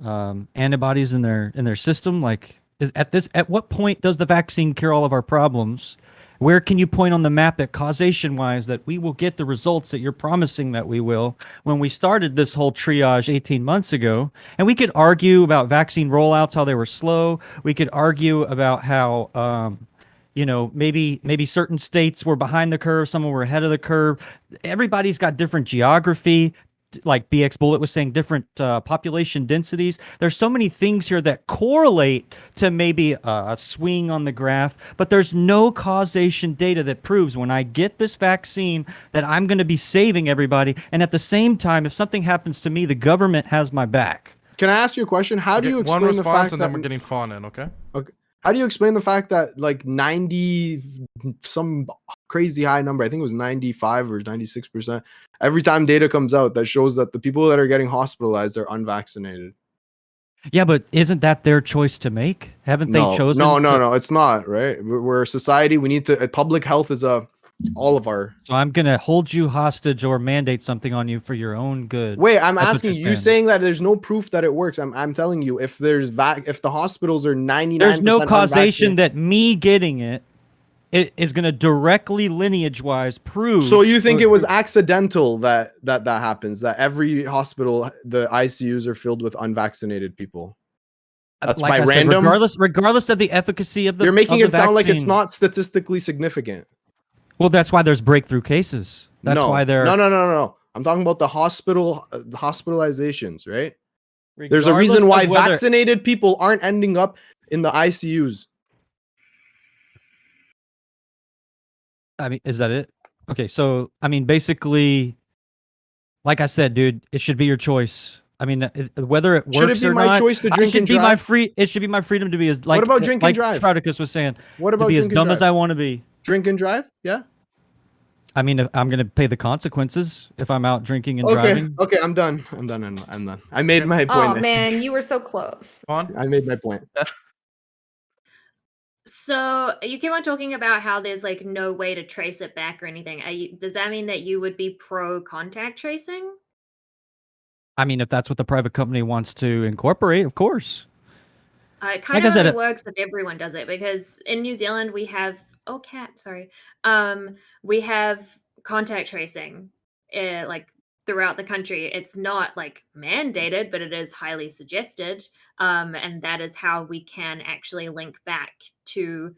antibodies in their system? Like at what point does the vaccine cure all of our problems? Where can you point on the map that causation-wise that we will get the results that you're promising that we will when we started this whole triage 18 months ago? And we could argue about vaccine rollouts, how they were slow. We could argue about how, maybe certain states were behind the curve, some were ahead of the curve. Everybody's got different geography. Like BX Bullet was saying, different population densities. There's so many things here that correlate to maybe a swing on the graph, but there's no causation data that proves when I get this vaccine that I'm going to be saving everybody. And at the same time, if something happens to me, the government has my back. Can I ask you a question? How do you explain one the response fact and that then we're getting Fawn in, okay? Okay. How do you explain the fact that like 90, some crazy high number, I think it was 95 or 96%, every time data comes out that shows that the people that are getting hospitalized are unvaccinated? Yeah, but isn't that their choice to make? Haven't they chosen? No, it's not, right? We're a society. We need to. Public health is all of our. So I'm gonna hold you hostage or mandate something on you for your own good. Wait, I'm That's what asking you're you, saying that there's no proof that it works. I'm telling you, if if the hospitals are 99%, There's no causation that me getting it is going to directly lineage-wise prove. So you think it was accidental that happens? That every hospital, the ICUs are filled with unvaccinated people? That's like by I said, random. regardless of the efficacy of the. You're making it sound like it's vaccine. not statistically significant. Well, that's why there's breakthrough cases. That's why they're. No. I'm talking about the hospitalizations, right? There's a reason why vaccinated people aren't ending up in the ICUs. I mean, is that it? Okay, so I mean, basically, like I said, dude, it should be your choice. I mean, whether it works Should it be or my not, choice to drink and be drive? It should be my freedom to be as like. What about drink and drive? Spartacus was saying, What to about be as drink and dumb drive? as I want to be. Drink and drive? Yeah. I mean, if I'm gonna pay the consequences if I'm out drinking and driving. Okay, I'm done. I'm done. I made my point. Oh man, you were so close. On. I made my point. So you keep on talking about how there's like no way to trace it back or anything. Does that mean that you would be pro contact tracing? I mean, if that's what the private company wants to incorporate, of course. It kind of only works if everyone does it, because in New Zealand we have we have contact tracing like throughout the country. It's not like mandated, but it is highly suggested, and that is how we can actually link back to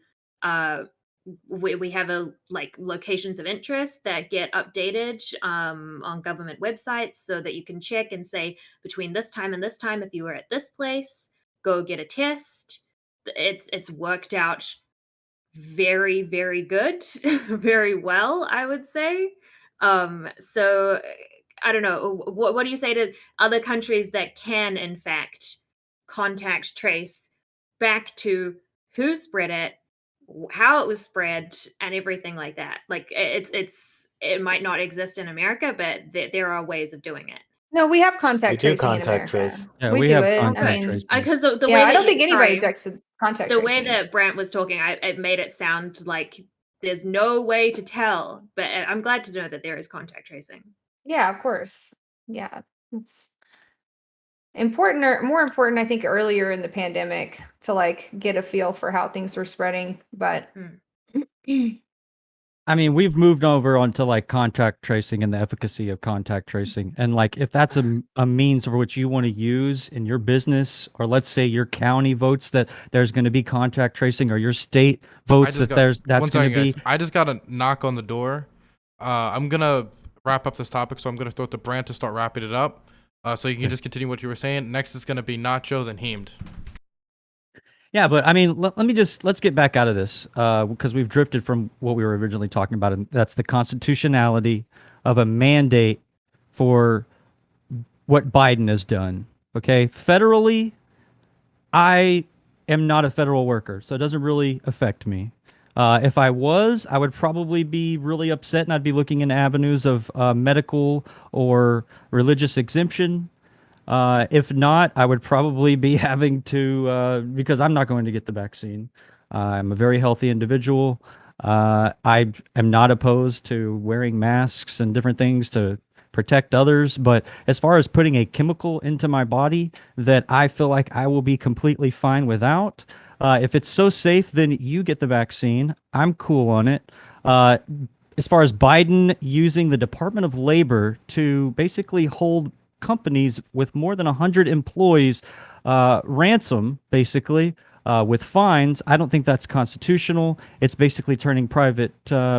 we have like locations of interest that get updated on government websites, so that you can check and say between this time and this time, if you were at this place, go get a test. It's worked out very, very good, very well, I would say. So I don't know. What do you say to other countries that can, in fact, contact trace back to who spread it, how it was spread, and everything like that? Like it might not exist in America, but there are ways of doing it. No, we have contact We do tracing in contact America. trace. Yeah, we we do have it. contact I mean, tracing. Because the way yeah, I that don't think anybody sorry, does contact the tracing. way that Brant was talking, it made it sound like there's no way to tell. But I'm glad to know that there is contact tracing. Yeah, of course. Yeah, it's important, or more important, I think, earlier in the pandemic to like get a feel for how things were spreading. But I mean, we've moved over onto like contact tracing and the efficacy of contact tracing. And like, if that's a means for which you want to use in your business, or let's say your county votes that there's going to be contact tracing, or your state votes that that's going to be. I just got a knock on the door. I'm going to wrap up this topic, so I'm going to throw it to Brant to start wrapping it up. So you can just continue what you were saying. Next is going to be Nacho, then Heemed. Yeah, but I mean, let's get back out of this because we've drifted from what we were originally talking about, and that's the constitutionality of a mandate for what Biden has done. Okay, federally, I am not a federal worker, so it doesn't really affect me. If I was, I would probably be really upset, and I'd be looking into avenues of medical or religious exemption. If not, I would probably be having to, because I'm not going to get the vaccine. I'm a very healthy individual. I am not opposed to wearing masks and different things to protect others. But as far as putting a chemical into my body that I feel like I will be completely fine without, if it's so safe, then you get the vaccine. I'm cool on it. As far as Biden using the Department of Labor to basically hold companies with more than 100 employees ransom, basically, with fines, I don't think that's constitutional. It's basically turning private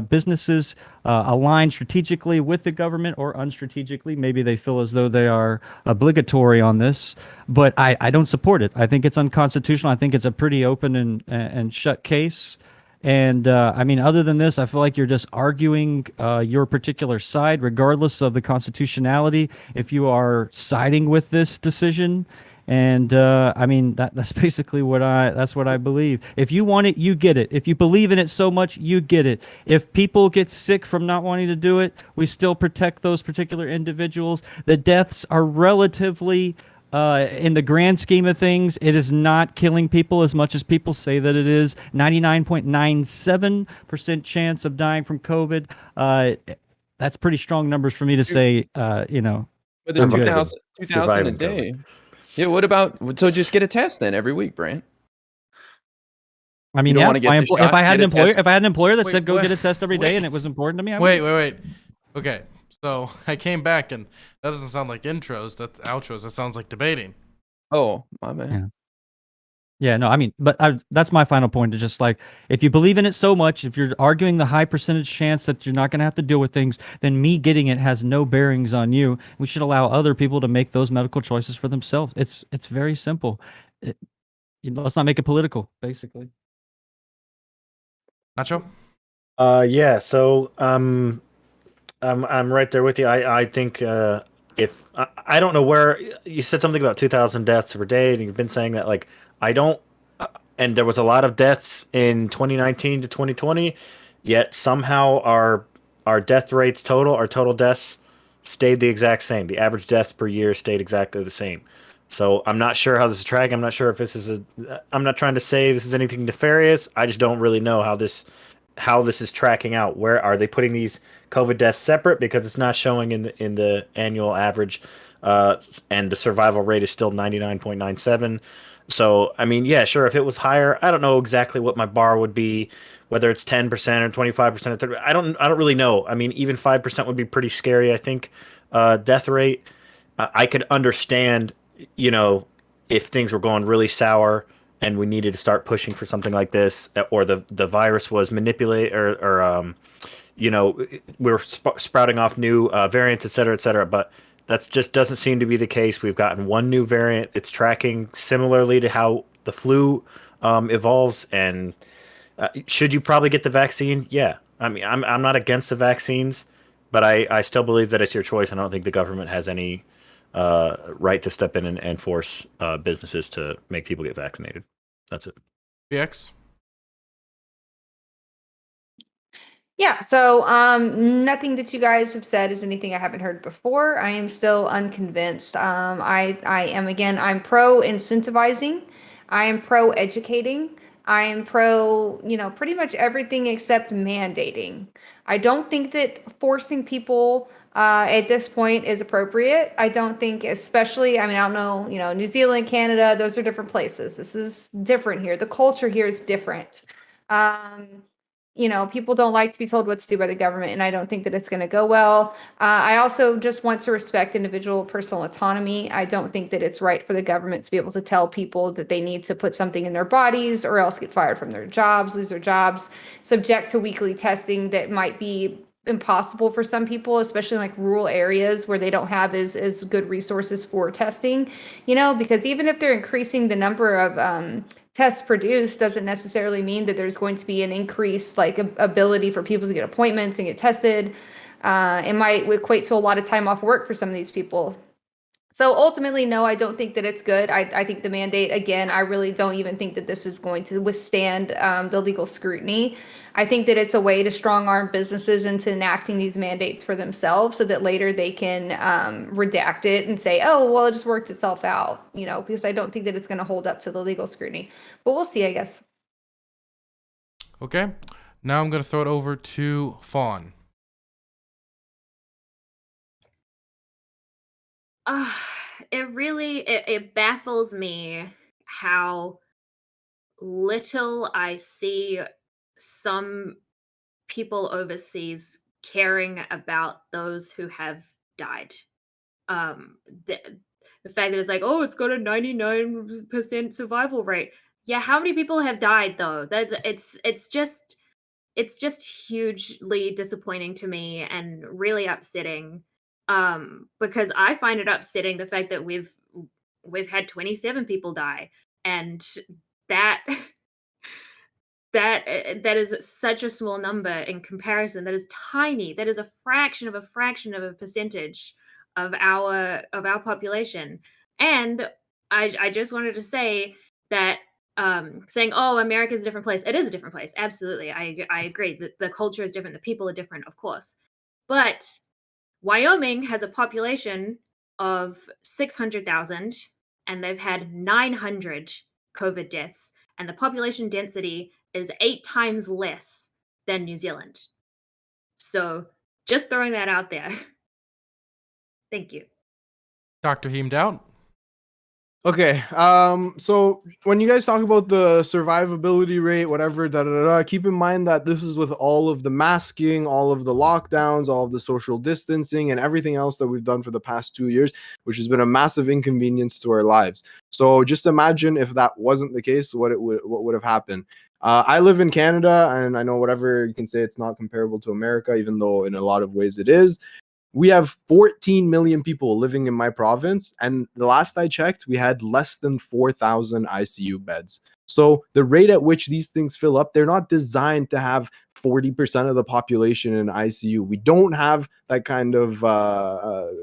businesses aligned strategically with the government or unstrategically. Maybe they feel as though they are obligatory on this, but I don't support it. I think it's unconstitutional. I think it's a pretty open and shut case. And I mean, other than this, I feel like you're just arguing your particular side, regardless of the constitutionality. If you are siding with this decision, and I mean, that's basically what I believe. If you want it, you get it. If you believe in it so much, you get it. If people get sick from not wanting to do it, we still protect those particular individuals. The deaths are relatively In the grand scheme of things, it is not killing people as much as people say that it is. 99.97% chance of dying from COVID. That's pretty strong numbers for me to say, you know, But there's I'm good. 2,000 a Surviving COVID. day. Yeah, what about, so just get a test then every week, Brant. I mean, don't yeah, wanna get the if shot, I had get an a employer, test. if I had an employer that Wait, said go wait, get a test every day wait. and it was important to me, I would. Wait. Okay, so I came back and that doesn't sound like intros. That's outros. That sounds like debating. Oh, my man. Yeah. Yeah, no, I mean, but that's my final point. Is just like, if you believe in it so much, if you're arguing the high percentage chance that you're not going to have to deal with things, then me getting it has no bearings on you. We should allow other people to make those medical choices for themselves. It's very simple. Let's not make it political, basically. Nacho? Yeah. So I'm right there with you. I think if I don't know where you said something about 2,000 deaths per day, and you've been saying that like I don't, and there was a lot of deaths in 2019 to 2020, yet somehow our death rates our total deaths stayed the exact same. The average deaths per year stayed exactly the same. So I'm not sure how this is tracking. I'm not sure if this is I'm not trying to say this is anything nefarious. I just don't really know how this is tracking out. Where are they putting these COVID deaths separate because it's not showing in the annual average, and the survival rate is still 99.97. So I mean, yeah, sure. If it was higher, I don't know exactly what my bar would be, whether it's 10% or 25% or 30%. I don't really know. I mean, even 5% would be pretty scary. I think death rate. I could understand, you know, if things were going really sour and we needed to start pushing for something like this, or the virus was manipulated, or you know, we were sprouting off new variants, et cetera, et cetera. But that just doesn't seem to be the case. We've gotten one new variant. It's tracking similarly to how the flu evolves. And should you probably get the vaccine? Yeah. I mean, I'm not against the vaccines, but I still believe that it's your choice. I don't think the government has any right to step in and force businesses to make people get vaccinated. That's it. BX? Yeah, so nothing that you guys have said is anything I haven't heard before. I am still unconvinced. I am, again, I'm pro incentivizing. I am pro educating. I am pro, pretty much everything except mandating. I don't think that forcing people at this point is appropriate. I don't think, especially, I mean, I don't know, New Zealand, Canada, those are different places. This is different here. The culture here is different. People don't like to be told what to do by the government, and I don't think that it's going to go well. I also just want to respect individual personal autonomy. I don't think that it's right for the government to be able to tell people that they need to put something in their bodies or else get fired from their jobs, lose their jobs, subject to weekly testing that might be impossible for some people, especially in like rural areas where they don't have as good resources for testing, because even if they're increasing the number of tests produced doesn't necessarily mean that there's going to be an increased like ability for people to get appointments and get tested. It might equate to a lot of time off work for some of these people. So ultimately, no, I don't think that it's good. I think the mandate, again, I really don't even think that this is going to withstand the legal scrutiny. I think that it's a way to strong arm businesses into enacting these mandates for themselves so that later they can redact it and say, oh, well, it just worked itself out, because I don't think that it's going to hold up to the legal scrutiny. But we'll see, I guess. Okay. Now I'm going to throw it over to Fawn. It baffles me how little I see some people overseas caring about those who have died. Um, the, the fact that it's like, oh, it's got a 99% survival rate. Yeah, how many people have died though? It's just hugely disappointing to me and really upsetting. Because I find it upsetting the fact that we've had 27 people die, and that that is such a small number in comparison. That is tiny. That is a fraction of a percentage of our population. And I just wanted to say that saying, oh, America's a different place. It is a different place. Absolutely. I agree that the culture is different, the people are different, of course. But Wyoming has a population of 600,000 and they've had 900 COVID deaths, and the population density is 8 times less than New Zealand. So just throwing that out there. Thank you. Dr. Heemed out. Okay. So when you guys talk about the survivability rate, whatever, keep in mind that this is with all of the masking, all of the lockdowns, all of the social distancing, and everything else that we've done for the past 2 years, which has been a massive inconvenience to our lives. So just imagine if that wasn't the case, what would have happened. I live in Canada, and I know whatever you can say, it's not comparable to America, even though in a lot of ways it is. We have 14 million people living in my province, and the last I checked, we had less than 4,000 ICU beds. So the rate at which these things fill up, they're not designed to have 40% of the population in ICU. We don't have that kind of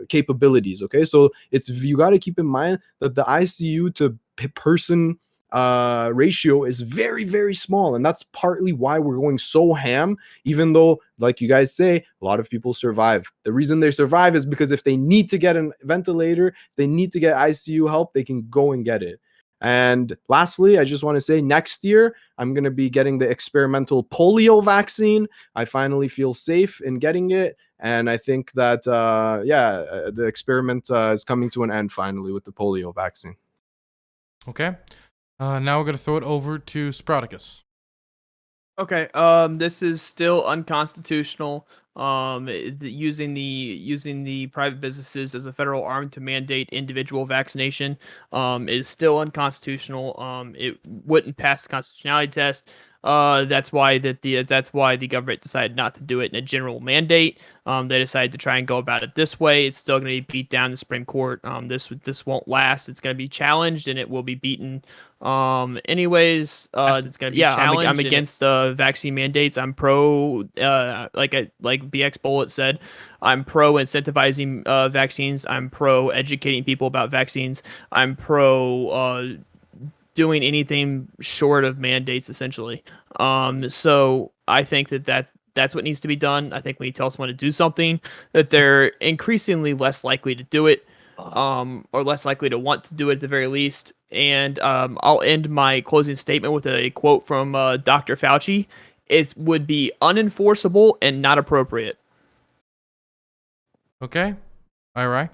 capabilities. Okay, so you got to keep in mind that the ICU to person ratio is very, very small, and that's partly why we're going so ham, even though, like you guys say, a lot of people survive. The reason they survive is because if they need to get a ventilator, they need to get ICU help, they can go and get it. And lastly, I just want to say next year I'm going to be getting the experimental polio vaccine. I finally feel safe in getting it, and I think that the experiment is coming to an end finally with the polio vaccine. Okay. Now we're going to throw it over to Sprouticus. Okay, this is still unconstitutional. Using the private businesses as a federal arm to mandate individual vaccination is still unconstitutional. It wouldn't pass the constitutionality test. That's why the government decided not to do it in a general mandate. They decided to try and go about it this way. It's still going to be beat down in the Supreme Court. This won't last. It's going to be challenged and it will be beaten. Anyways, it's going to be challenged. I'm against vaccine mandates. I'm pro, like BX Bullet said, I'm pro incentivizing vaccines. I'm pro educating people about vaccines. I'm pro doing anything short of mandates, essentially. So I think that's what needs to be done. I think when you tell someone to do something, that they're increasingly less likely to do it, or less likely to want to do it at the very least. And I'll end my closing statement with a quote from Dr. Fauci. It would be unenforceable and not appropriate. Okay. All right.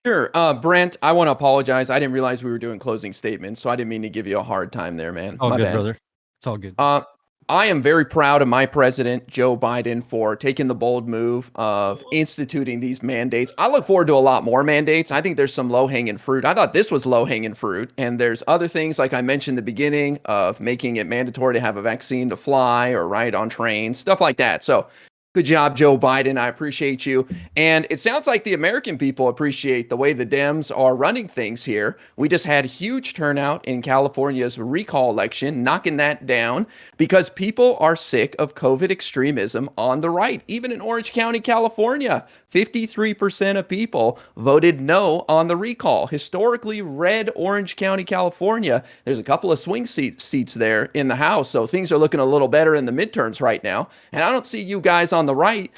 Sure. Brent, I want to apologize. I didn't realize we were doing closing statements, so I didn't mean to give you a hard time there, man. All My good, bad. brother. It's all good. I am very proud of my president, Joe Biden, for taking the bold move of instituting these mandates. I look forward to a lot more mandates. I think there's some low-hanging fruit. I thought this was low-hanging fruit. And there's other things, like I mentioned at the beginning, of making it mandatory to have a vaccine to fly or ride on trains, stuff like that. So good job, Joe Biden. I appreciate you. And it sounds like the American people appreciate the way the Dems are running things here. We just had huge turnout in California's recall election, knocking that down because people are sick of COVID extremism on the right. Even in Orange County, California, 53% of people voted no on the recall. Historically red Orange County, California. There's a couple of swing seats there in the House, so things are looking a little better in the midterms right now. And I don't see you guys on the right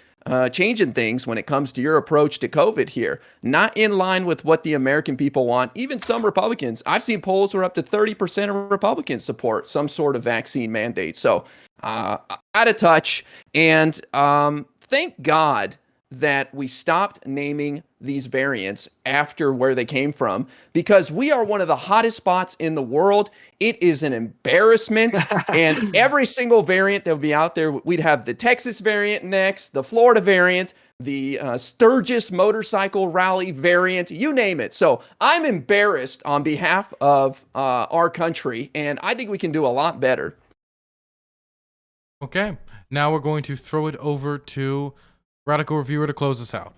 changing things when it comes to your approach to COVID here. Not in line with what the American people want. Even some Republicans, I've seen polls where up to 30% of Republicans support some sort of vaccine mandate. So out of touch. And thank God that we stopped naming these variants after where they came from, because we are one of the hottest spots in the world. It is an embarrassment. And every single variant that will be out there, we'd have the Texas variant next, the Florida variant, the Sturgis motorcycle rally variant, you name it. So I'm embarrassed on behalf of our country, and I think we can do a lot better. Okay. Now we're going to throw it over to Radical Reviewer to close us out.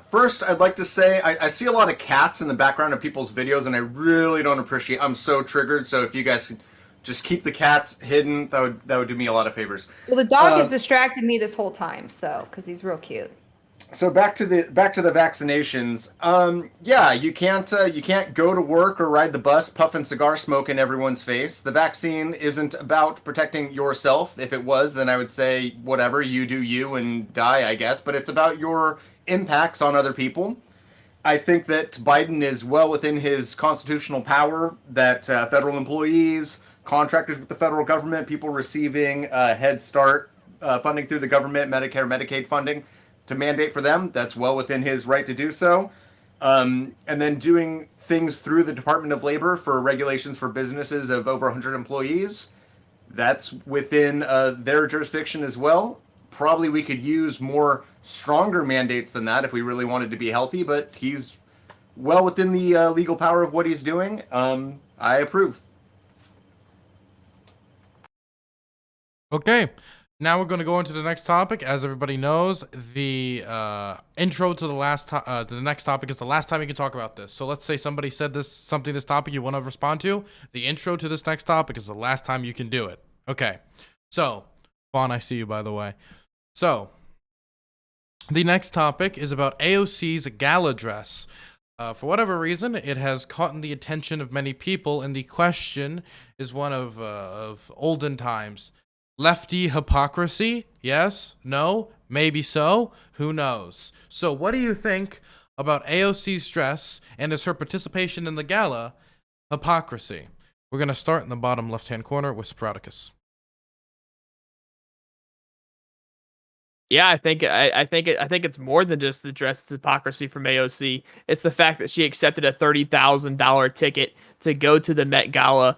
First, I'd like to say I see a lot of cats in the background of people's videos, and I really don't appreciate. I'm so triggered. So if you guys could just keep the cats hidden, that would do me a lot of favors. Well, the dog has distracted me this whole time, so because he's real cute. So back to the vaccinations. You can't go to work or ride the bus puffing cigar smoke in everyone's face. The vaccine isn't about protecting yourself. If it was, then I would say whatever, you do you and die, I guess. But it's about your impacts on other people. I think that Biden is well within his constitutional power that federal employees, contractors with the federal government, people receiving Head Start funding through the government, Medicare, Medicaid funding, to mandate for them. That's well within his right to do so. And then doing things through the Department of Labor for regulations for businesses of over 100 employees. That's within their jurisdiction as well. Probably we could use more stronger mandates than that if we really wanted to be healthy, but he's well within the legal power of what he's doing. I approve. Okay, now we're going to go into the next topic. As everybody knows, the intro to the next topic is the last time you can talk about this. So let's say somebody said this topic you want to respond to. The intro to this next topic is the last time you can do it. Okay, so Vaughn, I see you, by the way. So the next topic is about AOC's gala dress. For whatever reason, it has caught the attention of many people, and the question is one of olden times. Lefty hypocrisy? Yes? No? Maybe so? Who knows? So what do you think about AOC's dress, and is her participation in the gala hypocrisy? We're going to start in the bottom left-hand corner with Sprouticus. Yeah, I think it's more than just the dress hypocrisy from AOC. It's the fact that she accepted a $30,000 ticket to go to the Met Gala.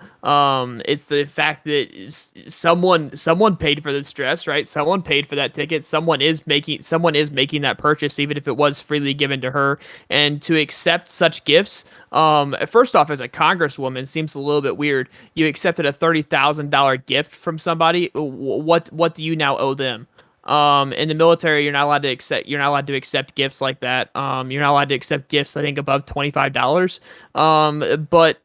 It's the fact that someone paid for this dress, right? Someone paid for that ticket. Someone is making that purchase, even if it was freely given to her. And to accept such gifts, first off, as a congresswoman, seems a little bit weird. You accepted a $30,000 gift from somebody. What do you now owe them? In the military, you're not allowed to accept gifts like that. You're not allowed to accept gifts, I think, above $25. But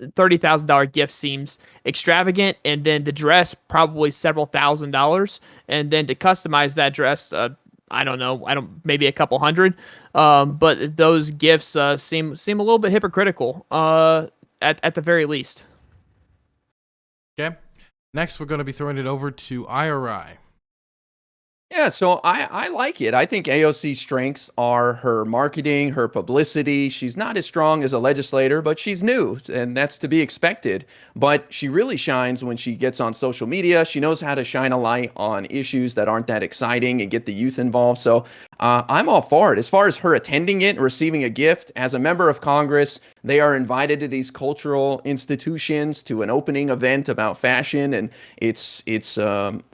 $30,000 gift seems extravagant, and then the dress probably several $1,000s, and then to customize that dress, maybe a couple hundred. But those gifts seem a little bit hypocritical. At the very least. Okay. Next, we're going to be throwing it over to IRI. Yeah, so I like it. I think AOC's strengths are her marketing, her publicity. She's not as strong as a legislator, but she's new, and that's to be expected. But she really shines when she gets on social media. She knows how to shine a light on issues that aren't that exciting and get the youth involved. So I'm all for it. As far as her attending it and receiving a gift, as a member of Congress, they are invited to these cultural institutions to an opening event about fashion, and it's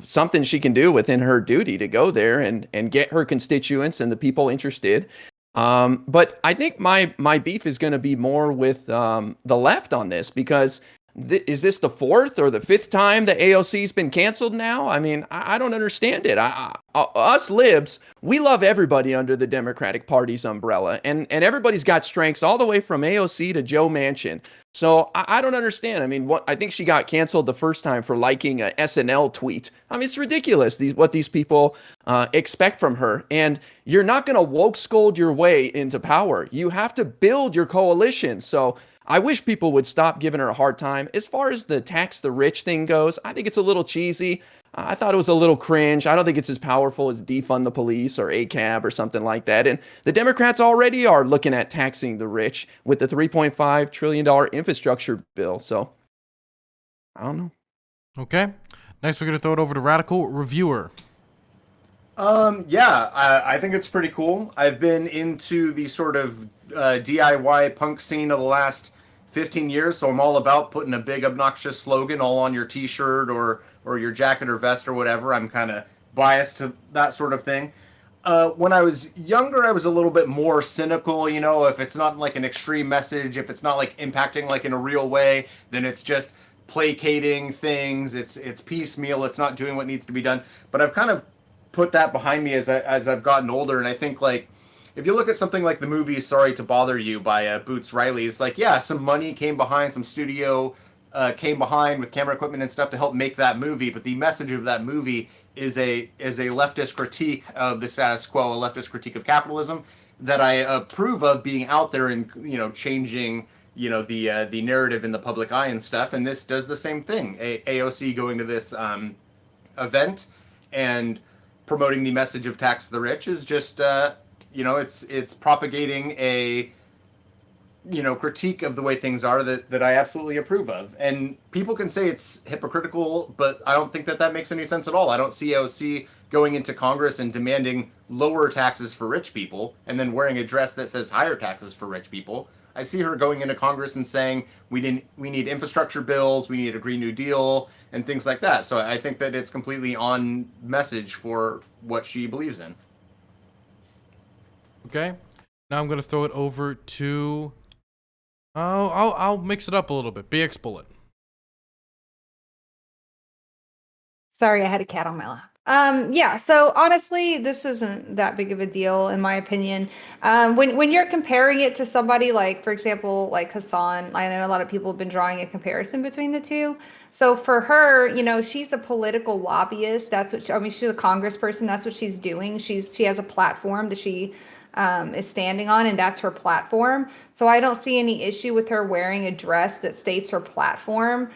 something she can do within her duty to go there and get her constituents and the people interested. But I think my beef is going to be more with the left on this, because is this the fourth or the fifth time that AOC's been canceled now? I mean, I don't understand it. Us libs, we love everybody under the Democratic Party's umbrella, and everybody's got strengths all the way from AOC to Joe Manchin. So I don't understand. I mean, I think she got canceled the first time for liking a SNL tweet. I mean, it's ridiculous what these people expect from her. And you're not going to woke scold your way into power. You have to build your coalition. So I wish people would stop giving her a hard time. As far as the tax the rich thing goes, I think it's a little cheesy. I thought it was a little cringe. I don't think it's as powerful as defund the police or ACAB or something like that. And the Democrats already are looking at taxing the rich with the $3.5 trillion infrastructure bill. So I don't know. Okay. Next, we're going to throw it over to Radical Reviewer. Yeah, I think it's pretty cool. I've been into the sort of DIY punk scene of the last 15 years, so I'm all about putting a big obnoxious slogan all on your t-shirt or your jacket or vest or whatever. I'm kind of biased to that sort of thing. When I was younger, I was a little bit more cynical, you know, if it's not like an extreme message, if it's not like impacting like in a real way, then it's just placating things, it's piecemeal, it's not doing what needs to be done. But I've kind of put that behind me as I've gotten older, and I think like if you look at something like the movie Sorry to Bother You by Boots Riley, it's like, yeah, some money came behind, some studio came behind with camera equipment and stuff to help make that movie, but the message of that movie is a leftist critique of the status quo, a leftist critique of capitalism that I approve of being out there and, you know, changing, you know, the narrative in the public eye and stuff. And this does the same thing. AOC going to this event and promoting the message of tax the rich is just it's propagating a critique of the way things are that I absolutely approve of. And people can say it's hypocritical, but I don't think that makes any sense at all. I don't see AOC going into Congress and demanding lower taxes for rich people and then wearing a dress that says higher taxes for rich people. I see her going into Congress and saying we need infrastructure bills, we need a Green New Deal, and things like that. So I think that it's completely on message for what she believes in. Okay. Now I'm gonna throw it over to. I'll mix it up a little bit. BX Bullet. Sorry, I had a cat on my lap. Yeah, so honestly, this isn't that big of a deal in my opinion. When you're comparing it to somebody like, for example, like Hassan, I know a lot of people have been drawing a comparison between the two. So for her, she's a political lobbyist. That's what she's a congressperson. That's what she's doing. She has a platform that she is standing on, and that's her platform. So I don't see any issue with her wearing a dress that states her platform.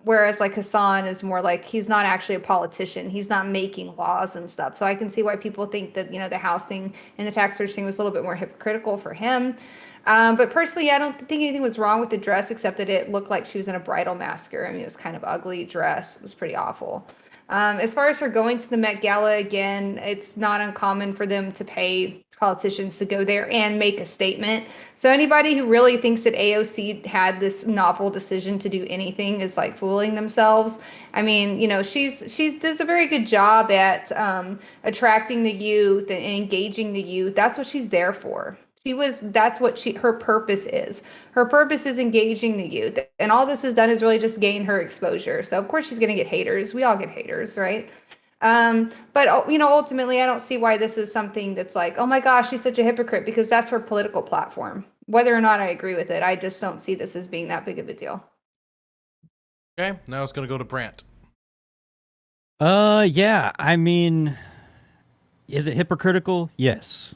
Whereas like Hassan is more like, he's not actually a politician. He's not making laws and stuff. So I can see why people think that, the housing and the tax search thing was a little bit more hypocritical for him. But personally, I don't think anything was wrong with the dress, except that it looked like she was in a bridal massacre. I mean, it was kind of ugly dress. It was pretty awful. As far as her going to the Met Gala, again, it's not uncommon for them to pay politicians to go there and make a statement. So anybody who really thinks that AOC had this novel decision to do anything is like fooling themselves. I mean, she's does a very good job at attracting the youth and engaging the youth. That's what she's there for. That's what her purpose is. Her purpose is engaging the youth. And all this has done is really just gain her exposure. So of course she's going to get haters. We all get haters, right? But ultimately I don't see why this is something that's like, oh my gosh, she's such a hypocrite, because that's her political platform. Whether or not I agree with it, I just don't see this as being that big of a deal. Okay, now it's gonna go to Brant. Yeah, I mean, is it hypocritical? Yes.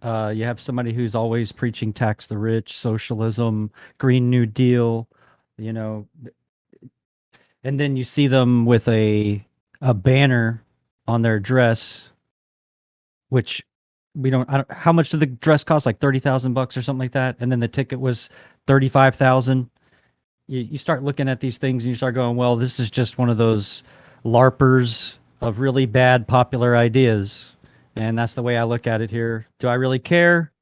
You have somebody who's always preaching tax the rich, socialism, Green New Deal, and then you see them with a banner on their dress, which how much did the dress cost? Like $30,000 or something like that. And then the ticket was 35,000. You start looking at these things and you start going, well, this is just one of those LARPers of really bad popular ideas. And that's the way I look at it here. Do I really care?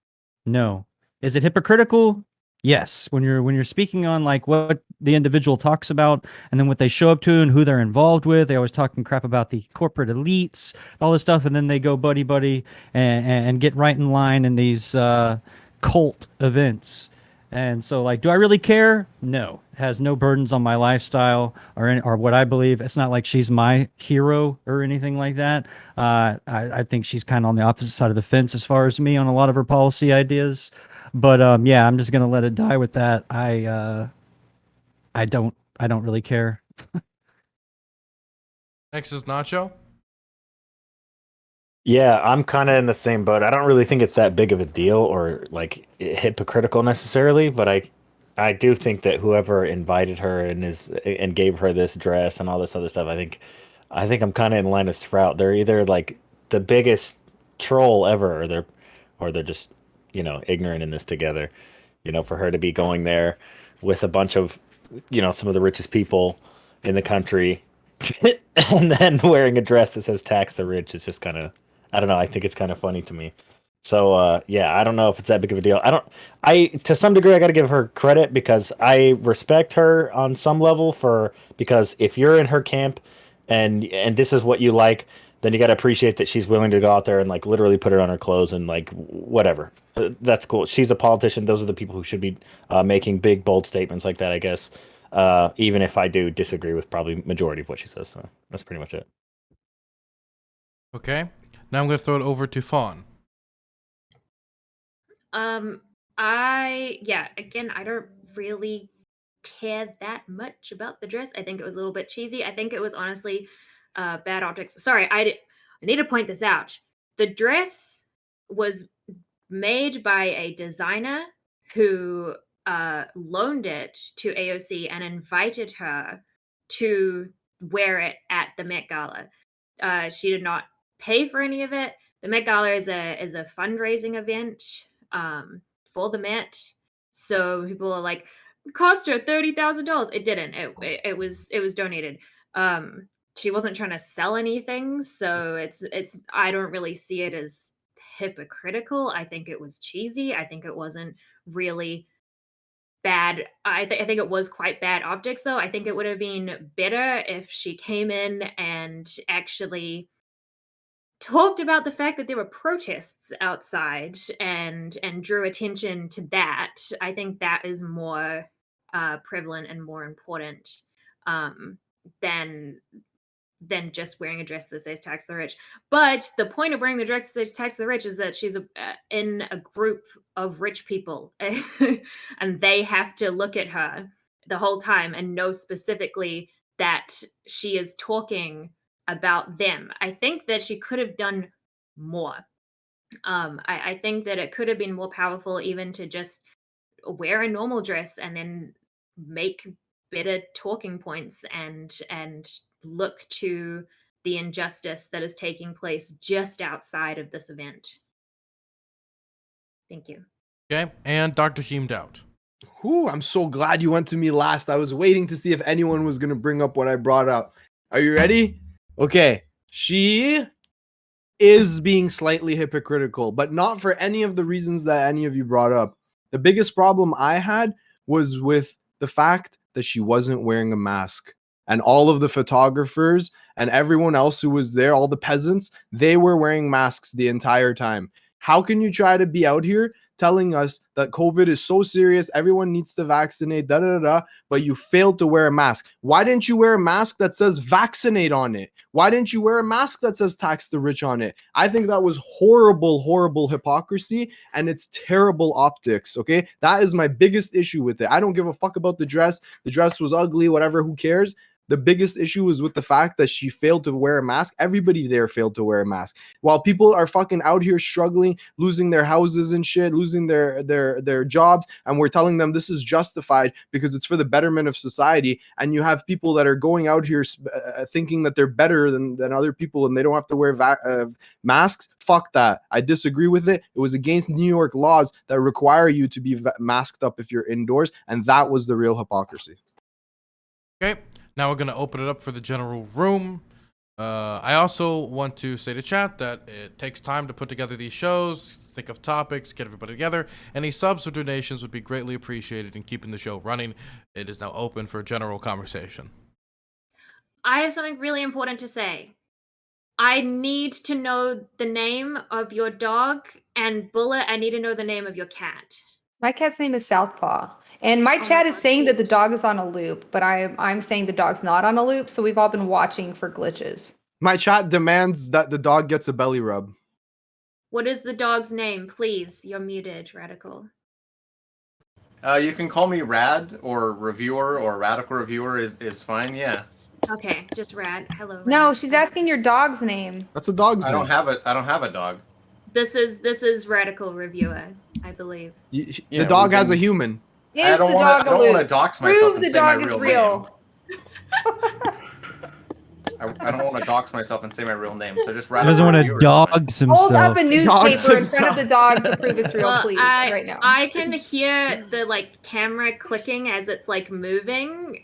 No. Is it hypocritical? Yes. When you're speaking on like what the individual talks about and then what they show up to and who they're involved with, they always talking crap about the corporate elites, all this stuff, and then they go buddy and get right in line in these cult events. And so, like, do I really care? No. It has no burdens on my lifestyle or what I believe. It's not like she's my hero or anything like that. I think she's kind of on the opposite side of the fence as far as me on a lot of her policy ideas. But yeah, I'm just gonna let it die with that. I don't really care. Next is Nacho. Yeah, I'm kind of in the same boat. I don't really think it's that big of a deal or like hypocritical necessarily, but I do think that whoever invited her and gave her this dress and all this other stuff, I think I'm kind of in line with Sprout. They're either like the biggest troll ever, or they're just ignorant in this together. For her to be going there with a bunch of some of the richest people in the country and then wearing a dress that says tax the rich is just kind of, I don't know. I think it's kind of funny to me. So yeah, I don't know if it's that big of a deal. To some degree I got to give her credit because I respect her on some level because if you're in her camp and this is what you like, then you got to appreciate that she's willing to go out there and like literally put it on her clothes and like whatever. That's cool. She's a politician. Those are the people who should be making big, bold statements like that, I guess. Even if I do disagree with probably majority of what she says. So that's pretty much it. Okay. Now I'm going to throw it over to Fawn. Again, I don't really care that much about the dress. I think it was a little bit cheesy. I think it was honestly bad optics. Sorry, I need to point this out. The dress was made by a designer who loaned it to AOC and invited her to wear it at the Met Gala. She did not pay for any of it. the Met Gala is a fundraising event for the Met. So people are like, it cost her $30,000. It didn't. It was donated. She wasn't trying to sell anything, so it's I don't really see it as hypocritical. I think it was cheesy. I think it wasn't really bad. I think it was quite bad optics, though. I think it would have been better if she came in and actually talked about the fact that there were protests outside and drew attention to that. I think that is more prevalent and more important than just wearing a dress that says tax the rich. But the point of wearing the dress that says tax the rich is that she's in a group of rich people and they have to look at her the whole time and know specifically that she is talking about them. I think that she could have done more. I think that it could have been more powerful even to just wear a normal dress and then make better talking points and look to the injustice that is taking place just outside of this event. Thank you. Okay, and Dr. Heemed out. Whew, I'm so glad you went to me last. I was waiting to see if anyone was going to bring up what I brought up. Are you ready? Okay. She is being slightly hypocritical, but not for any of the reasons that any of you brought up. The biggest problem I had was with the fact that she wasn't wearing a mask. And all of the photographers and everyone else who was there, all the peasants, they were wearing masks the entire time. How can you try to be out here telling us that COVID is so serious, everyone needs to vaccinate, but you failed to wear a mask? Why didn't you wear a mask that says vaccinate on it? Why didn't you wear a mask that says tax the rich on it? I think that was horrible hypocrisy, and it's terrible optics, okay? That is my biggest issue with it. I don't give a fuck about the dress. The dress was ugly, whatever, who cares? The biggest issue is with the fact that she failed to wear a mask. Everybody there failed to wear a mask. While people are fucking out here struggling, losing their houses and shit, losing their jobs, and we're telling them this is justified because it's for the betterment of society, and you have people that are going out here thinking that they're better than other people and they don't have to wear masks. Fuck that. I disagree with it. It was against New York laws that require you to be masked up if you're indoors, and that was the real hypocrisy. Okay. Now we're going to open it up for the general room. I also want to say to chat that it takes time to put together these shows, think of topics, get everybody together. Any subs or donations would be greatly appreciated in keeping the show running. It is now open for general conversation. I have something really important to say. I need to know the name of your dog, and Bullet, I need to know the name of your cat. My cat's name is Southpaw. And my chat is saying that the dog is on a loop, but I'm saying the dog's not on a loop, so we've all been watching for glitches. My chat demands that the dog gets a belly rub. What is the dog's name? Please, you're muted, Radical. You can call me Rad or Reviewer or Radical Reviewer is fine, yeah. Okay, just Rad. Hello, Rad. No, she's asking your dog's name. That's a dog's name. I don't have a dog. This is Radical Reviewer, I believe. The dog has a human. Is the dog a loop? I don't want to dox myself. Prove the dog is real. I don't want to dox myself and say my real name. So just He doesn't want to dogs himself. Hold up a newspaper in himself. front of the dog to prove it's real, Well, please, right now. I can hear the camera clicking as it's moving.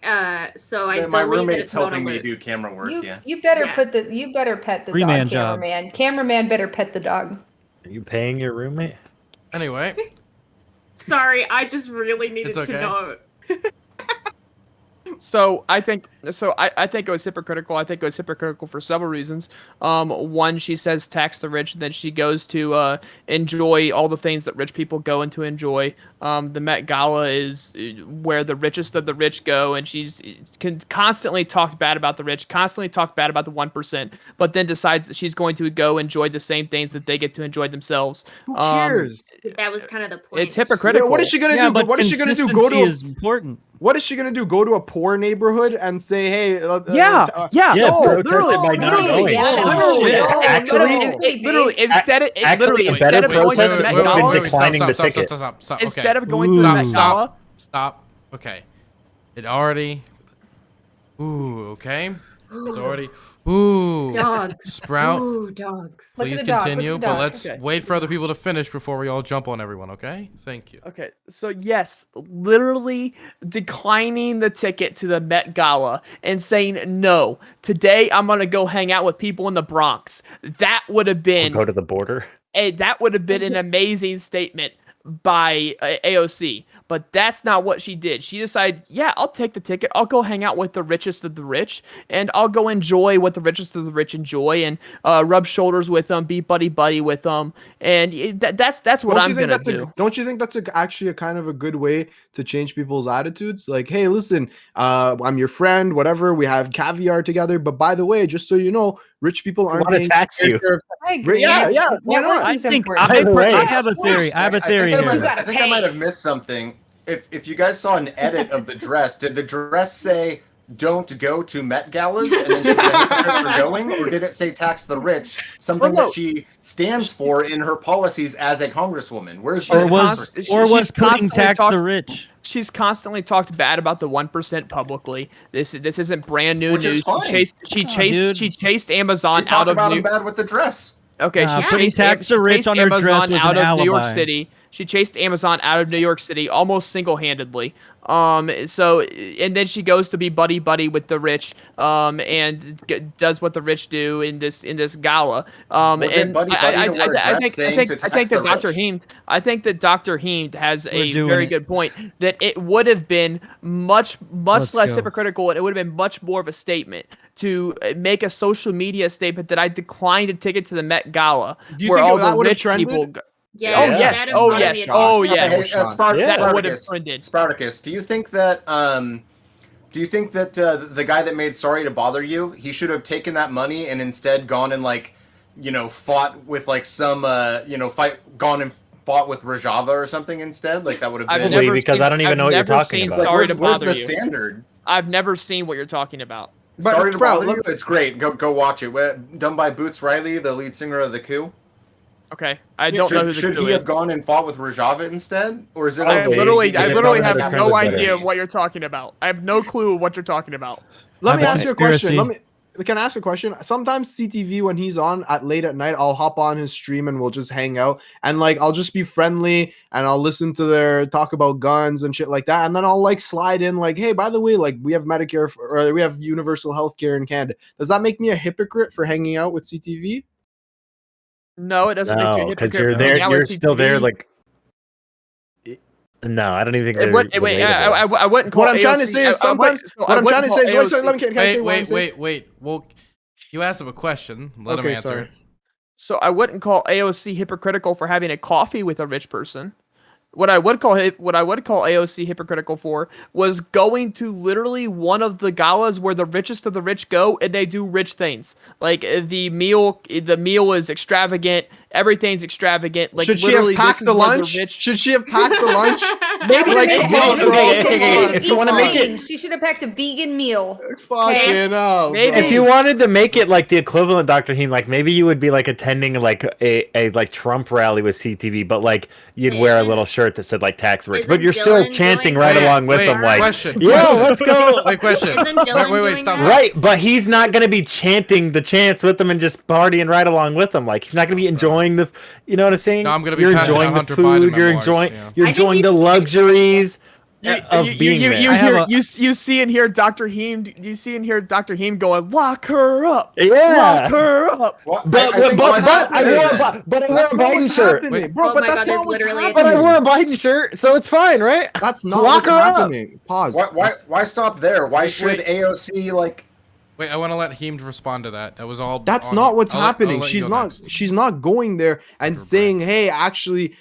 So I my believe that roommate's it's not a helping me loop. do camera work. You better Yeah. you better pet the Three-man dog, job. cameraman. Cameraman better pet the dog. Are you paying your roommate? Anyway, Sorry, I just really needed It's okay. to know. So I think it was hypocritical. I think it was hypocritical for several reasons. One, she says tax the rich, then she goes to enjoy all the things that rich people go into enjoy. The Met Gala is where the richest of the rich go, and she's constantly talked bad about the rich, constantly talked bad about the 1%, but then decides that she's going to go enjoy the same things that they get to enjoy themselves. Who cares? That was kind of the point. It's hypocritical. Yeah, what is she gonna Yeah, do? but What is she gonna do? Go consistency to is important. what is she gonna do? Go to a poor neighborhood and say, "Hey, Yeah. Yeah, No, protested by not literally, going. yeah, Literally, no, Shit. no, Actually, literally, instead of actually, a instead better of going to protest the Met would've been Gala, declining the ticket. Stop. instead Okay. of going to the Met Ooh. Gala, Stop. Okay. It already. Ooh, okay. It's already. Boo. Dogs. Sprout. Ooh, dogs. Look at Please the dog, look at continue, the but dog. let's Okay. wait for other people to finish before we all jump on everyone, okay? Thank you. Okay, so yes, literally declining the ticket to the Met Gala and saying, no, today I'm going to go hang out with people in the Bronx. That would have Or been go to the border. that would have been an amazing statement by AOC, but that's not what she did. She decided, yeah, I'll take the ticket. I'll go hang out with the richest of the rich, and I'll go enjoy what the richest of the rich enjoy, and rub shoulders with them, be buddy buddy with them, and that's what Don't I'm you think gonna that's do. don't you think that's actually a kind of a good way to change people's attitudes? Like, hey, listen, I'm your friend, whatever. We have caviar together, but by the way, just so you know, rich people aren't wanna paying tax fair you. share of- I agree. Yeah, yeah, why not? Networking's I think important. By the way- I have a theory. I have a theory I think, here. I think I might have missed something. If you guys saw an edit of the dress, did the dress say "Don't go to Met Galas" and then she was for going, or did it say "Tax the rich"? Something no. that she stands for in her policies as a congresswoman. Where's Or the was- congress- Or she's was putting constantly tax talked- the rich? She's constantly talked bad about the 1% publicly. This isn't brand new Which is news. fine. She chased Amazon she out talked of about New him bad with the dress? Okay, Nah, she putting chased, tax she the rich chased on her dress Amazon was out an of New York alibi. City. She chased Amazon out of New York City almost single-handedly. So and then she goes to be buddy buddy with the rich, and does what the rich do in this gala. Was it And buddy buddy to wear a dress saying to tax the Dr. rich? Heemed, I think that Dr. Heemed has a doing very it. good point that it would have been much Let's less go. hypocritical, and it would have been much more of a statement to make a social media statement that I declined a ticket to the Met Gala, Do you where think all that the would have rich trended? people. Yeah. Oh Yeah. yes! that is Oh part of yes! the Oh agenda. yes! Hey, That would have Spartacus, trended. Spartacus, do you think that the guy that made "Sorry to Bother You," he should have taken that money and instead gone and fought with gone and fought with Rojava or something instead? Like that would have I've been. Probably because I don't even know what you're talking seen about. Sorry to where's Bother the You. standard? I've never seen what you're talking about. But, Sorry to Sprout, Bother You. It's great. Go watch it. Done by Boots Riley, the lead singer of the Coup. Okay, I don't know who the Should coup he have is. gone and fought with Rojava instead, or is it? I Probably. literally Because it have probably had a no premise idea better. of what you're talking about. I have no clue what you're talking about. Let I me have a ask you a question. conspiracy. Can I ask a question? Sometimes CTV, when he's on at late at night, I'll hop on his stream and we'll just hang out and I'll just be friendly and I'll listen to their talk about guns and shit like that, and then I'll slide in hey, by the way, we have Medicare or we have universal health care in Canada. Does that make me a hypocrite for hanging out with CTV? No, it doesn't make you a No, because hypocrite. you're for there. hanging out You're with still there. CTV. No, I don't even think It they're would, wait, I wouldn't call What I'm trying to AOC say is I wouldn't- sometimes so I what I'm wouldn't trying to call say is AOC let me can I say what I'm saying? Wait. Well, you asked him a question. Let him Okay, answer. sorry. So I wouldn't call AOC hypocritical for having a coffee with a rich person. What I would call AOC hypocritical for was going to literally one of the galas where the richest of the rich go and they do rich things. The meal is extravagant. Everything's extravagant. Should she have literally, this packed is the where lunch? rich- Should she have packed the lunch? Maybe Like, maybe- come on, bro, okay, come okay, on. if you want to make it, She should have packed a vegan meal. Fucking hell, Maybe- bro. if you wanted to make it the equivalent, Dr. Heem, maybe you would be attending a Trump rally with CTV, but you'd wear a little shirt that said tax rich, but Isn't you're still Dylan chanting doing right that? along with Wait, them, question. yeah, question. let's go. Wait, question. Isn't Dylan wait, doing stop. that? Right, but he's not going to be chanting the chants with them and just partying right along with them. He's not going to be enjoying the, you know what I'm saying? No, I'm gonna be You're passing out enjoying the Hunter food. Biden You're memoirs, enjoying. yeah. You're I think enjoying the he's- luxuries of being you there. I have hear a- you see and hear Dr. Heem. You see and hear Dr. Heem going, lock her up. Yeah. Lock her up. What? But I think what's I happening wore then- a That's not Biden what's shirt. happening, Wait. bro. Oh But my that's God, not there's what's literally a But I happening. wore a Biden shirt, so it's fine, right? That's not Lock what's her up. happening. Pause. Why stop there? Why should wait. AOC Wait, I want to let Heem respond to that. That was all. That's on- not what's I'll let- I'll happening. let you She's go not. next. She's not going there and Sure, saying, "Hey, actually,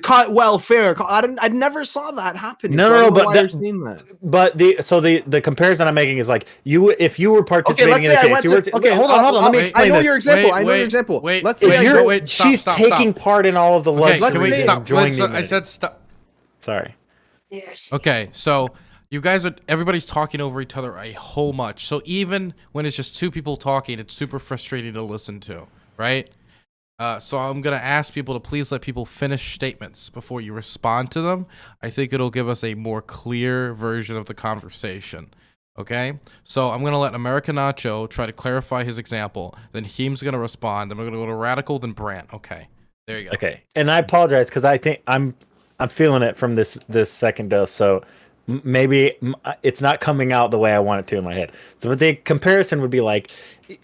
cut welfare." I never saw that happening. No, so I no, don't know but why that- you're saying that. But the comparison I'm making is if you were Okay, participating let's in say a I chance, went you to. were Okay, hold on. Let me wait, explain I know this. your example. I know Wait, your example. wait, Let's wait, say I If go. you're, she's stop. taking part in all of the Okay, luxuries can we and stop? enjoying Wait, the I amenities. said stop. Sorry. Okay, so you guys are everybody's talking over each other a whole much. So even when it's just two people talking, it's super frustrating to listen to, right? So I'm gonna ask people to please let people finish statements before you respond to them. I think it'll give us a more clear version of the conversation. Okay, so I'm gonna let America Nacho try to clarify his example. Then Heem's gonna respond. Then we're gonna go to Radical, then Brant. Okay, there you go. Okay, and I apologize because I think I'm feeling it from this second dose. So maybe it's not coming out the way I want it to in my head. So the comparison would be like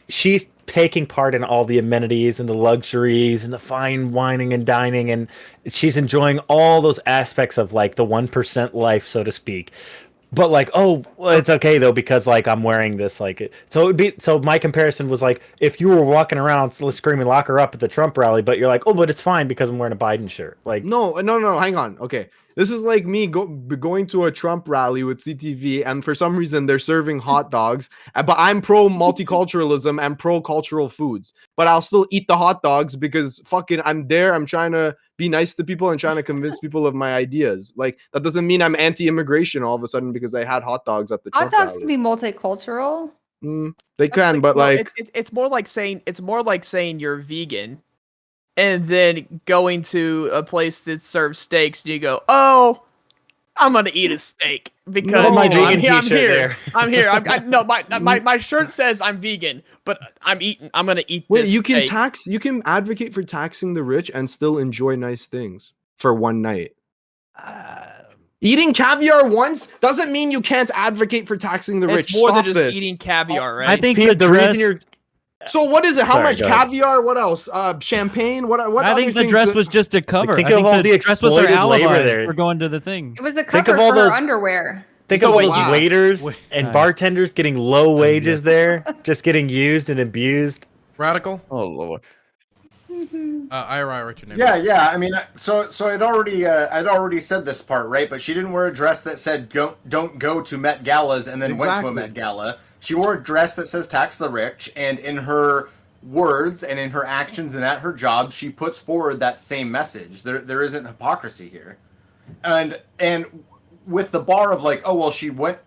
she's taking part in all the amenities and the luxuries and the fine wining and dining, and she's enjoying all those aspects of like the 1% life, so to speak. But like, oh, well, it's okay though because like I'm wearing this like so it would be so my comparison was like if you were walking around screaming lock her up at the Trump rally, but you're like, oh, but it's fine because I'm wearing a Biden shirt. Like No, hang on. Okay. This is like me going to a Trump rally with CTV, and for some reason they're serving hot dogs, but I'm pro multiculturalism and pro cultural foods. But I'll still eat the hot dogs because fucking I'm there. I'm trying to be nice to people and trying to convince people of my ideas. Like that doesn't mean I'm anti-immigration all of a sudden because I had hot dogs at the Hot Trump dogs rally. can be multicultural. They can, but like it's more like saying you're vegan, and then going to a place that serves steaks, and you go, oh, I'm gonna eat a steak because my you know, vegan I'm t-shirt here. there. I'm here. No, my shirt says I'm vegan, but I'm gonna eat. wait, this you can steak. you can advocate for taxing the rich and still enjoy nice things for one night. Eating caviar once doesn't mean you can't advocate for taxing the rich. It's more Stop than just this. eating caviar, right? I think the the reason dress. you're So what is it? How Sorry, much go ahead. caviar? What else? Champagne? What? I other think the things dress that- was just a cover. Think I of think all the dress was her exploited labor alibi there. for going to the thing. It was a Think cover of all for those- her underwear. Think So of all wait, those you- waiters and Nice. bartenders getting low wages there, just getting used and abused. Radical. Oh Lord. Ira, what's your name? Yeah. I mean, so I'd already said this part, right? But she didn't wear a dress that said don't go to Met Galas and then went to a Exactly. Met Gala. She wore a dress that says tax the rich, and in her words and in her actions and at her job, she puts forward that same message. There isn't hypocrisy here, and with the bar of like, oh well, she went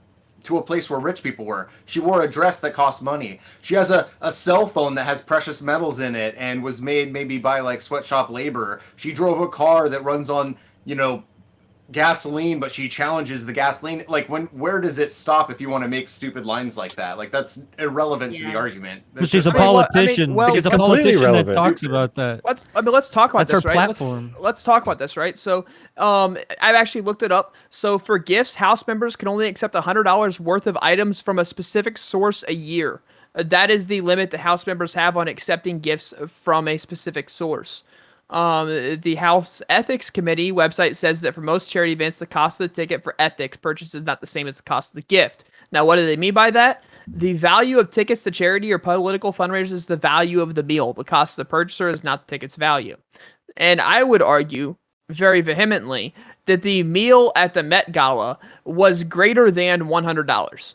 to a place where rich people were. She wore a dress that cost money. She has a cell phone that has precious metals in it and was made maybe by like sweatshop labor. She drove a car that runs on, gasoline, but she challenges the gasoline. Like where does it stop if you want to make stupid lines like that? Like that's irrelevant to the Yeah. argument. But There's she's a just, I mean, politician. well, she's a it's completely politician that relevant. talks about that. Let's talk about That's this, her right? platform. Let's talk about this, right? So, I've actually looked it up. So, for gifts, House members can only accept $100 worth of items from a specific source a year. That is the limit that House members have on accepting gifts from a specific source. The House Ethics Committee website says that for most charity events, the cost of the ticket for ethics purchase is not the same as the cost of the gift. Now, what do they mean by that? The value of tickets to charity or political fundraisers is the value of the meal. The cost of the purchaser is not the ticket's value. And I would argue very vehemently that the meal at the Met Gala was greater than $100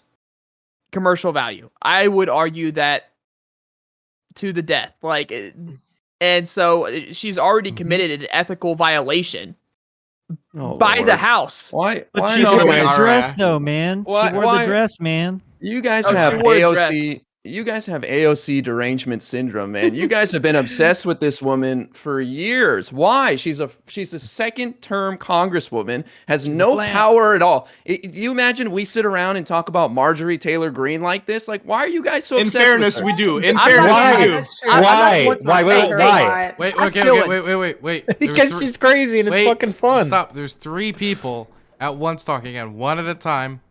commercial value. I would argue that to the death. And so she's already committed an ethical violation Oh, by the Lord. House. Why? But Why? she no wore way, the Ara. dress, though, man. Why- She wore why- the dress, man. You guys Oh, she have wore a AOC. You guys have AOC derangement syndrome, man. You guys have been obsessed with this woman for years. Why? She's a second-term congresswoman, has no plant. power at all. Do you imagine we sit around and talk about Marjorie Taylor Greene like this? Like, why are you guys so In obsessed fairness, with her? we do. In I'm fairness, not- we do. That's true. I'm not Why? going to Why? debate her a Why? lot. Wait, I'm okay, still wait. There Because was three- she's crazy and it's Wait, fucking fun. Stop. There's three people at once talking again, one at a time.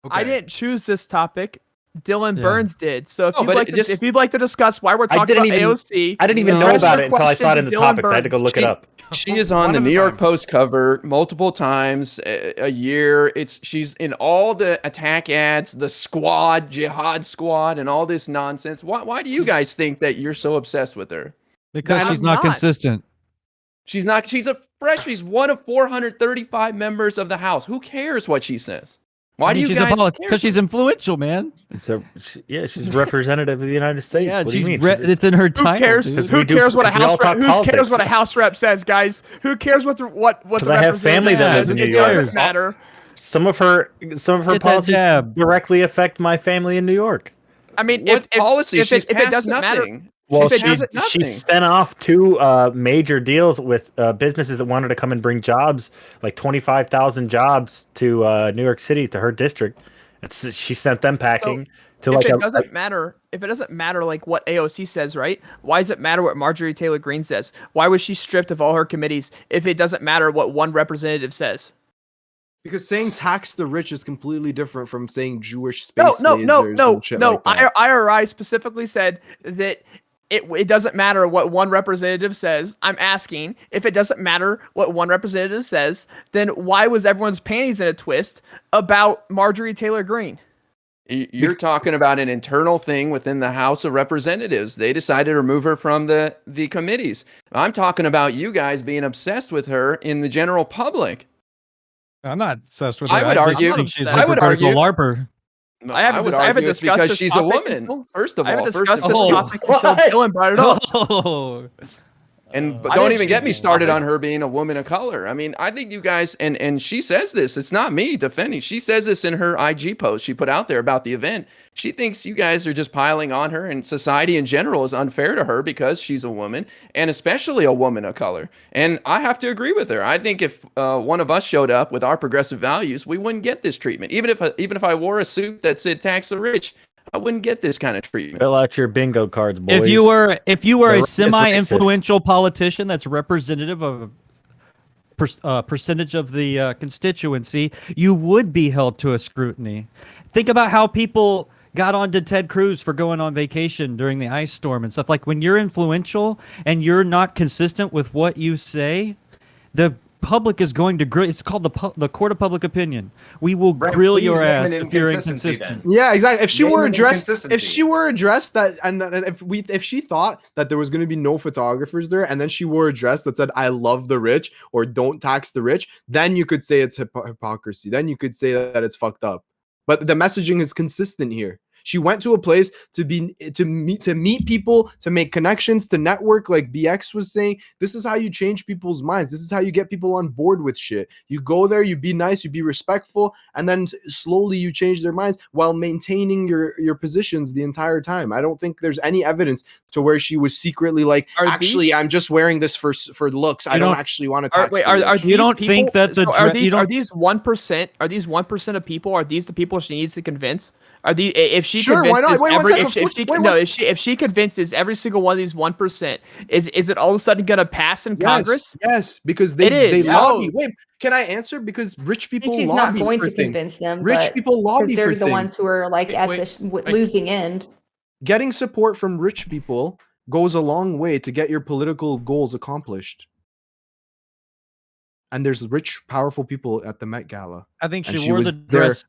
Okay. I didn't choose this topic. Dylan Yeah. Burns did. So if No, but if you'd like to discuss why we're I talking didn't about even- AOC, I didn't even know address about your it until I saw it in the question to Dylan topics. I had to go Burns. look it up. She is on One the at a New York time. Post cover multiple times a year. She's in all the attack ads, the squad, jihad squad, and all this nonsense. Why do you guys think that you're so obsessed with her? Because I'm she's not not. consistent. She's not. She's a fresh. She's one of 435 members of the House. Who cares what she says? Why do you guys? Because she's influential, man. So she's representative of the United States. Yeah, what do you she's mean? it's in her Who title. cares? dude. Because Who we do- cares what a because we all house rep? talk Who cares politics. what a house rep says, guys? Who cares what the Because I have family that lives in New It York. doesn't matter. Some of her Get that policies jab. directly affect my family in New York. I mean, What policy? She's if it passed doesn't matter, nothing. Well, If it she doesn't- nothing. sent off two major deals with businesses that wanted to come and bring jobs, like 25,000 jobs to New York City, to her district. She sent them packing to If like it doesn't matter, like what AOC says, right? Why does it matter what Marjorie Taylor Greene says? Why was she stripped of all her committees if it doesn't matter what one representative says? Because saying tax the rich is completely different from saying Jewish No, space lasers and shit like that. IRI specifically said that it doesn't matter what one representative says. I'm asking, if it doesn't matter what one representative says, then why was everyone's panties in a twist about Marjorie Taylor Greene? You're talking about an internal thing within the House of Representatives. They decided to remove her from the committees. I'm talking about you guys being obsessed with her in the general public. I'm not obsessed with her. I would just argue- think she's I would hypocritical argue- LARPer. I haven't would I haven't argue it's discussed because this she's a topic woman. until- First of I haven't all, discussed this all. topic until Dylan brought it up. Oh, But I don't didn't even get choose me it. started on her being a woman of color. I mean, I think you guys, and she says this, it's not me defending. She says this in her IG post she put out there about the event. She thinks you guys are just piling on her, and society in general is unfair to her because she's a woman, and especially a woman of color. And I have to agree with her. I think if one of us showed up with our progressive values, we wouldn't get this treatment. Even if I wore a suit that said tax the rich, I wouldn't get this kind of treatment. fill out your bingo cards, boys. if you were The a right is semi-influential politician that's representative of a percentage of the constituency, you would be held to a scrutiny. Think about how people got on to Ted Cruz for going on vacation during the ice storm and stuff. Like, when you're influential and you're not consistent with what you say, the public is going to grill. It's called the court of public opinion. We will Brent, grill please your name ass an if you're inconsistency inconsistent. then. Yeah, exactly. If she Name were an addressed, inconsistency. and if she thought that there was going to be no photographers there, and then she wore a dress that said "I love the rich" or "Don't tax the rich," then you could say it's hypocrisy. Then you could say that it's fucked up. But the messaging is consistent here. She went to a place to meet people, to make connections, to network, like BX was saying. This is how you change people's minds. This is how you get people on board with shit. You go there, you be nice, you be respectful, and then slowly you change their minds while maintaining your positions the entire time. I don't think there's any evidence to where she was secretly like, I'm just wearing this for looks. I don't actually want to tax. You don't think that the are these 1%? Are these 1% of people? Are these the people she needs to convince? Are the if she Sure, why not? if she convinces every single one of these 1%, is it all of a sudden gonna pass in Congress? Yes, because they lobby. Wait, can I answer? Because rich people She's lobby not going for to things. convince them. Rich people lobby because they're for the things. ones who are like at the losing end. Getting support from rich people goes a long way to get your political goals accomplished. And there's rich, powerful people at the Met Gala. I think And she wore the dress.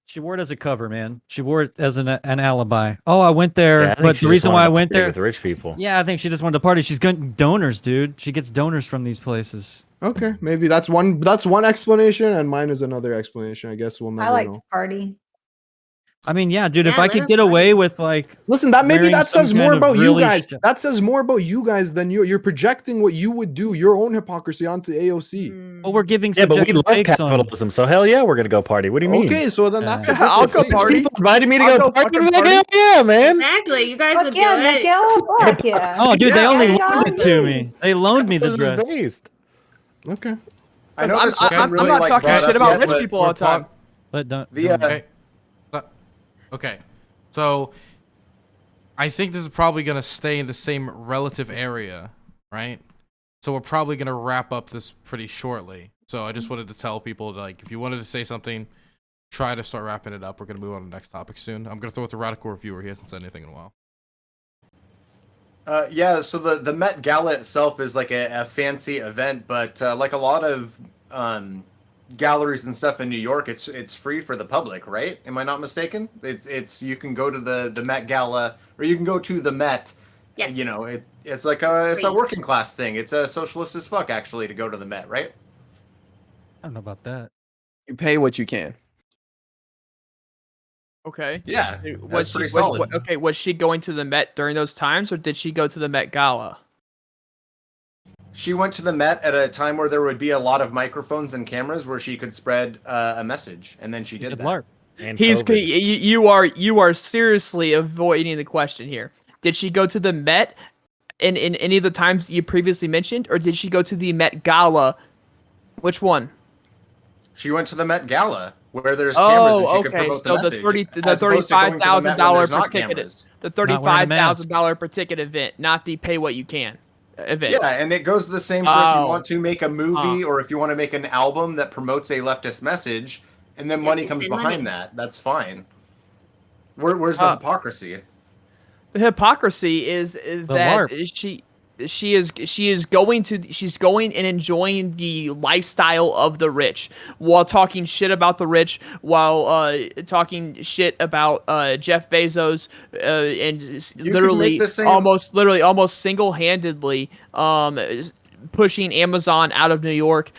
She wore it as a cover, man. She wore it as an alibi. Oh, I went there, Yeah, I think but she the just reason wanted why I to went party there with rich people. Yeah, I think she just wanted to party. She's getting donors, dude. She gets donors from these places. Okay, maybe that's one explanation, and mine is another explanation. I guess we'll never I like know. to party. I mean, yeah, dude. If Yeah, I let could us get know. away with like, Listen, that maybe wearing that some says kind more of about you really guys. That says more about you guys than you're projecting what you would do, your own hypocrisy onto AOC. well, we're giving Yeah, but we subjective love takes on. capitalism, so hell yeah, we're gonna go party. What do you mean? Okay, so then that's a Yeah. I'll different go thing. party. People invited me to I'll go go party. fucking I'm like, party. hell yeah, man. Exactly. You guys Fuck would yeah, do it. Miguel. Fuck yeah. Oh, dude, they Yeah, only yeah, loaned it to me. They loaned me the This is dress. based. Okay. I know this I'm wasn't really not like talking brought shit up about yet, rich but people all the time. But don't. The Okay. Okay. So I think this is probably going to stay in the same relative area, right? So we're probably going to wrap up this pretty shortly. So I just wanted to tell people, like, if you wanted to say something, try to start wrapping it up. We're going to move on to the next topic soon. I'm going to throw it to Radical Reviewer. He hasn't said anything in a while. Yeah, so the Met Gala itself is like a fancy event, but like a lot of galleries and stuff in New York, it's free for the public, right? Am I not mistaken? It's you can go to the Met Gala, or you can go to the Met. Yes. You know, it's like it's a free. working class thing. It's a socialist as fuck actually to go to the Met, right? I don't know about that. You pay what you can. Okay. Yeah, Was that's she pretty solid. okay? Was she going to the Met during those times, or did she go to the Met Gala? She went to the Met at a time where there would be a lot of microphones and cameras where she could spread a message, and then she did Good that. LARP. And He's COVID. you are seriously avoiding the question here. Did she go to the Met in any of the times you previously mentioned, or did she go to the Met Gala? Which one? She went to the Met Gala. Where there's cameras, and Oh, she could okay. promote the So the message, the as opposed to going to the Met when $35,000 there's per not ticket, cameras. the Not wearing a mask. $35,000 per ticket event, not the pay what you can event. Yeah, and it goes the same for if you Oh. want to make a movie or if you want to make an album that promotes a leftist message, and then Yeah, money you comes spend behind money. that. That's fine. Where's the hypocrisy? The hypocrisy is that LARP. she's going and enjoying the lifestyle of the rich while talking shit about the rich, while talking shit about Jeff Bezos, and You could make the same. almost single-handedly pushing Amazon out of New York.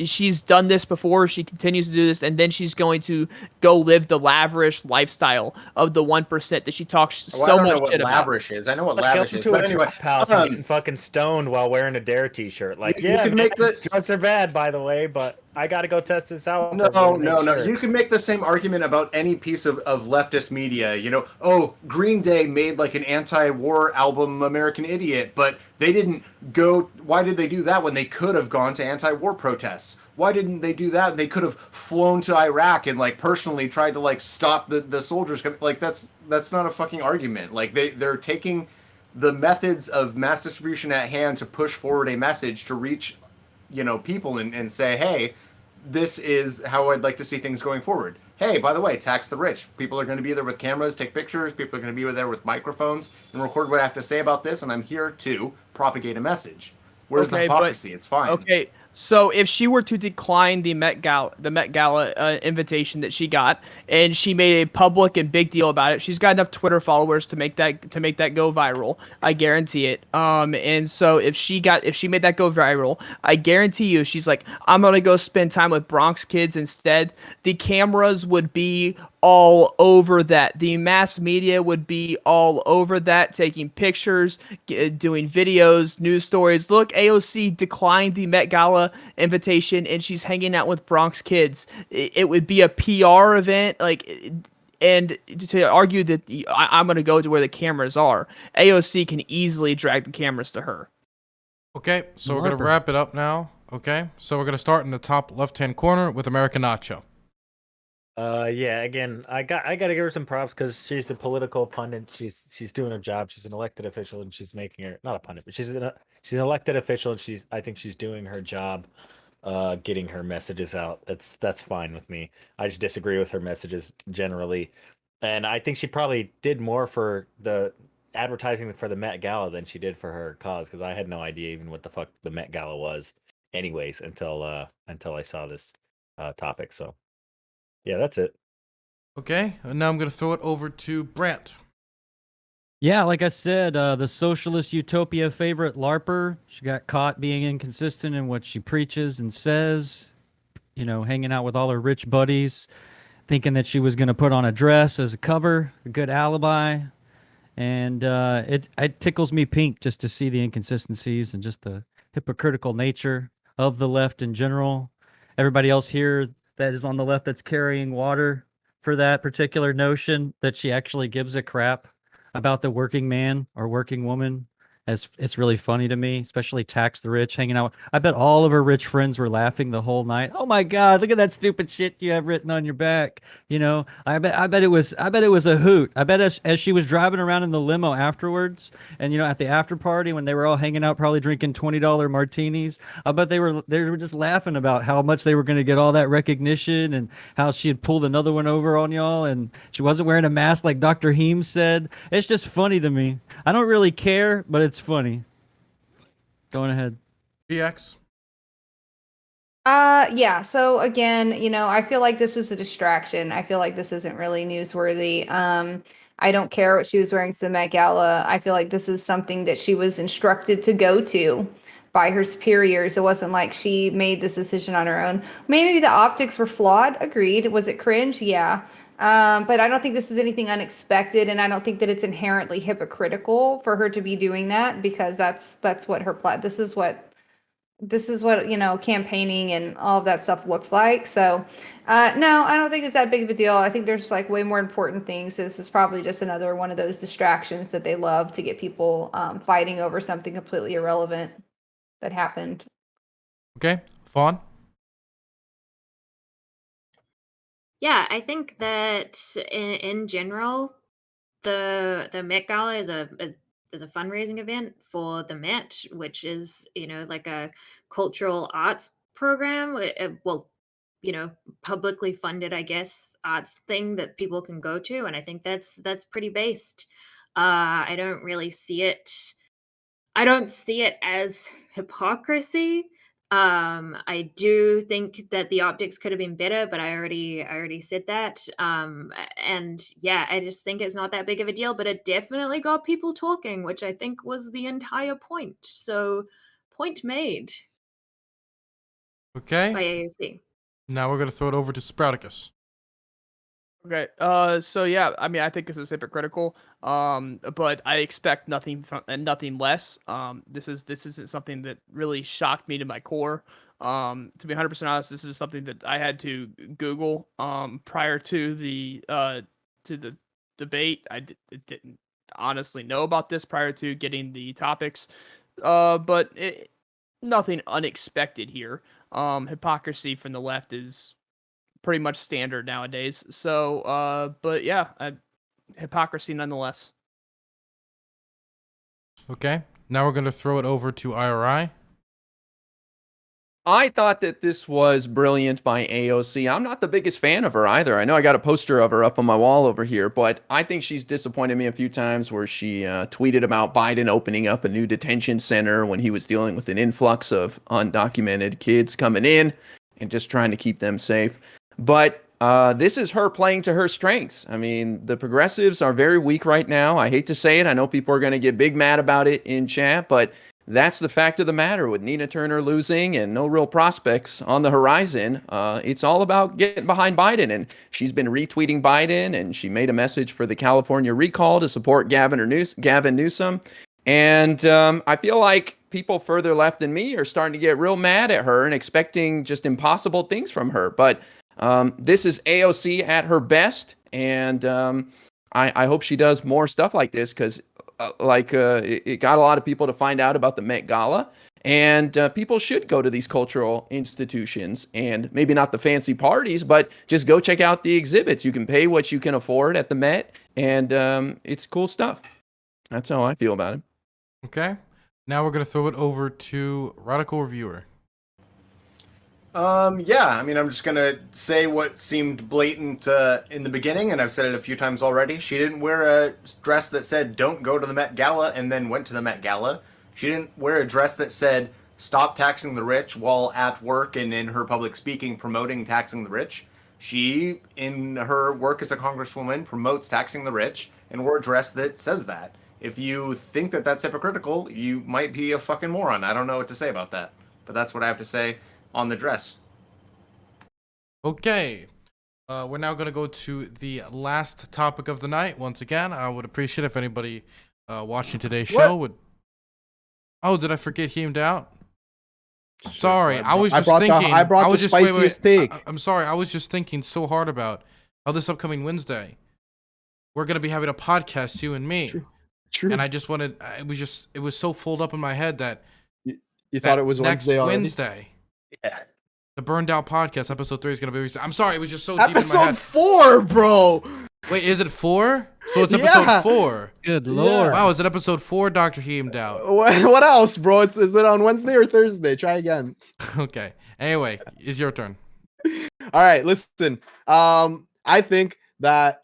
She's done this before. She continues to do this, and then she's going to go live the lavish lifestyle of the 1% that she talks Well, I so don't know much what shit about. lavish is. I know what Like lavish going is, to but a anyway, trap house and getting fucking stoned while wearing a Dare t-shirt. Like, You yeah, could man, make the- drugs are bad, by the way, but I got to go test this out. No, for a bit to no, make no. sure. You can make the same argument about any piece of leftist media. You know, oh, Green Day made like an anti-war album, American Idiot, but they didn't go. Why did they do that when they could have gone to anti-war protests? Why didn't they do that? They could have flown to Iraq and like personally tried to like stop the soldiers. Like that's not a fucking argument. Like they're taking the methods of mass distribution at hand to push forward a message to reach, you know, people and say, hey, this is how I'd like to see things going forward. Hey, by the way, tax the rich. People are going to be there with cameras, take pictures. People are going to be there with microphones and record what I have to say about this. And I'm here to propagate a message. Where's the hypocrisy? It's fine. Okay, so if she were to decline the Met Gala invitation that she got, and she made a public and big deal about it, she's got enough Twitter followers to make that go viral. I guarantee it. And so if she made that go viral, I guarantee you, she's like, I'm gonna go spend time with Bronx kids instead. The cameras would be all over that. The mass media would be all over that, taking pictures, doing videos, news stories. Look, AOC declined the Met Gala invitation and she's hanging out with Bronx kids. It would be a PR event, like, and to argue that I'm going to go to where the cameras are, AOC can easily drag the cameras to her. Okay, so we're going to wrap it up now. Okay, so we're going to start in the top left-hand corner with American Nacho. Yeah, again, I gotta give her some props because she's a political pundit. She's doing her job. She's an elected official, and she's making her not a pundit, but she's an elected official, and I think she's doing her job, getting her messages out. That's fine with me. I just disagree with her messages generally, and I think she probably did more for the advertising for the Met Gala than she did for her cause, because I had no idea even what the fuck the Met Gala was, anyways, until I saw this topic. So. Yeah, that's it. Okay, and now I'm going to throw it over to Brant. Yeah, like I said, the socialist utopia favorite LARPer, she got caught being inconsistent in what she preaches and says, you know, hanging out with all her rich buddies, thinking that she was going to put on a dress as a cover, a good alibi. And it tickles me pink just to see the inconsistencies and just the hypocritical nature of the left in general. Everybody else here that is on the left that's carrying water for that particular notion that she actually gives a crap about the working man or working woman. It's really funny to me, especially tax the rich hanging out. I bet all of her rich friends were laughing the whole night. Oh my God, look at that stupid shit you have written on your back. You know, I bet it was a hoot. I bet as she was driving around in the limo afterwards, and you know, at the after party when they were all hanging out, probably drinking $20 martinis, I bet they were just laughing about how much they were going to get all that recognition and how she had pulled another one over on y'all, and she wasn't wearing a mask like Dr. Heem said. It's just funny to me. I don't really care, but it's funny. Going ahead. BX. Yeah. So again, you know, I feel like this was a distraction. I feel like this isn't really newsworthy. I don't care what she was wearing to the Met Gala. I feel like this is something that she was instructed to go to by her superiors. It wasn't like she made this decision on her own. Maybe the optics were flawed. Agreed. Was it cringe? Yeah. But I don't think this is anything unexpected, and I don't think that it's inherently hypocritical for her to be doing that, because that's what her this is what, you know, campaigning and all of that stuff looks like. So no, I don't think it's that big of a deal. I think there's like way more important things. This is probably just another one of those distractions that they love to get people fighting over something completely irrelevant that happened. Okay, Fawn. Yeah, I think that in general, the Met Gala is a fundraising event for the Met, which is, like a cultural arts program. Well, publicly funded, I guess, arts thing that people can go to, and I think that's pretty based. I don't really see it. I don't see it as hypocrisy. I do think that the optics could have been better, but I already said that. And yeah, I just think it's not that big of a deal, but it definitely got people talking, which I think was the entire point. So, point made Okay. by AOC. Now we're gonna throw it over to Sprouticus. Okay. So yeah, I mean, I think this is hypocritical. But I expect nothing from and nothing less. This isn't something that really shocked me to my core. To be 100% honest, this is something that I had to Google prior to the debate. Didn't honestly know about this prior to getting the topics. But nothing unexpected here. Hypocrisy from the left is pretty much standard nowadays. So, but yeah, hypocrisy nonetheless. Okay. Now we're gonna throw it over to IRI. I thought that this was brilliant by AOC. I'm not the biggest fan of her either. I know I got a poster of her up on my wall over here, but I think she's disappointed me a few times where she tweeted about Biden opening up a new detention center when he was dealing with an influx of undocumented kids coming in and just trying to keep them safe. But this is her playing to her strengths. I mean, the progressives are very weak right now. I hate to say it. I know people are going to get big mad about it in chat, but that's the fact of the matter with Nina Turner losing and no real prospects on the horizon. It's all about getting behind Biden, and she's been retweeting Biden, and she made a message for the California recall to support Gavin Newsom. And I feel like people further left than me are starting to get real mad at her and expecting just impossible things from her. But this is AOC at her best, and I hope she does more stuff like this because it got a lot of people to find out about the Met Gala, and people should go to these cultural institutions and maybe not the fancy parties, but just go check out the exhibits. You can pay what you can afford at the Met, and it's cool stuff. That's how I feel about it. Okay. Now we're gonna throw it over to Radical Reviewer. Yeah, I mean, I'm just gonna say what seemed blatant in the beginning, and I've said it a few times already. She didn't wear a dress that said "Don't go to the Met Gala" and then went to the Met Gala. She didn't wear a dress that said "Stop taxing the rich" while at work and in her public speaking promoting taxing the rich. She, in her work as a congresswoman, promotes taxing the rich and wore a dress that says that. If you think that that's hypocritical, you might be a fucking moron. I don't know what to say about that, but that's what I have to say on the dress. Okay. We're now going to go to the last topic of the night. Once again, I would appreciate if anybody watching today's show would... Oh, did I forget Heamed Out? Sorry, I was just thinking... I brought the spiciest take. I'm sorry, I was just thinking so hard about how this upcoming Wednesday, we're going to be having a podcast, you and me. True. And I just wanted... It was so full up in my head that... You thought it was next Wednesday already? Wednesday. Yeah. The Burned Out Podcast, episode 3 is going to be released. I'm sorry, it was just so deep in my Episode head. 4, bro! Wait, is it 4? So it's episode 4. Good lord. Wow, is it episode 4, Dr. Heamed Out? What else, bro? Is it on Wednesday or Thursday? Try again. Okay. Anyway, it's your turn. All right, listen. I think that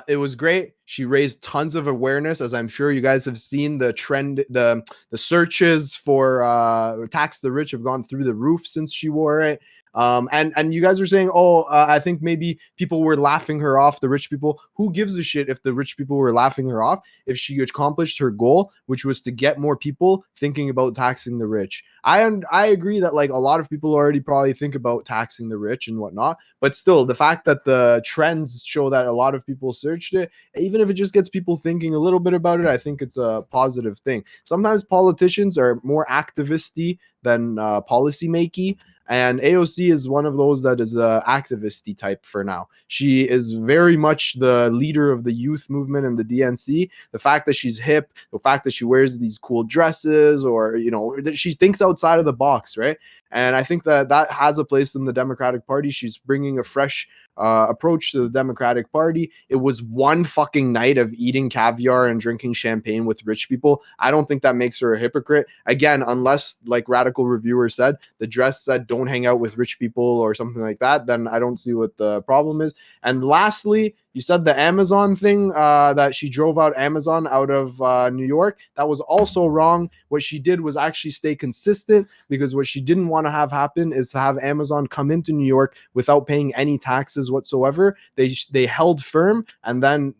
it was great. She raised tons of awareness, as I'm sure you guys have seen. The trend, the searches for tax the rich have gone through the roof since she wore it. And you guys are saying, I think maybe people were laughing her off, the rich people. Who gives a shit if the rich people were laughing her off if she accomplished her goal, which was to get more people thinking about taxing the rich? I agree that like a lot of people already probably think about taxing the rich and whatnot, but still the fact that the trends show that a lot of people searched it, even if it just gets people thinking a little bit about it, I think it's a positive thing. Sometimes politicians are more activisty than policy-makey. And AOC is one of those that is a activist type for now. She is very much the leader of the youth movement and the DNC. The fact that she's hip, the fact that she wears these cool dresses, or, you know, that she thinks outside of the box, right? And I think that that has a place in the Democratic Party. She's bringing a fresh approach to the Democratic Party. It was one fucking night of eating caviar and drinking champagne with rich people. I don't think that makes her a hypocrite. Again, unless, like Radical Reviewer said, the dress said don't hang out with rich people or something like that, then I don't see what the problem is. And lastly, you said the Amazon thing, that she drove out Amazon out of New York. That was also wrong. What she did was actually stay consistent, because what she didn't want to have happen is to have Amazon come into New York without paying any taxes whatsoever. They held firm, and then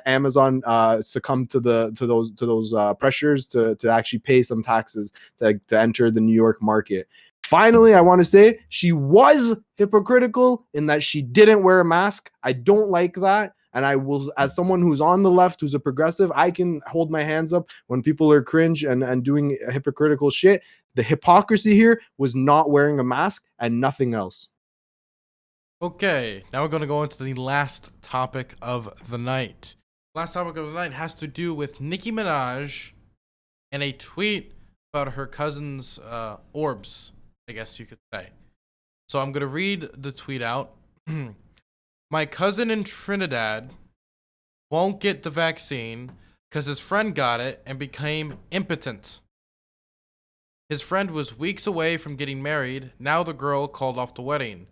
Amazon succumbed to those pressures to actually pay some taxes to enter the New York market. Finally, I want to say she was hypocritical in that she didn't wear a mask. I don't like that. And I will, as someone who's on the left, who's a progressive, I can hold my hands up when people are cringe and doing hypocritical shit. The hypocrisy here was not wearing a mask and nothing else. Okay, now we're going to go into the last topic of the night. Last topic of the night has to do with Nicki Minaj and a tweet about her cousin's orbs, I guess you could say. So I'm going to read the tweet out. My cousin in Trinidad won't get the vaccine because his friend got it and became impotent. His friend was weeks away from getting married. Now the girl called off the wedding.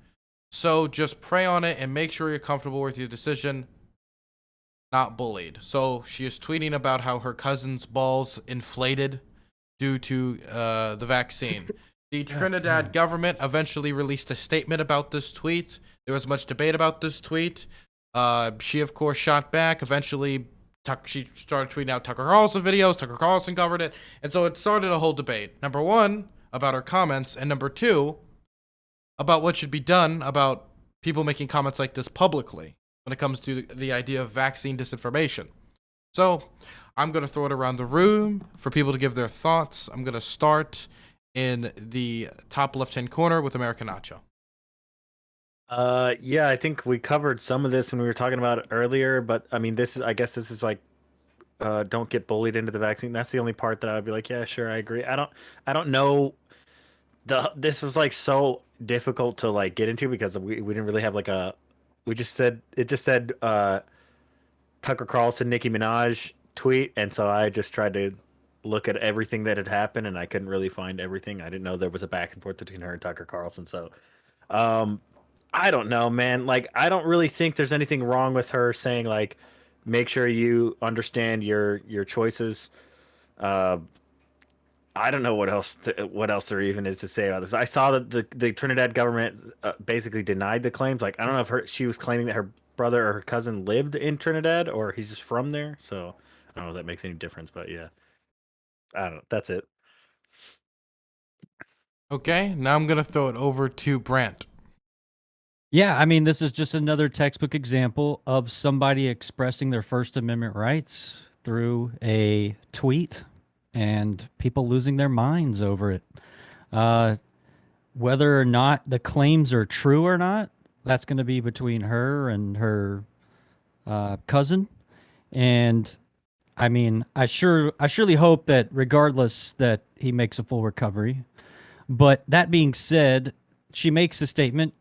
So just pray on it and make sure you're comfortable with your decision. Not bullied. So she is tweeting about how her cousin's balls inflated due to the vaccine. The Trinidad government eventually released a statement about this tweet. There was much debate about this tweet. She, of course, shot back. Eventually, she started tweeting out Tucker Carlson videos. Tucker Carlson covered it. And so it started a whole debate. Number one, about her comments. And number two, about what should be done about people making comments like this publicly when it comes to the idea of vaccine disinformation. So I'm going to throw it around the room for people to give their thoughts. I'm going to start in the top left-hand corner with American Nacho. Yeah, I think we covered some of this when we were talking about it earlier, but I mean, I guess this is like, don't get bullied into the vaccine. That's the only part that I would be like, yeah, sure, I agree. I don't know. This was like so difficult to like get into because we didn't really have like it just said Tucker Carlson, Nicki Minaj tweet, and so I just tried to look at everything that had happened, and I couldn't really find everything. I didn't know there was a back and forth between her and Tucker Carlson. So, I don't know, man. Like, I don't really think there's anything wrong with her saying like, make sure you understand your choices. I don't know what else there even is to say about this. I saw that the Trinidad government basically denied the claims. Like, I don't know if she was claiming that her brother or her cousin lived in Trinidad or he's just from there. So I don't know if that makes any difference, but yeah, I don't know. That's it. Okay, now I'm going to throw it over to Brant. Yeah, I mean, this is just another textbook example of somebody expressing their First Amendment rights through a tweet and people losing their minds over it. Whether or not the claims are true or not, that's going to be between her and her cousin. And I mean, I surely hope that regardless that he makes a full recovery. But that being said, she makes a statement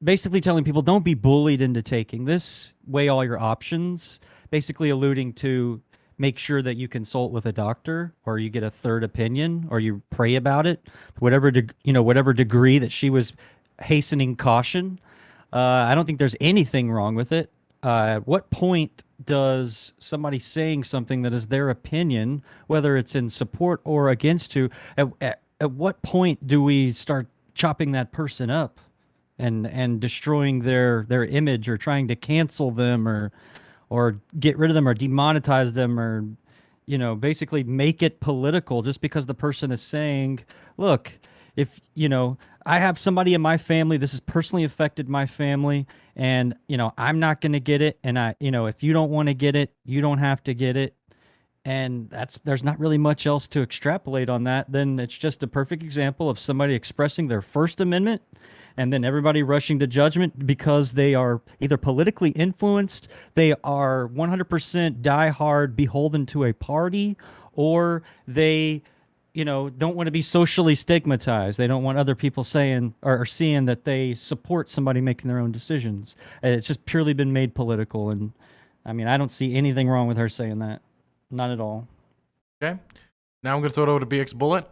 basically telling people don't be bullied into taking this, weigh all your options, basically alluding to make sure that you consult with a doctor or you get a third opinion or you pray about it, whatever degree that she was hastening caution. I don't think there's anything wrong with it. At what point does somebody saying something that is their opinion, whether it's in support or against who, at what point do we start chopping that person up and destroying their image or trying to cancel them or get rid of them or demonetize them or, basically make it political just because the person is saying, look, if, I have somebody in my family, this has personally affected my family and, I'm not going to get it. And if you don't want to get it, you don't have to get it. And there's not really much else to extrapolate on that. Then it's just a perfect example of somebody expressing their First Amendment and then everybody rushing to judgment because they are either politically influenced, they are 100% diehard beholden to a party, or they don't want to be socially stigmatized. They don't want other people saying or seeing that they support somebody making their own decisions. And it's just purely been made political. And I mean, I don't see anything wrong with her saying that. Not at all. Okay. Now I'm gonna throw it over to BX Bullet.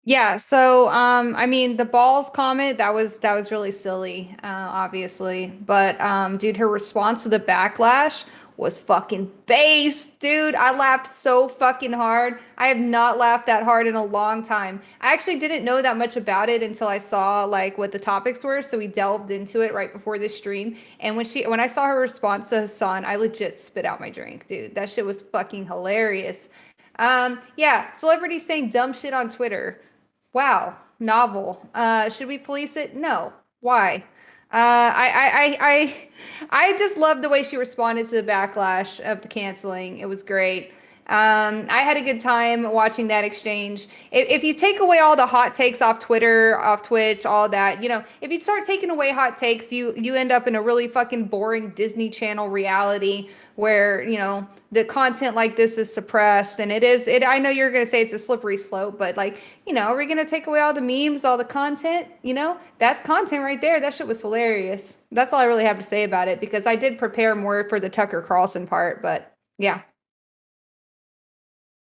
Yeah, so I mean the balls comment that was really silly, obviously. But dude, her response to the backlash was fucking base, dude. I laughed so fucking hard. I have not laughed that hard in a long time. I actually didn't know that much about it until I saw like what the topics were, so we delved into it right before the stream. And when I saw her response to Hassan, I legit spit out my drink, dude. That shit was fucking hilarious. Yeah, celebrities saying dumb shit on Twitter. Wow, novel. Should we police it? No. Why? I just love the way she responded to the backlash of the canceling. It was great. I had a good time watching that exchange. If you take away all the hot takes off Twitter, off Twitch, all that, if you start taking away hot takes, you end up in a really fucking boring Disney Channel reality where, the content like this is suppressed, and I know you're going to say it's a slippery slope, but like, are we going to take away all the memes, all the content, that's content right there. That shit was hilarious. That's all I really have to say about it, because I did prepare more for the Tucker Carlson part, but yeah.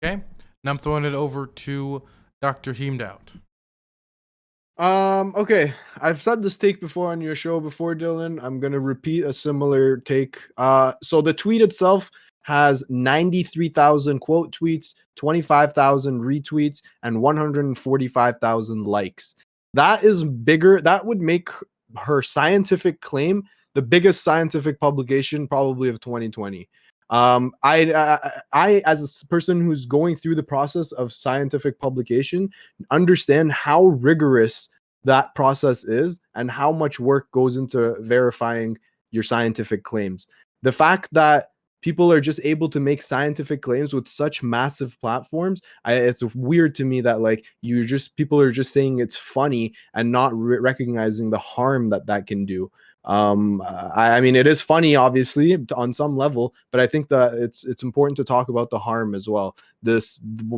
Okay. Now I'm throwing it over to Dr. Heemdout. Okay. I've said this take before on your show before, Dylan. I'm gonna repeat a similar take. So the tweet itself has 93,000 quote tweets, 25,000 retweets, and 145,000 likes. That is bigger. That would make her scientific claim the biggest scientific publication probably of 2020. I, as a person who's going through the process of scientific publication, understand how rigorous that process is and how much work goes into verifying your scientific claims. The fact that people are just able to make scientific claims with such massive platforms, it's weird to me that like people are just saying it's funny and not recognizing the harm that can do. I mean, it is funny, obviously, on some level, but I think that it's important to talk about the harm as well.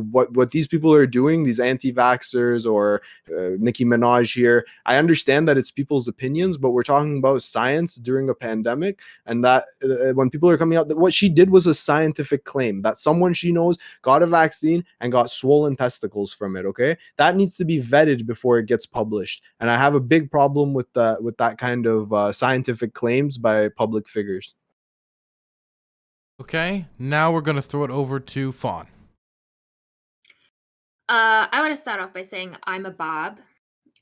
What these people are doing, these anti-vaxxers or Nicki Minaj here, I understand that it's people's opinions, but we're talking about science during a pandemic, and that when people are coming out, what she did was a scientific claim that someone she knows got a vaccine and got swollen testicles from it. Okay, that needs to be vetted before it gets published, and I have a big problem with that kind of scientific claims by public figures. Okay. Now we're gonna throw it over to Fawn. I want to start off by saying I'm a Bob.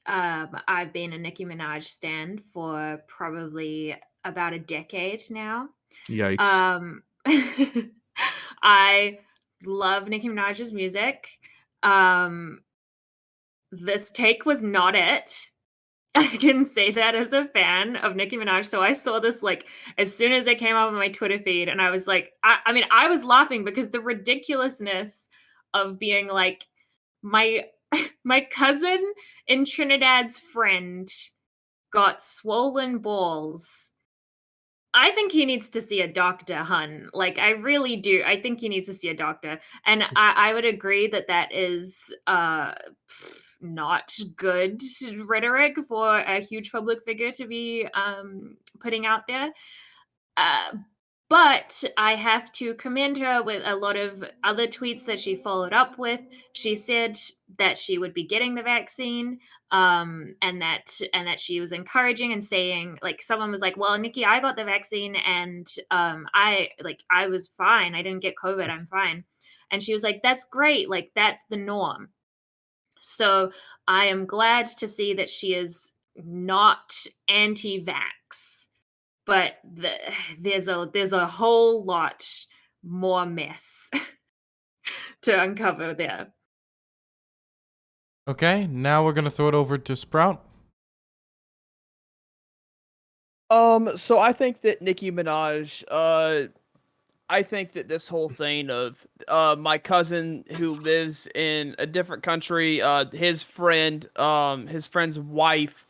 I've been a Nicki Minaj stan for probably about a decade now. Yikes. I love Nicki Minaj's music. This take was not it. I can say that as a fan of Nicki Minaj. So I saw this like as soon as it came up on my Twitter feed, and I was like, I mean, I was laughing because the ridiculousness of being like, my my cousin in Trinidad's friend got swollen balls. I think he needs to see a doctor, hun. Like, I really do. I think he needs to see a doctor. And I would agree that is not good rhetoric for a huge public figure to be putting out there. But I have to commend her with a lot of other tweets that she followed up with. She said that she would be getting the vaccine, and that she was encouraging and saying, like, someone was like, "Well, Nikki, I got the vaccine and I was fine. I didn't get COVID. I'm fine." And she was like, "That's great. Like, that's the norm." So I am glad to see that she is not anti-vax. But there's a whole lot more mess to uncover there. Okay. Now we're gonna throw it over to Sprout. So I think that Nicki Minaj, I think that this whole thing of my cousin who lives in a different country, his friend's wife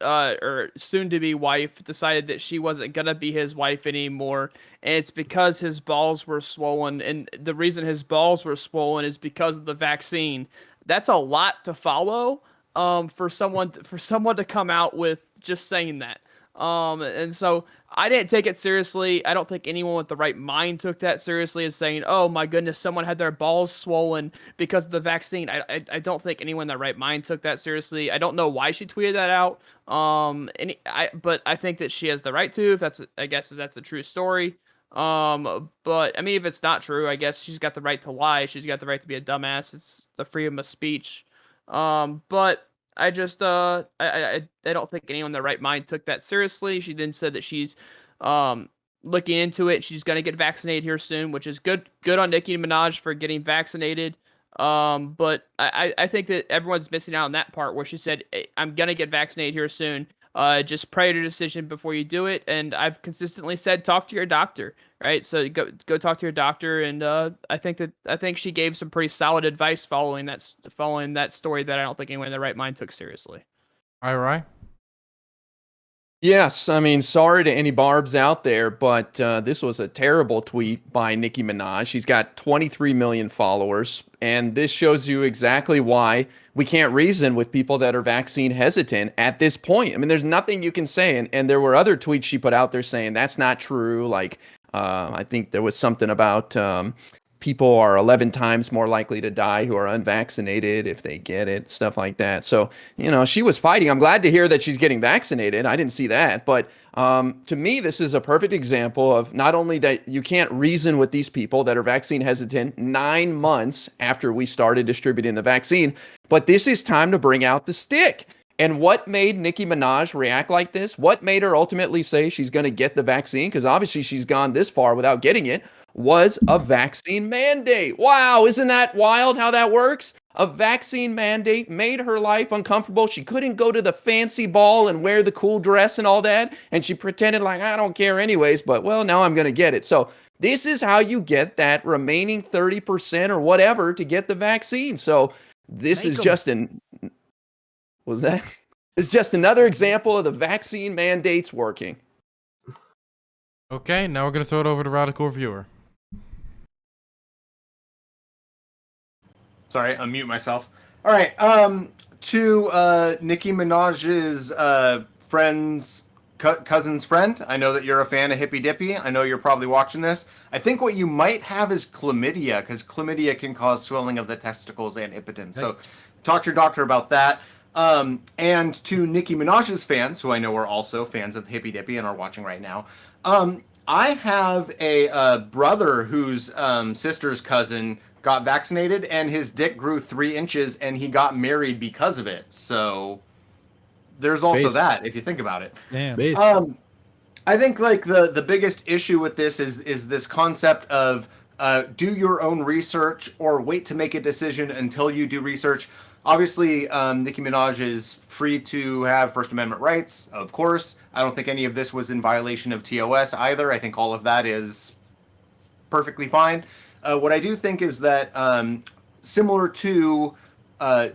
or soon-to-be wife decided that she wasn't gonna be his wife anymore, and it's because his balls were swollen, and the reason his balls were swollen is because of the vaccine. That's a lot to follow, for someone to come out with just saying that. And so I didn't take it seriously. I don't think anyone with the right mind took that seriously as saying, "Oh my goodness, someone had their balls swollen because of the vaccine." I don't think anyone in their right mind took that seriously. I don't know why she tweeted that out. But I think that she has the right to, if that's a true story. But I mean, if it's not true, I guess she's got the right to lie. She's got the right to be a dumbass. It's the freedom of speech. But I just I don't think anyone in their right mind took that seriously. She then said that she's looking into it. She's gonna get vaccinated here soon, which is good on Nicki Minaj for getting vaccinated. But I think that everyone's missing out on that part where she said, I'm gonna get vaccinated here soon. Just pray your decision before you do it. And I've consistently said, talk to your doctor, right? So go talk to your doctor. And I think she gave some pretty solid advice following that story that I don't think anyone in their right mind took seriously. All right. Yes, I mean, sorry to any barbs out there, but this was a terrible tweet by Nicki Minaj. She's got 23 million followers, and this shows you exactly why we can't reason with people that are vaccine hesitant at this point. I mean, there's nothing you can say, and there were other tweets she put out there saying that's not true. Like, I think there was something about people are 11 times more likely to die who are unvaccinated if they get it, stuff like that. So, she was fighting. I'm glad to hear that she's getting vaccinated. I didn't see that. But to me, this is a perfect example of not only that you can't reason with these people that are vaccine hesitant 9 months after we started distributing the vaccine, but this is time to bring out the stick. And what made Nicki Minaj react like this? What made her ultimately say she's going to get the vaccine? Because obviously she's gone this far without getting it. Was a vaccine mandate. Wow, isn't that wild how that works? A vaccine mandate made her life uncomfortable. She couldn't go to the fancy ball and wear the cool dress and all that. And she pretended like, I don't care anyways, but well, now I'm going to get it. So this is how you get that remaining 30% or whatever to get the vaccine. So this is just it's just another example of the vaccine mandates working. Okay, now we're going to throw it over to Radical Reviewer. Sorry, unmute myself. All right. To Nicki Minaj's cousin's friend. I know that you're a fan of Hippy Dippy. I know you're probably watching this. I think what you might have is chlamydia, because chlamydia can cause swelling of the testicles and impotence. So talk to your doctor about that. And to Nicki Minaj's fans, who I know are also fans of Hippy Dippy and are watching right now. I have a brother whose sister's cousin got vaccinated, and his dick grew 3 inches, and he got married because of it. So there's also that, if you think about it. Damn. I think like the biggest issue with this is this concept of do your own research or wait to make a decision until you do research. Obviously, Nicki Minaj is free to have First Amendment rights, of course. I don't think any of this was in violation of TOS either. I think all of that is perfectly fine. What I do think is that similar to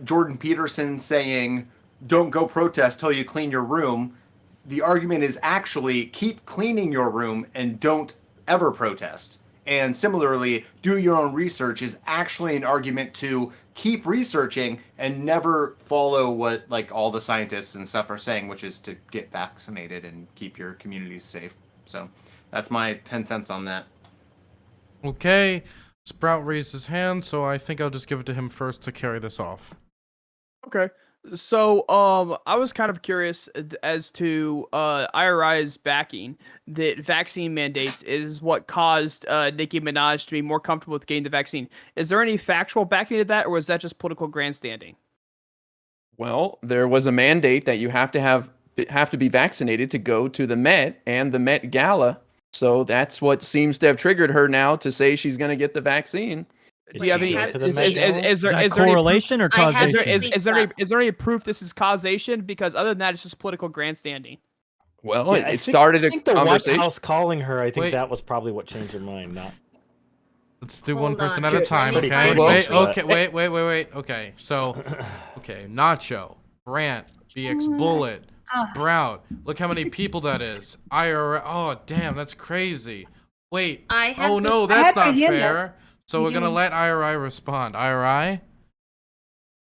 Jordan Peterson saying, don't go protest till you clean your room, the argument is actually keep cleaning your room and don't ever protest. And similarly, do your own research is actually an argument to keep researching and never follow what like all the scientists and stuff are saying, which is to get vaccinated and keep your communities safe. So that's my 10 cents on that. Okay. Sprout raised his hand, so I think I'll just give it to him first to carry this off. Okay. So, I was kind of curious as to IRI's backing that vaccine mandates is what caused Nicki Minaj to be more comfortable with getting the vaccine. Is there any factual backing to that, or is that just political grandstanding? Well, there was a mandate that you have to be vaccinated to go to the Met and the Met Gala. So that's what seems to have triggered her now to say she's going to get the vaccine. Do you have any? Is there correlation or causation? Is there any proof this is causation? Because other than that, it's just political grandstanding. Well, it started a conversation. White House calling her, I think that was probably what changed her mind. Let's do one person at a time, Pretty okay? close. Wait. Okay, so, Nacho, Brant, BX Bullet, Sprout. Look how many people that is. IRA. Oh, damn, that's crazy. Wait. I have Oh, the- no, I that's had my not hand up. fair. So we're going to let IRI respond. IRI?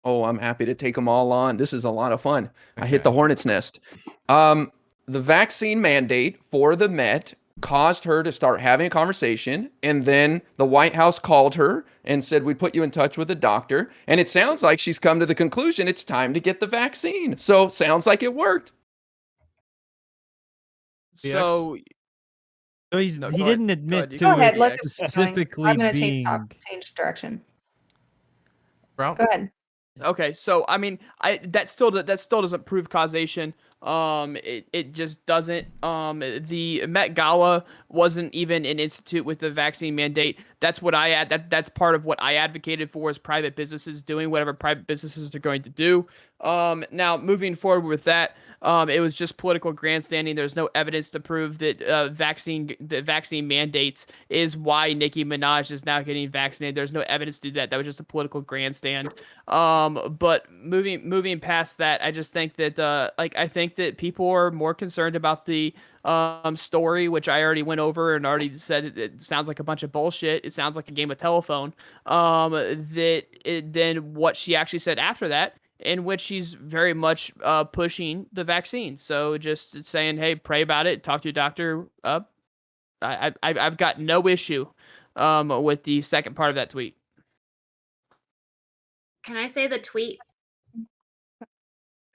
Oh, I'm happy to take them all on. This is a lot of fun. I hit Okay. the hornet's nest. The vaccine mandate for the Met caused her to start having a conversation, and then the White House called her and said, we put you in touch with a doctor, and it sounds like she's come to the conclusion it's time to get the vaccine. So sounds like it worked. BX? So So No, he go ahead. didn't Go admit ahead, you to Go can ahead. it Let's react. keep going. specifically I'm gonna being. change direction. Sprout? Go ahead. Okay, so I mean, that still doesn't prove causation. It just doesn't. The Met Gala wasn't even an institute with the vaccine mandate. That's what that's part of what I advocated for, is private businesses doing whatever private businesses are going to do. Now moving forward with that, it was just political grandstanding. There's no evidence to prove that the vaccine mandates is why Nicki Minaj is now getting vaccinated. There's no evidence to do that. That was just a political grandstand. But moving past that, I just think that I think that people are more concerned about the story, which I already went over and already said it sounds like a bunch of bullshit. It sounds like a game of telephone. Than what she actually said after that, in which she's very much pushing the vaccine. So just saying, hey, pray about it, talk to your doctor. I've got no issue with the second part of that tweet. Can I say the tweet?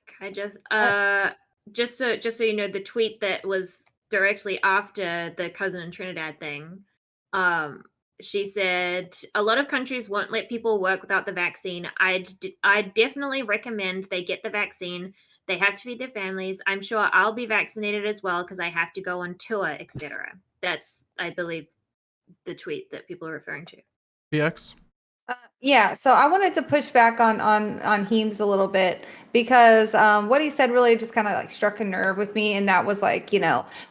Can I just so you know, the tweet that was directly after the cousin in Trinidad thing. She said a lot of countries won't let people work without the vaccine. I'd definitely recommend they get the vaccine. They have to feed their families. I'm sure I'll be vaccinated as well because I have to go on tour, etc. That's, I believe, the tweet that people are referring to. BX? Yeah, so I wanted to push back on Heems a little bit because what he said really just kind of like struck a nerve with me, and that was like,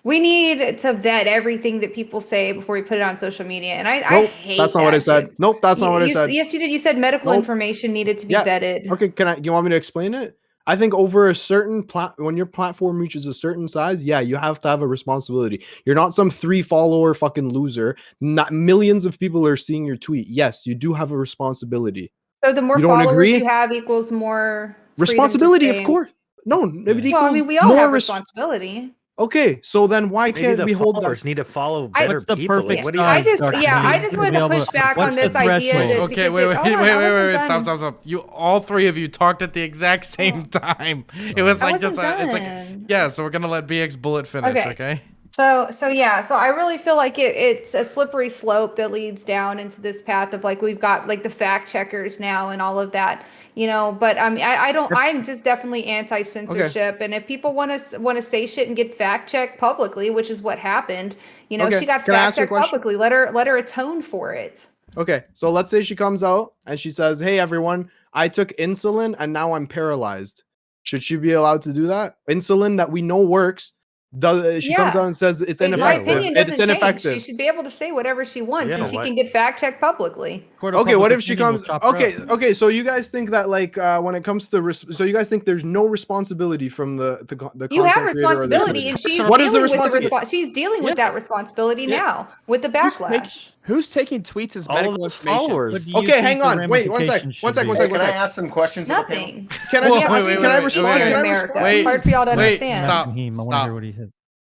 we need to vet everything that people say before we put it on social media, and I Nope, hate that's not what I that said. shit. Nope, that's not what I said. Yes, you did. You said medical Nope. information needed to be Yeah. vetted. Okay, you want me to explain it? I think over a certain when your platform reaches a certain size, yeah, you have to have a responsibility. You're not some 3-follower fucking loser. Not millions of people are seeing your tweet. Yes, you do have a responsibility. So the more You don't followers agree? you have equals more freedom to Responsibility, say of course. No, it equals Well, I mean, we all more have responsibility. Okay, so then why Maybe can't the we hold followers that? need to follow I- better What's the people. Like, perfect what do you I size, just, Dr. yeah, I Heem? just To wanted be to able push back on what's the this idea threshold? that Okay, because wait, it- hold on, I wasn't done. stop. You all three of you talked at the exact same time. It was I like just wasn't it's like done. yeah, so we're gonna let BX Bullet finish, okay? So yeah, so I really feel like it's a slippery slope that leads down into this path of like we've got like the fact checkers now and all of that, But I mean, I'm just definitely anti-censorship, and if people want to say shit and get fact checked publicly, which is what happened, Okay, she got can I fact ask you a checked question? publicly. Let her atone for it. Okay, so let's say she comes out and she says, "Hey everyone, I took insulin and now I'm paralyzed." Should she be allowed to do that? Insulin that we know works. She comes Yeah. out and says it's My ineffective. opinion It's doesn't change. ineffective. She should be able to say whatever she wants, Yeah, and but she what- can get fact checked publicly. Court of Okay, what public if she opinion will comes? chop her Okay, up. okay. So you guys think that like when it comes to so you guys think there's no responsibility from the You have content creator or the responsibility, and creator? she's What is the dealing with the responsibility? she's dealing with that responsibility now with the backlash. Who's taking tweets as all of medical those information? followers. What do you Okay, think hang the on. Wait, one sec. ramifications One should sec. be? One Hey, sec. One can I sec. ask some questions of the panel? Nothing. Can I Whoa, just ask? wait, Can I wait, respond? wait, Can I America. respond? Wait, It's hard for y'all to wait, understand. I'm stop. asking him. I want to Stop. hear what he has.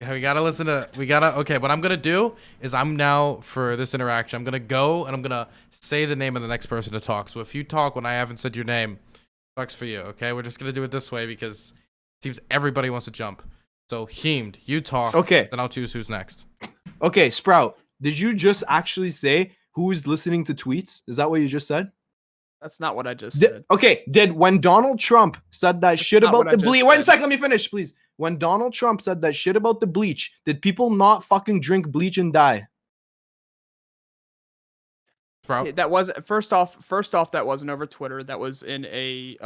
Yeah, we gotta listen to. Okay, what I'm gonna do is I'm now for this interaction. I'm gonna go and I'm gonna say the name of the next person to talk. So if you talk when I haven't said your name, sucks for you. Okay, we're just gonna do it this way because it seems everybody wants to jump. So Heemed, you talk. Okay. Then I'll choose who's next. Okay, Sprout. Did you just actually say who's listening to tweets? Is that what you just said? That's not what I just said. Did when Donald Trump said that shit not about what I the just bleach? One said. sec, let me finish, please. When Donald Trump said that shit about the bleach, did people not fucking drink bleach and die? Sprout. That was first off. That wasn't over Twitter. That was in a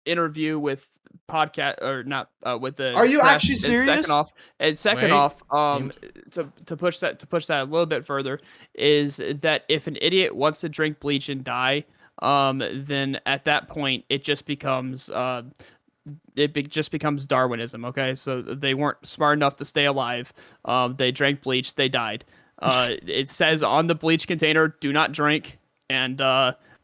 interview with podcast or not with the. Are you press. actually And serious? second Wait, off, to push that a little bit further is that if an idiot wants to drink bleach and die, then at that point it just becomes just becomes Darwinism. Okay, so they weren't smart enough to stay alive. They drank bleach. They died. It says on the bleach container, "Do not drink," and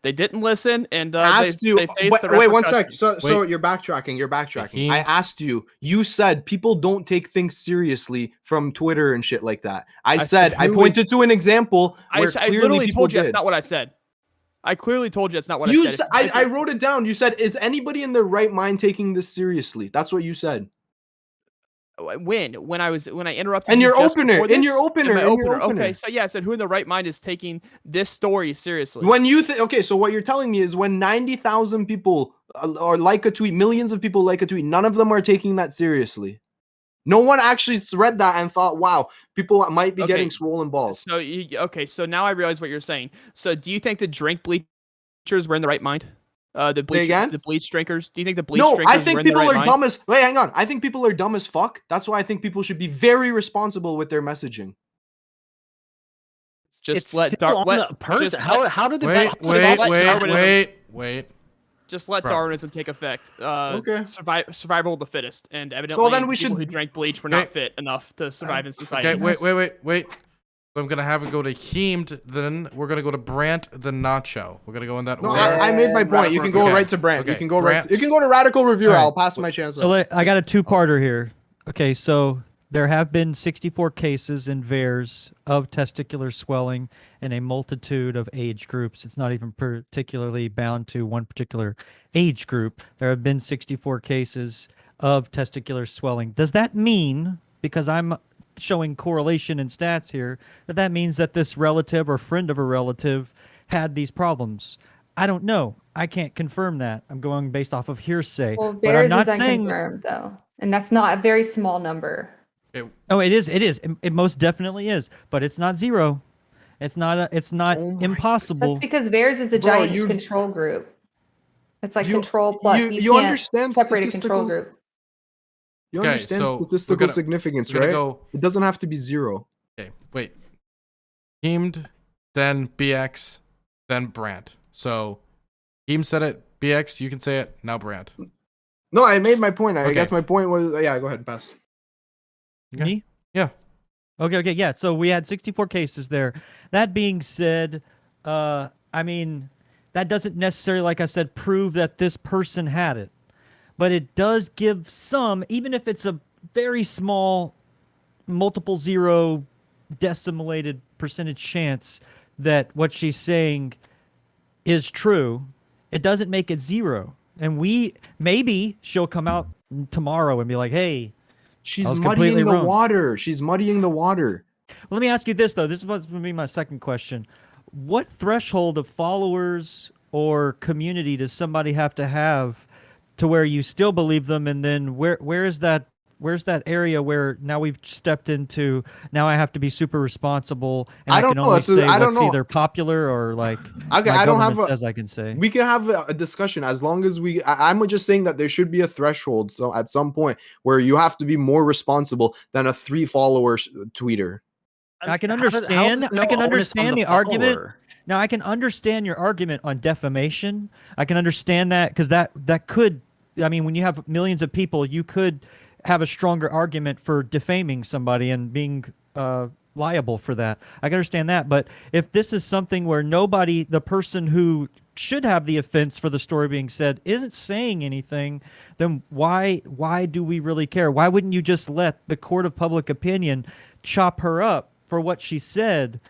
they didn't listen. And Asked they you. faced the Wait, one sec. repercussions. So you're backtracking. You're backtracking. He- I asked you. You said people don't take things seriously from Twitter and shit like that. I said I who pointed to an example where I clearly literally people told you did. that's not what I said. I clearly told you that's not what You I said. said, I wrote it down. You said, "Is anybody in their right mind taking this seriously?" That's what you said. When I interrupted And you your just opener, before in this? your opener, my in your Okay, opener. so yeah, I said who in the right mind is taking this story seriously? When you okay, so what you're telling me is when 90,000 people or like a tweet, millions of people like a tweet, none of them are taking that seriously. No one actually read that and thought, "Wow, people might be getting swollen balls." So so now I realize what you're saying. So do you think the drink bleachers were in the right mind? The bleach drinkers. Do you think the bleach No, drinkers I were think in the people right are mind? dumb as. Wait, hang on. I think people are dumb as fuck. That's why I think people should be very responsible with their messaging. Just It's still on the person. How did the Wait. Just let Bro. Darwinism take effect. Okay. Survival of the fittest, and evidently, So then we people should- who drank bleach were Okay. not fit enough to survive in society. Okay, wait. So I'm gonna have it go to Heemed, then we're gonna go to Brant, then Nacho. We're gonna go in that No, order. I made my point. You can go Okay. right to Brand. You Okay. can go Brant. right. You can go to Radical Reviewer. All right. I'll pass my chance. So I got a two-parter here. Okay, so there have been 64 cases in VAERS of testicular swelling in a multitude of age groups. It's not even particularly bound to one particular age group. There have been 64 cases of testicular swelling. Does that mean, because I'm showing correlation in stats here, that means that this relative or friend of a relative had these problems? I don't know. I can't confirm that. I'm going based off of hearsay. Well, but I'm theirs not is saying. unconfirmed though, and that's not a very small number. Oh, it is. It is. It most definitely is. But it's not zero. It's not. It's not impossible. That's because theirs is a Bro, giant you- control group. It's like you- control plus. you- You, you can't understand separate a statistical- control group. You Okay, understand so we're statistical gonna- significance, we're gonna right? go- It doesn't have to be zero. Okay, wait. Heemed, then BX, then Brant. So Heemed said it, BX, you can say it, now Brant. No, I made my point. I Okay. guess my point was, yeah, go ahead and pass. Okay. Me? Yeah. Okay. Yeah. So we had 64 cases there. That being said, I mean, that doesn't necessarily, like I said, prove that this person had it. But it does give some, even if it's a very small, multiple zero decimated percentage chance that what she's saying is true, it doesn't make it zero. And maybe she'll come out tomorrow and be like, hey, She's I was completely muddying the wrong. water. She's muddying the water. Let me ask you this, though. This is what's going to be my second question. What threshold of followers or community does somebody have to where you still believe them? And then where's that area where now we've stepped into, now I have to be super responsible and I I don't can know. only That's a- say I don't what's know. either popular or like Okay, my I don't have government a- says I can say. We can have a discussion as long as I'm just saying that there should be a threshold. So at some point where you have to be more responsible than a 3-follower tweeter. I can how does understand. there no I can onus on understand the argument. follower? Now I can understand your argument on defamation. I can understand that because that could. I mean, when you have millions of people, you could have a stronger argument for defaming somebody and being liable for that. I can understand that. But if this is something where the person who should have the offense for the story being said, isn't saying anything, then why do we really care? Why wouldn't you just let the court of public opinion chop her up for what she said?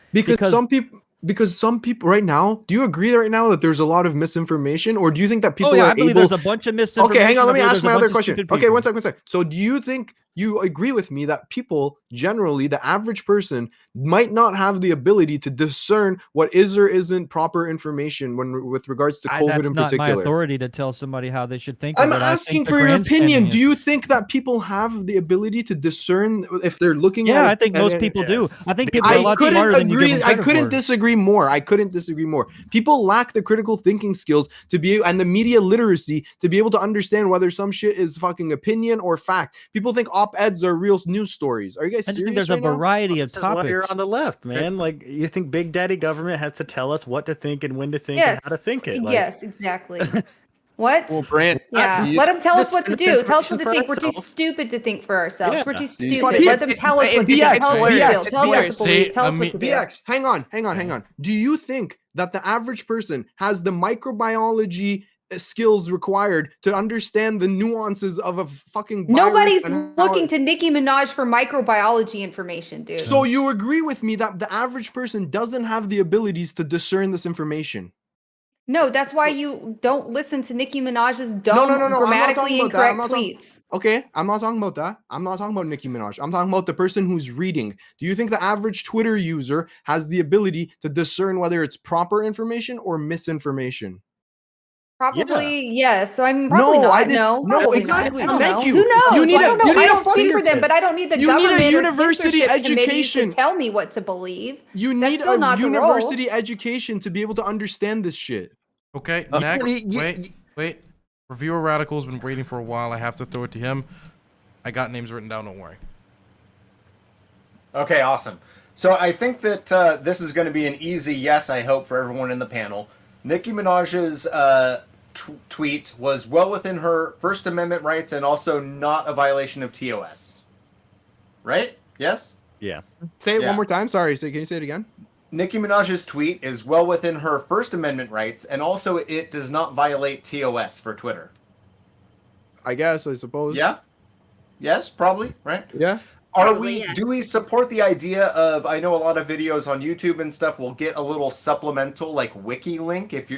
Because some people right now, do you agree right now that there's a lot of misinformation, or do you think that people I are believe able? there's a bunch of misinformation. Okay, hang on. Let me I believe ask there's a my other bunch of question. stupid Okay, people. one second. So do you think you agree with me that people generally, the average person, might not have the ability to discern what is or isn't proper information with regards to COVID That's in not my particular? authority to tell somebody how they should think. I'm of it. I think asking the for your opinion. grandstanding Do is- you think that people have the ability to discern if they're looking at? Yeah, I it think most and- people do. yes. I think people are a I lot couldn't smarter than you give agree. them I credit couldn't for. disagree more. I couldn't disagree more. People lack the critical thinking skills to be and the media literacy to be able to understand whether some shit is fucking opinion or fact. People think op-eds are real news stories. Are you guys I just serious think there's a right now? variety of This is why you're topics. on the left, man. Like, you think Big Daddy government has to tell us what to think and when to think and Yes. how to think it? Like, Yes, exactly. What? Well, Brant, Yeah, do you- let them tell us what to Dispense do. Tell us what information to for think. We're too ourselves. stupid to think for ourselves. Yeah. We're too Dude, stupid. Let them tell us what to do. it's Tell us what to hilarious. do. Tell us what to See, believe. Tell I us what mean- to do. BX, hang on. Do you think that the average person has the microbiology skills required to understand the nuances of a fucking virus? Nobody's and how looking it- to Nicki Minaj for microbiology information, dude. So you agree with me that the average person doesn't have the abilities to discern this information? No, that's why you don't listen to Nicki Minaj's dumb, No, I'm not grammatically talking about that. I'm incorrect not talking- tweets. Okay, I'm not talking about that. I'm not talking about Nicki Minaj. I'm talking about the person who's reading. Do you think the average Twitter user has the ability to discern whether it's proper information or misinformation? Probably yes. So I'm probably No, not. I didn't- No, no, probably exactly. Not. I don't Thank know. you. Who knows? You need I a- don't know. you need I a don't speak fucking- for them, but I don't need the you need a government or university censorship committees education. to tell me what to believe. You That's need still a not the role. university education to be able to understand this shit. Okay, Uh, next. you- Wait. Reviewer Radical's been waiting for a while. I have to throw it to him. I got names written down, don't worry. Okay, awesome. So I think that this is going to be an easy yes, I hope, for everyone in the panel. Nicki Minaj's tweet was well within her First Amendment rights and also not a violation of TOS. Right? Yes? yeah. Say it Yeah. one more time. Sorry. Can you say it again? Nicki Minaj's tweet is well within her First Amendment rights, and also it does not violate TOS for Twitter. I guess. I suppose. Yeah? Yes, probably, right? Yeah. Probably, yes. Do we support the idea of, I know a lot of videos on YouTube and stuff will get a little supplemental like wiki link if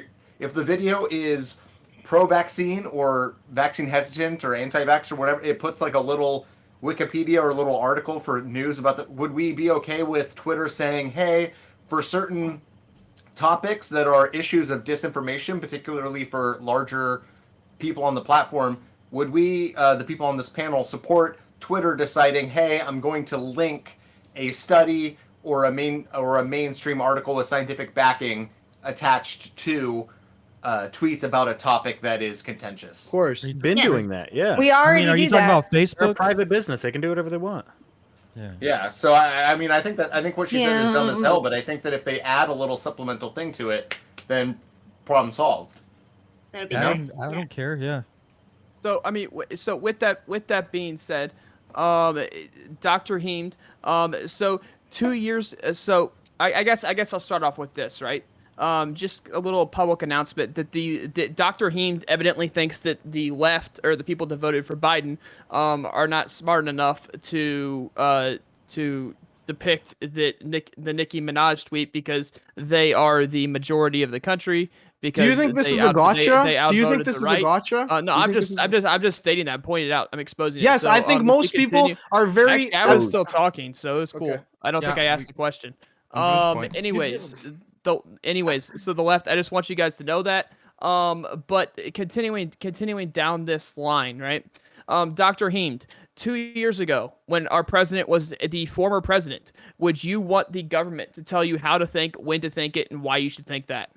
the video is pro-vaccine or vaccine hesitant or anti-vax or whatever, it puts like a little Wikipedia or a little article for news about the, would we be okay with Twitter saying, hey, for certain topics that are issues of disinformation, particularly for larger people on the platform, would we, the people on this panel, support Twitter deciding, hey, I'm going to link a study or a mainstream article with scientific backing attached to tweets about a topic that is contentious? Of course. We've been Yes. doing that, yeah. We I already mean, are you do talking that. about They're a Facebook? private business. They can do whatever they want. Yeah. Yeah, so I mean, I think what she said is dumb as Yeah. hell, but I think that if they add a little supplemental thing to it, then problem solved. That'd be I nice. don't care. Yeah. So I mean, so with that being said, Dr. Heemed, so 2 years. So I guess I'll start off with this, right? Just a little public announcement that Dr. Heemed evidently thinks that the left or the people that voted for Biden are not smart enough to depict the Nicki Minaj tweet because they are the majority of the country. Because Do you think this they is a gotcha? they Do you outvoted think this the is a right. gotcha? No, Do you I'm think this is- I'm just stating that. I'm pointing it out. I'm exposing it. Yes, So, I think to most people continue- are very. Actually, I was still talking, so it's cool. Okay. I don't think Yeah, I asked the question. I'm just pointing. Anyways, so the left. I just want you guys to know that. But continuing down this line, right? Dr. Heemed, 2 years ago, when our president was the former president, would you want the government to tell you how to think, when to think it, and why you should think that?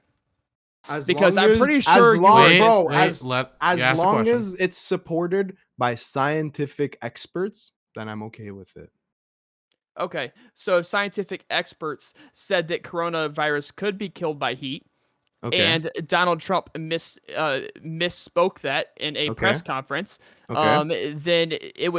Because I'm pretty sure you Wait, bro, wait, as let- you ask the long question. as it's supported by scientific experts, then I'm okay with it. Okay, so scientific experts said that coronavirus could be killed by heat. Okay. And Donald Trump misspoke that in a Okay. press conference. Okay. Then it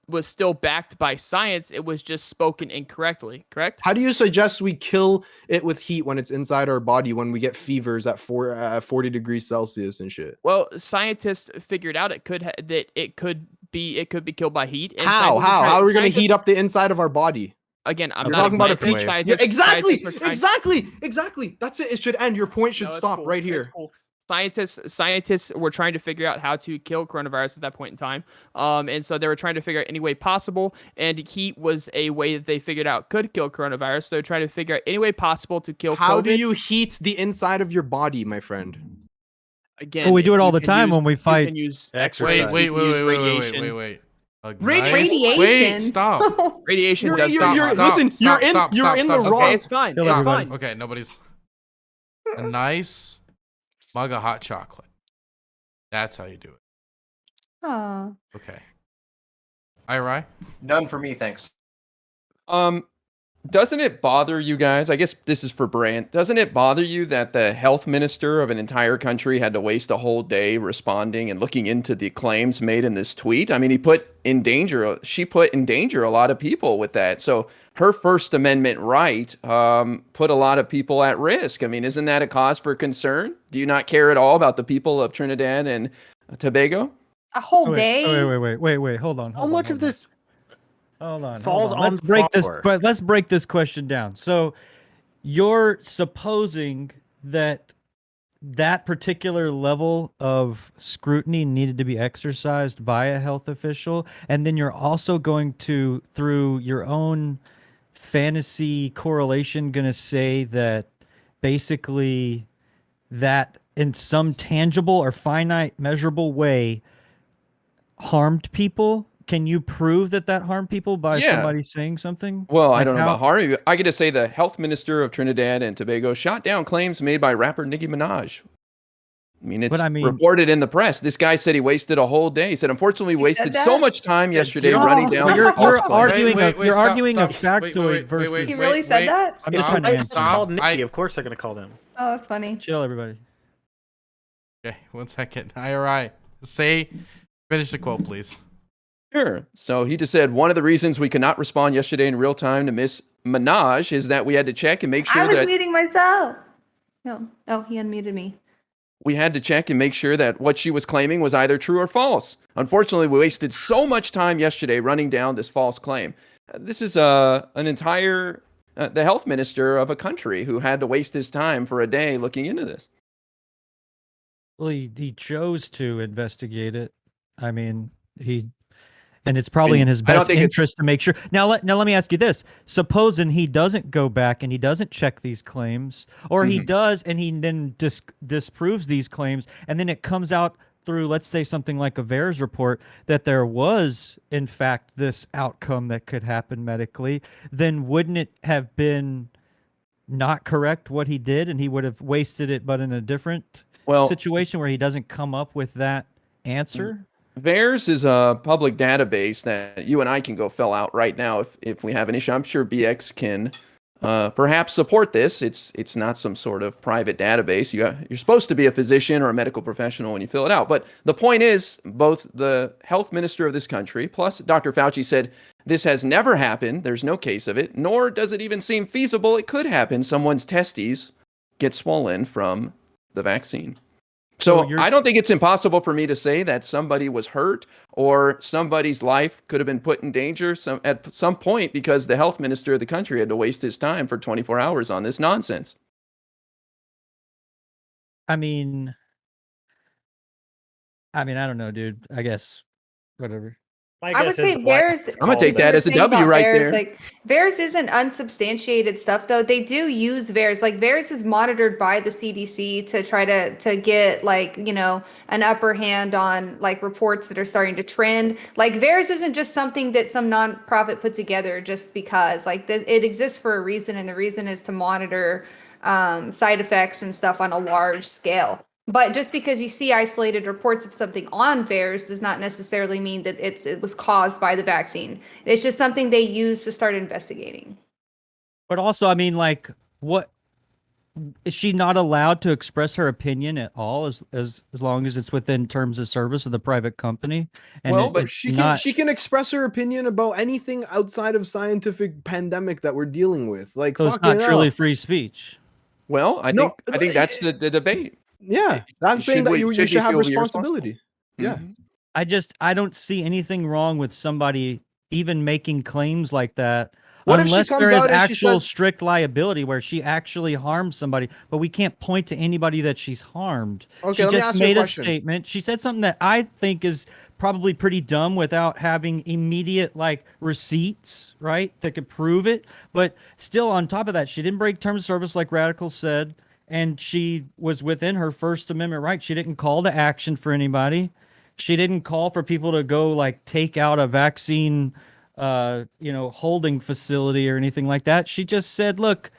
was still backed by science. It was just spoken incorrectly. Correct? How do you suggest we kill it with heat when it's inside our body when we get fevers at 40 degrees Celsius and shit? Well, scientists figured out it could be killed by heat. And How? scientists How are we going to scientists- heat up the inside of our body? Again, I'm You're not talking about a scientist. peach. Scientists- Exactly. scientists are trying- Exactly. That's it. It should end. Your point should No, it's stop cool. right It's here. cool. Scientists were trying to figure out how to kill coronavirus at that point in time. And so they were trying to figure out any way possible, and heat was a way that they figured out could kill coronavirus. So they're trying to figure out any way possible to kill How COVID. do you heat the inside of your body, my friend? Again, Well, we do it you all the can time use- when we you fight. can use Exercise. X-rays, Wait, you can use radiation. wait. A Radiation. Wait, stop. Radiation You're, does you're, stop. you're, stop, listen, stop, you're in, stop, you're stop, in stop, the stop. wrong. Okay, it's fine. Kill It's everybody. fine. Okay, nobody's. A nice mug of hot chocolate. That's how you do it. Aw. Okay. IRI? None for me, thanks. Doesn't it bother you guys? I guess this is for Brant. Doesn't it bother you that the health minister of an entire country had to waste a whole day responding and looking into the claims made in this tweet? I mean, she put in danger a lot of people with that. So her First Amendment right put a lot of people at risk. I mean, isn't that a cause for concern? Do you not care at all about the people of Trinidad and Tobago? A whole Wait, day. wait. Hold on. How much of this Hold on. falls hold on. on Let's break this. Farmer? But let's break this question down. So, you're supposing that that particular level of scrutiny needed to be exercised by a health official, and then you're also going to, through your own fantasy correlation, going to say that basically that in some tangible or finite measurable way harmed people. Can you prove that that harmed people by Yeah. somebody saying something? Well, I Like don't know how- about harm. I get to say the health minister of Trinidad and Tobago shot down claims made by rapper Nicki Minaj. I mean, it's reported in the press. This guy said he wasted a whole day. He said, unfortunately, He wasted said so that? much time yesterday get running off. down. But this You're false claim. arguing Wait, you're stop, arguing stop. a factoid versus. He really said that? I'm just Stop, trying to It's answer. called Nikki. Of course they're gonna call them. Oh, that's funny. Chill, everybody. Okay, 1 second. IRI. Finish the quote, please. Sure. So he just said one of the reasons we could not respond yesterday in real time to Miss Minaj is that we had to check and make sure I was that muting myself. No. Oh, he unmuted me. we had to check and make sure that what she was claiming was either true or false. Unfortunately, we wasted so much time yesterday running down this false claim. This is an entire the health minister of a country who had to waste his time for a day looking into this. Well, he chose to investigate it. I mean, and it's probably in his I don't best think it's- interest to make sure. Now let me ask you this: supposing he doesn't go back and he doesn't check these claims, or he does and he then disproves these claims, and then it comes out through, let's say, something like a VAERS report that there was in fact this outcome that could happen medically, then wouldn't it have been not correct what he did, and he would have wasted it, but in a different situation where he doesn't come up with that answer? VAERS is a public database that you and I can go fill out right now if we have an issue. I'm sure BX can perhaps support this. It's not some sort of private database. You're supposed to be a physician or a medical professional when you fill it out. But the point is, both the health minister of this country plus Dr. Fauci said this has never happened. There's no case of it, nor does it even seem feasible it could happen. Someone's testes get swollen from the vaccine. So I don't think it's impossible for me to say that somebody was hurt or somebody's life could have been put in danger at some point because the health minister of the country had to waste his time for 24 hours on this nonsense. I mean, I don't know, dude. I guess whatever. I would say VAERS. I'm gonna take that as a W right there. Like VAERS isn't unsubstantiated stuff though. They do use VAERS. Like VAERS is monitored by the CDC to try to get like, you know, an upper hand on like reports that are starting to trend. Like VAERS isn't just something that some nonprofit put together just because. Like it exists for a reason, and the reason is to monitor side effects and stuff on a large scale. But just because you see isolated reports of something on VAERS does not necessarily mean that it was caused by the vaccine. It's just something they use to start investigating. But also, I mean, like, what is she not allowed to express her opinion at all, as long as it's within terms of service of the private company? And well, but she can express her opinion about anything outside of scientific pandemic that we're dealing with. Like, so it's not truly free speech. Well, I think that's the debate. Yeah, I'm saying that you should have responsibility. Yeah. I don't see anything wrong with somebody even making claims like that. What if unless she comes there is out and she actual says, strict liability where she actually harmed somebody, but we can't point to anybody that she's harmed. Okay, she let me just ask you a made a question. statement. She said something that I think is probably pretty dumb without having immediate like receipts, right, that could prove it. But still, on top of that, she didn't break terms of service like Radical said, and she was within her First Amendment right. She didn't call to action for anybody. She didn't call for people to go like take out a vaccine holding facility or anything like that. She just said, look,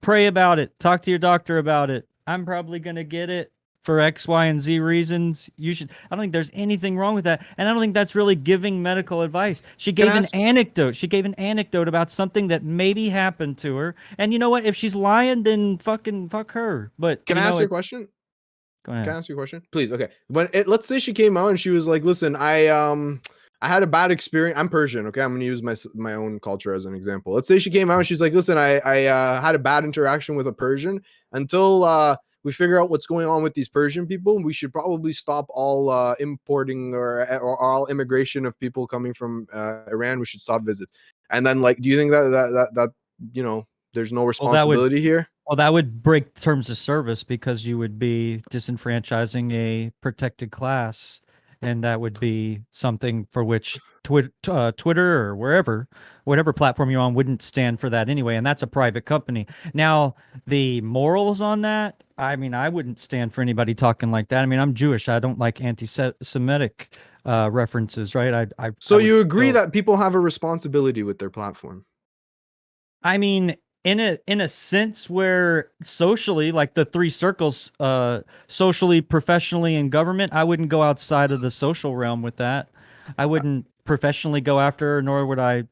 pray about it, talk to your doctor about it. I'm probably going to get it for X, Y, and Z reasons, you should. I don't think there's anything wrong with that, and I don't think that's really giving medical advice. She gave an anecdote. She gave an anecdote about something that maybe happened to her, and you know what? If she's lying, then fucking fuck her. But Can I ask you a question? Go ahead. Can I ask you a question, please? Okay, let's say she came out and she was like, "Listen, I had a bad experience. I'm Persian. Okay, I'm gonna use my own culture as an example. Let's say she came out and she's like, "Listen, I had a bad interaction with a Persian. Until we figure out what's going on with these Persian people, we should probably stop all importing or all immigration of people coming from Iran. We should stop visits." And then, like, do you think that there's no responsibility here? Well, that would break terms of service because you would be disenfranchising a protected class, and that would be something for which Twitter or whatever platform you're on wouldn't stand for that anyway, and that's a private company. Now, the morals on that, I mean, I wouldn't stand for anybody talking like that. I mean, I'm Jewish. I don't like anti-Semitic references, right? So you agree that people have a responsibility with their platform? I mean, in a sense where socially, like the three circles, socially, professionally, and government, I wouldn't go outside of the social realm with that. I wouldn't professionally go after her, nor would I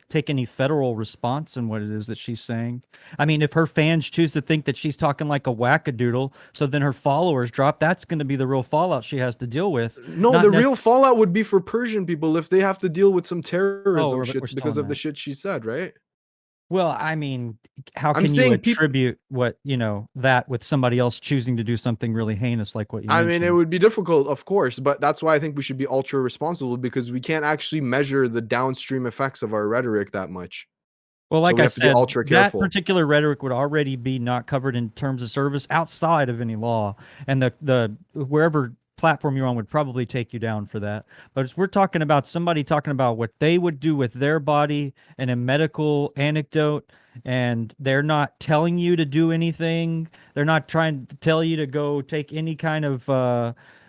take any federal response in what it is that she's saying. I mean, if her fans choose to think that she's talking like a wackadoodle, so then her followers drop, that's going to be the real fallout she has to deal with. No, the real fallout would be for Persian people if they have to deal with some terrorism shits because of the shit she said, right? Well, I mean, how can you attribute that with somebody else choosing to do something really heinous like what you mentioned? I mean, it would be difficult, of course, but that's why I think we should be ultra responsible, because we can't actually measure the downstream effects of our rhetoric that much. Well, like I said, ultra careful. That particular rhetoric would already be not covered in terms of service outside of any law, and the wherever platform you're on would probably take you down for that. But we're talking about somebody talking about what they would do with their body and a medical anecdote, and they're not telling you to do anything. They're not trying to tell you to go take any kind of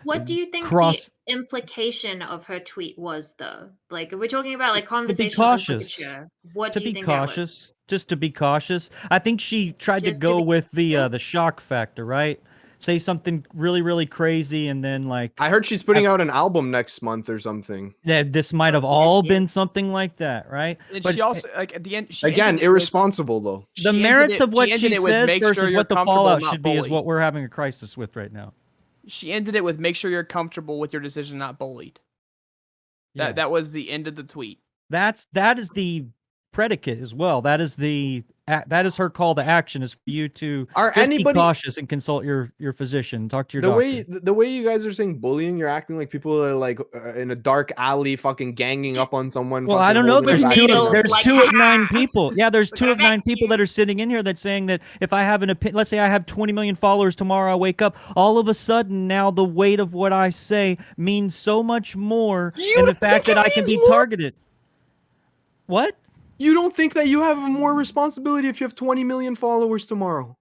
what do you think the implication of her tweet was, though? Like, if we're talking about like conversational literature, what do you think that was? Just to be cautious. I think she tried to go with the shock factor, right? Say something really, really crazy, and then like I heard she's putting out an album next month or something. Yeah, this might have all been something like that, right? And but she also, like, at the end, again, irresponsible though. The merits of what she says versus what the fallout should be is what we're having a crisis with right now. She ended it with "Make sure you're comfortable with your decision, not bullied." That was the end of the tweet. That is be predicate as well. That is her call to action, is for you to be cautious and consult your physician, talk to your doctor. The way you guys are saying bullying, you're acting like people are like in a dark alley fucking ganging up on someone. Well, I don't know. There's two of 9 people. Yeah, there's 2 of 9 people that are sitting in here that's saying that if I have let's say I have 20 million followers tomorrow, I wake up, all of a sudden now the weight of what I say means so much more than the fact that I can be targeted. What? You don't think that you have more responsibility if you have 20 million followers tomorrow?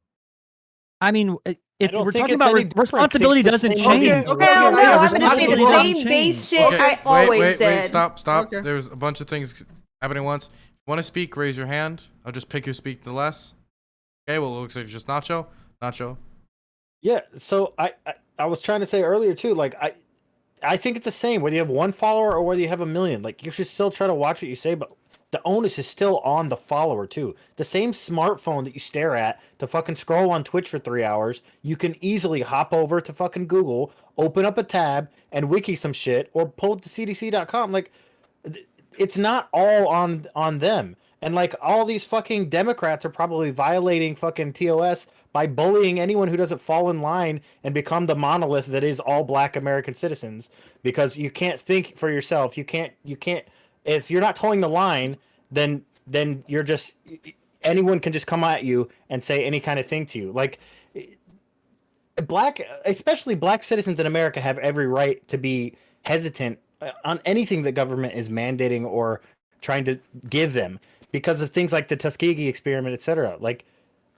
I mean, if we're talking about responsibility, doesn't change. Okay, I'm going to say the same base shit I always said. Stop. Okay. There's a bunch of things happening at once. If you want to speak, raise your hand. I'll just pick who speak the less. Okay, well, it looks like it's just Nacho. Nacho. Yeah, so I was trying to say earlier, too, like, I think it's the same, whether you have 1 follower or whether you have 1 million. Like, you should still try to watch what you say, but the onus is still on the follower, too. The same smartphone that you stare at to fucking scroll on Twitch for 3 hours, you can easily hop over to fucking Google, open up a tab, and wiki some shit, or pull up to cdc.com. Like, it's not all on them. And, like, all these fucking Democrats are probably violating fucking TOS by bullying anyone who doesn't fall in line and become the monolith that is all black American citizens, because you can't think for yourself. You can't if you're not towing the line, then you're just, anyone can just come at you and say any kind of thing to you. Like, especially black citizens in America have every right to be hesitant on anything the government is mandating or trying to give them because of things like the Tuskegee experiment, etc. Like,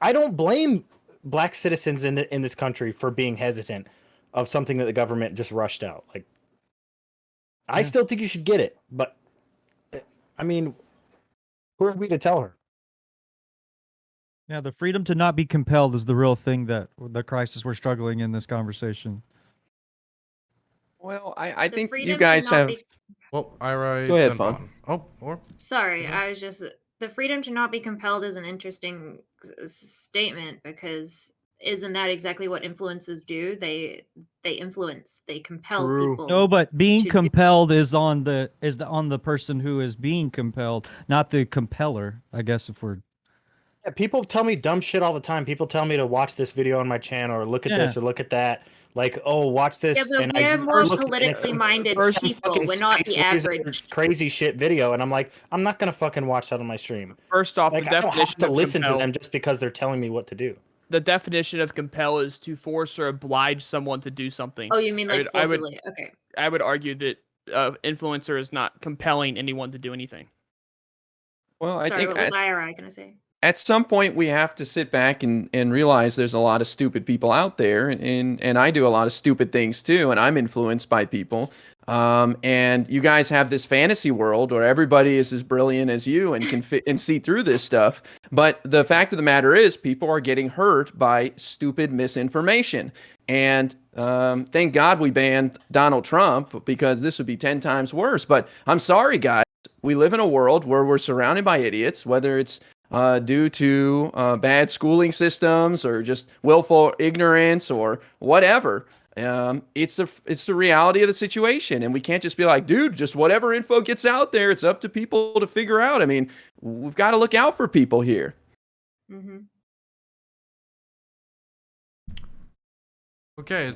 I don't blame black citizens in this country for being hesitant of something that the government just rushed out. Like, I still think you should get it, but I mean, who are we to tell her? Yeah, the freedom to not be compelled is the real thing that the crisis we're struggling in this conversation. Well, I The think you freedom to guys not have. be Well, Ira, Go ahead, then Fawn. Fawn. Oh, or Sorry, Yeah. I was just the freedom to not be compelled is an interesting statement because isn't that exactly what influences do? They influence, they compel True. people. No, but being to do- compelled is on the person who is being compelled, not the compeller. I guess if we're Yeah, people tell me dumb shit all the time. People tell me to watch this video on my channel or look at this or look at that. Like, oh, watch this. Yeah, but and we're I more look and it's politically minded some people. fucking We're not the space laser average. crazy shit video, and I'm like, I'm not gonna fucking watch that on my stream. First off, Like, the I don't have definition to of listen to compel, them just because they're telling me what to do. the definition of compel is to force or oblige someone to do something. Oh, you mean like I would forcibly? Okay. I would argue that influencer is not compelling anyone to do anything. Well, I Sorry, think what was IRI gonna say? at some point we have to sit back and realize there's a lot of stupid people out there, and I do a lot of stupid things too, and I'm influenced by people. And you guys have this fantasy world where everybody is as brilliant as you and can fit and see through this stuff. But the fact of the matter is, people are getting hurt by stupid misinformation. And thank God we banned Donald Trump, because this would be 10 times worse. But I'm sorry, guys. We live in a world where we're surrounded by idiots, whether it's due to bad schooling systems or just willful ignorance or whatever. It's the reality of the situation, and we can't just be like, dude, just whatever info gets out there, it's up to people to figure out. I mean, we've got to look out for people here. Mm-hmm. Okay, it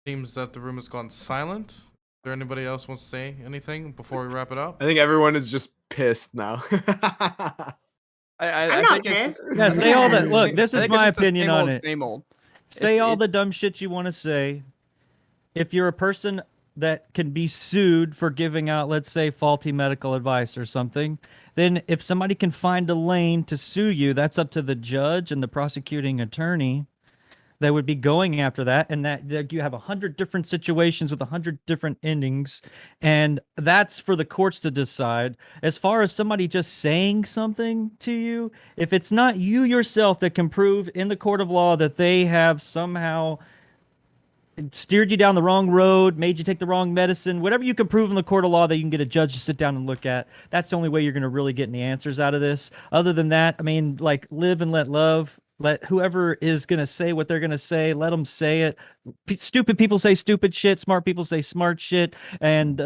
seems that the room has gone silent. Is there anybody else wants to say anything before we wrap it up? I think everyone is just pissed now. I'm not think it's pissed. just- yeah, say all that. Look, this I is think it's my just the opinion same on old, it. Same old. Say It's- all it- the dumb shit you want to say. If you're a person that can be sued for giving out, let's say, faulty medical advice or something, then if somebody can find a lane to sue you, that's up to the judge and the prosecuting attorney that would be going after that. And that you have 100 different situations with 100 different endings, and that's for the courts to decide. As far as somebody just saying something to you, if it's not you yourself that can prove in the court of law that they have somehow steered you down the wrong road, made you take the wrong medicine, whatever you can prove in the court of law that you can get a judge to sit down and look at, that's the only way you're going to really get any answers out of this. Other than that, I mean, like, live and let love. Let whoever is going to say what they're going to say, let them say it. Stupid people say stupid shit. Smart people say smart shit. And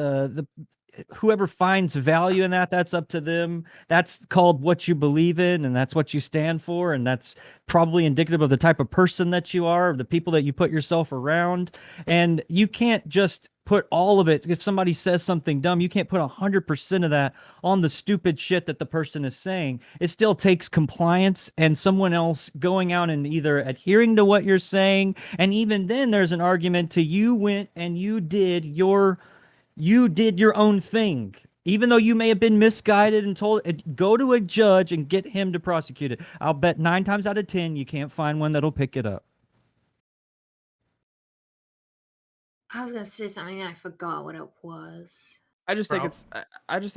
whoever finds value in that, that's up to them. That's called what you believe in, and that's what you stand for, and that's probably indicative of the type of person that you are, the people that you put yourself around. And you can't just put all of it. If somebody says something dumb, you can't put 100% of that on the stupid shit that the person is saying. It still takes compliance and someone else going out and either adhering to what you're saying, and even then there's an argument to you went and you did your own thing. Even though you may have been misguided and told, go to a judge and get him to prosecute it. I'll bet 9 times out of 10 you can't find one that'll pick it up. I was gonna say something and I forgot what it was. I just think Bro.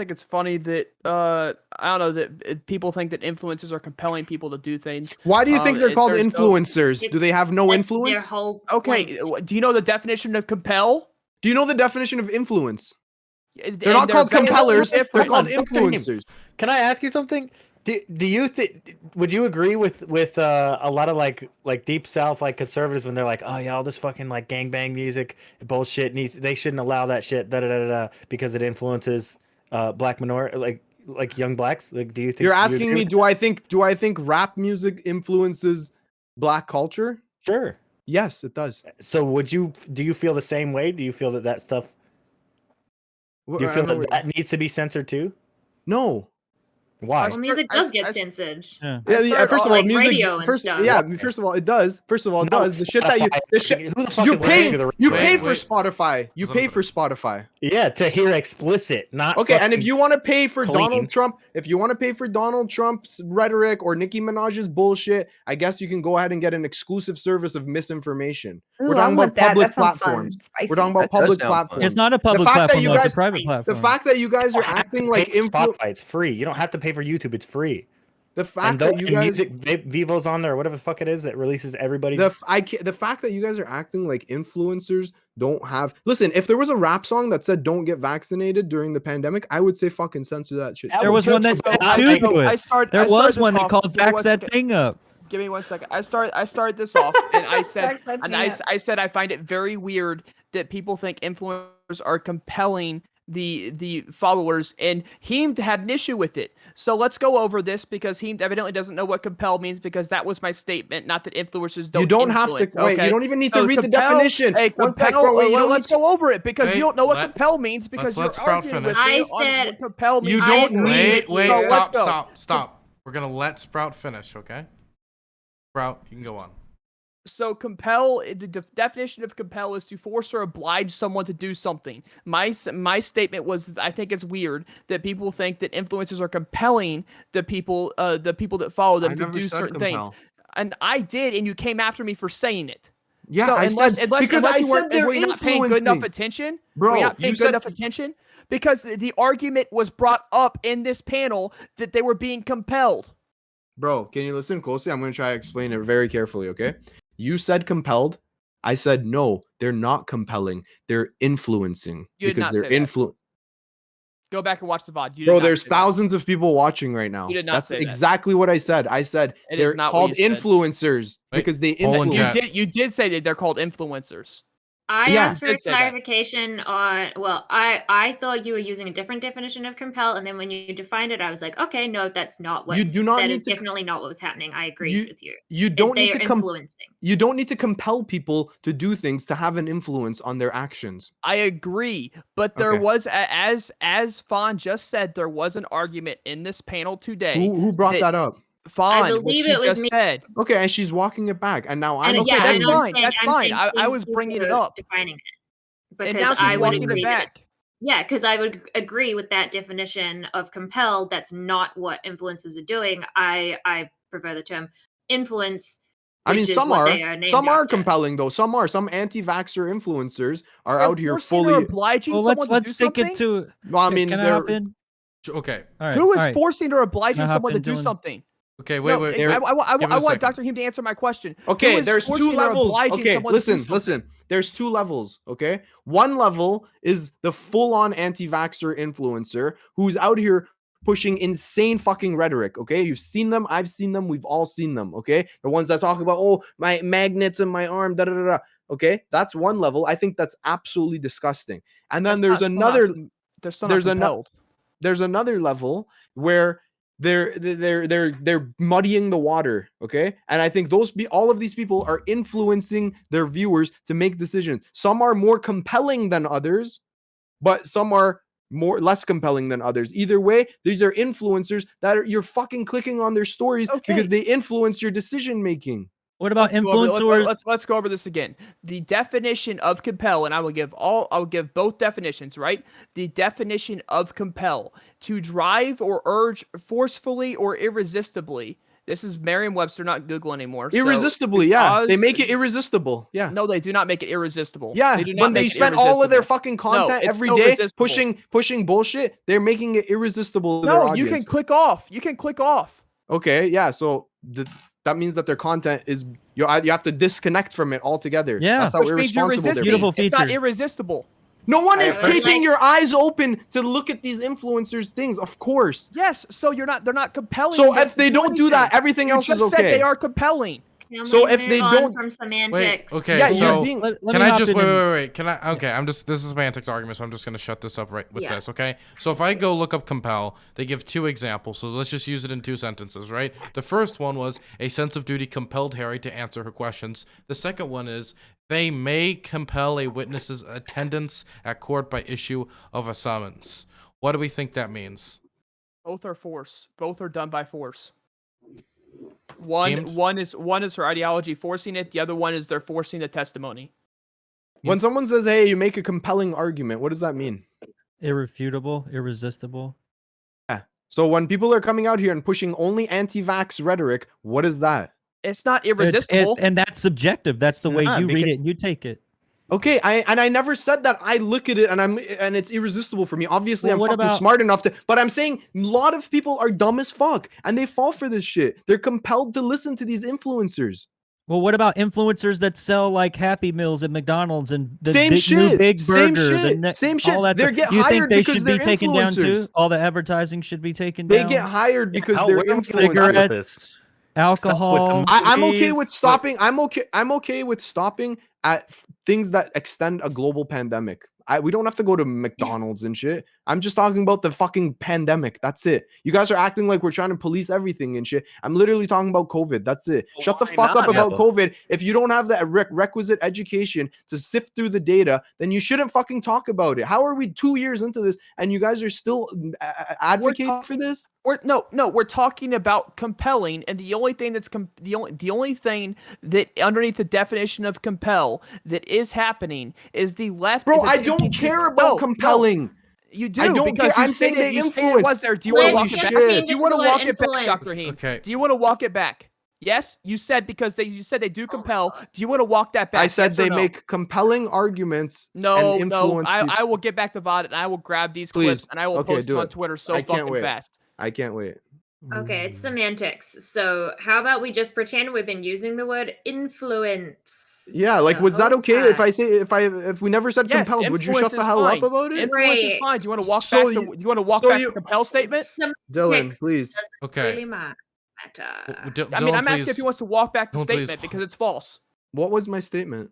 it's funny that I don't know that people think that influencers are compelling people to do things. Why do you think they're called there's no- influencers? Do they have no That's influence? Their whole Okay, point. do you know the definition of compel? Do you know the definition of influence? And They're not called very compellers. They're different. called Hold on, influencers. Can I ask you something? Do you think? Would you agree with a lot of like deep south like conservatives when they're like, oh yeah, all this fucking like gangbang music bullshit they shouldn't allow that shit because it influences black minority like young blacks? Like, do you think You're you asking agree me, with do I think rap music influences black culture? that? Sure. Yes, it does. So do you feel the same way? Do you feel that stuff? Do you feel that needs to be censored too? No. Why? Well, music does get I- censored. Yeah. Yeah, first of all, like music. radio and First, stuff. yeah, first of all, it does. First of all, it No, does. The shit that you, Spotify. the shit Who the fuck you is listening pay, to the you radio? pay for Wait. Spotify. You pay for Spotify. Yeah, to hear explicit, not Okay, and if fucking- you want to pay for clean. Donald Trump, if you want to pay for Donald Trump's rhetoric or Nicki Minaj's bullshit, I guess you can go ahead and get an exclusive service of misinformation. Ooh, We're I talking want about that. public That sounds platforms. fun. Spicy. We're talking about That does public sound fun. platforms. It's not a public fact that platform, you though, it's guys- a private The platform. fact that you guys are You don't have acting to like pay for Spotify, it's free. You don't have to pay for YouTube, it's free. The fact that you guys Vivo's on there, or whatever the fuck it is that releases everybody. the fact that you guys are acting like influencers don't have. Listen, if there was a rap song that said "Don't get vaccinated" during the pandemic, I would say fucking censor that shit. There was one that said two to it. There was one that called "Vax that thing up." Give me 1 second. I started this off, and I said, I said I find it very weird that people think influencers are compelling the followers, and Heem had an issue with it. So let's go over this because Heem evidently doesn't know what compel means, because that was my statement, not that influencers don't. You don't have to wait. You don't even need to read the definition. Hey, One sec, compel, bro. Wait, let's go over it because you don't know what compel means because you're arguing with me on what compel means. You don't need. Wait, stop. We're gonna let Sprout finish, okay? Sprout, you can go on. So compel, the definition of compel is to force or oblige someone to do something. My statement was, I think it's weird that people think that influencers are compelling the people that follow them to do certain things. And I did, and you came after me for saying it. Yeah, so I said because I said they're were you not paying good enough attention, bro. Were you not paying good enough attention? Because the argument was brought up in this panel that they were being compelled. Bro, can you listen closely? I'm going to try to explain it very carefully, okay? You said compelled. I said no, they're not compelling. They're influencing because they're influencing. Go back and watch the VOD. Bro, there's thousands of people watching right now. You did not That's say exactly what I said. I said they're called influencers because they influence. You did say that they're called influencers. I asked for clarification on, well, I thought you were using a different definition of compel, and then when you defined it, I was like, okay, no, that's not what. That is definitely not what was happening. I agree with you. You don't need to influencing. You don't need to compel people to do things to have an influence on their actions. I agree, but there was, as Fawn just said, there was an argument in this panel today. Who brought that up? Fawn, I believe it was me. Said. Okay, and she's walking it back, and now I'm okay. Yeah, that's fine. That's fine. I was bringing it up, defining it, because and now she's walking it back. Yeah, because I would agree with that definition of compel. That's not what influencers are doing. I prefer the term influence. I mean, some are compelling though. Some anti-vaxxer influencers are out here fully obliging someone to do something. Stick it to. Well, I mean, okay. Right, who is forcing or obliging someone to do something? Okay, wait. I want Dr. Heem to answer my question. Okay, there's two levels. Okay, listen. There's two levels, okay? One level is the full-on anti-vaxxer influencer who's out here pushing insane fucking rhetoric, okay? You've seen them, I've seen them, we've all seen them, okay? The ones that talk about, oh, my magnets in my arm, da-da-da-da, okay? That's one level. I think that's absolutely disgusting. And then there's another level where they're muddying the water, okay? And I think all of these people are influencing their viewers to make decisions. Some are more compelling than others, but some are less compelling than others. Either way, these are influencers that you're fucking clicking on their stories because they influence your decision making. What about influencers? Let's go over this again. The definition of compel, and I will give both definitions, right? The definition of compel: to drive or urge forcefully or irresistibly. This is Merriam-Webster, not Google anymore. Irresistibly, yeah. They make it irresistible. Yeah. No, they do not make it irresistible. Yeah. When they spend all of their fucking content every day pushing bullshit, they're making it irresistible to their audience. You can click off. Okay, yeah. So that means that their content is you have to disconnect from it altogether. Yeah, that's how irresponsible they're being. Beautiful feature. It's not irresistible. No one is taping your eyes open to look at these influencers' things, of course. Yes, so they're not compelling. So if they don't do that, everything else is okay. Said they are compelling. So if they don't from semantics. Wait, okay, yeah, so can I just wait? Can I? Okay, this is semantics argument, so I'm just gonna shut this up right with this. Okay, so if I go look up compel, they give two examples. So let's just use it in two sentences, right? The first one was a sense of duty compelled Harry to answer her questions. The second one is they may compel a witness's attendance at court by issue of a summons. What do we think that means? Both are force. Both are done by force. One is her ideology forcing it. The other one is they're forcing the testimony. When someone says, "Hey, you make a compelling argument," what does that mean? Irrefutable, irresistible. Yeah. So when people are coming out here and pushing only anti-vax rhetoric, what is that? It's not irresistible, and that's subjective. That's the way you read it and you take it. Okay, I never said that. I look at it and it's irresistible for me. Obviously, Well, I'm what fucking about- smart enough to, but I'm saying a lot of people are dumb as fuck and they fall for this shit. They're compelled to listen to these influencers. Well, what about influencers that sell like Happy Meals at McDonald's and the Same new shit. Big Same Burger? shit. Same shit. All that They stuff. get Do you think hired they because should be they're taken down influencers. too? All the advertising should be taken They down. get hired because How- they're where are we gonna go with Cigarettes, this? alcohol. I'm okay with Please. stopping. I'm okay with stopping at things that extend a global pandemic. We don't have to go to McDonald's and shit. I'm just talking about the fucking pandemic. That's it. You guys are acting like we're trying to police everything and shit. I'm literally talking about COVID. That's it. Well, Shut the why fuck up not, about though? COVID. If you don't have the requisite education to sift through the data, then you shouldn't fucking talk about it. How are we 2 years into this and you guys are still advocating for this? We're talking about compelling, and the only thing that's the only thing that underneath the definition of compel that is happening is the left. Bro, is I don't attempting to- care about No, compelling. You do. I don't because care. you I'm saying stated- they you stated influence. it was there. Do you want to Holy walk it back? shit. Do you want to walk it back, influence. Dr. Haynes? Okay. Do you want to walk it back? Yes, you said because you said they do compel. Do you want to walk that back? I said yes or they no? make compelling arguments. No, and no. influence people. I will get back to VOD and I will grab these Please. clips and I will Okay, post do them on it. Twitter so I can't fucking wait. fast. I can't wait. Okay, it's semantics. So how about we just pretend we've been using the word influence? Yeah, like was that okay if I say if we never said Yes, compelled? Would you shut influence the is hell fine. up about it? Influence is Right. fine. Do you want to walk So back? you- You want to walk so back you- the compel statement? Dylan, Semantics please. doesn't Okay. really matter. I mean, I'm asking if he wants to walk back the Dylan, please. statement because it's false. What was my statement?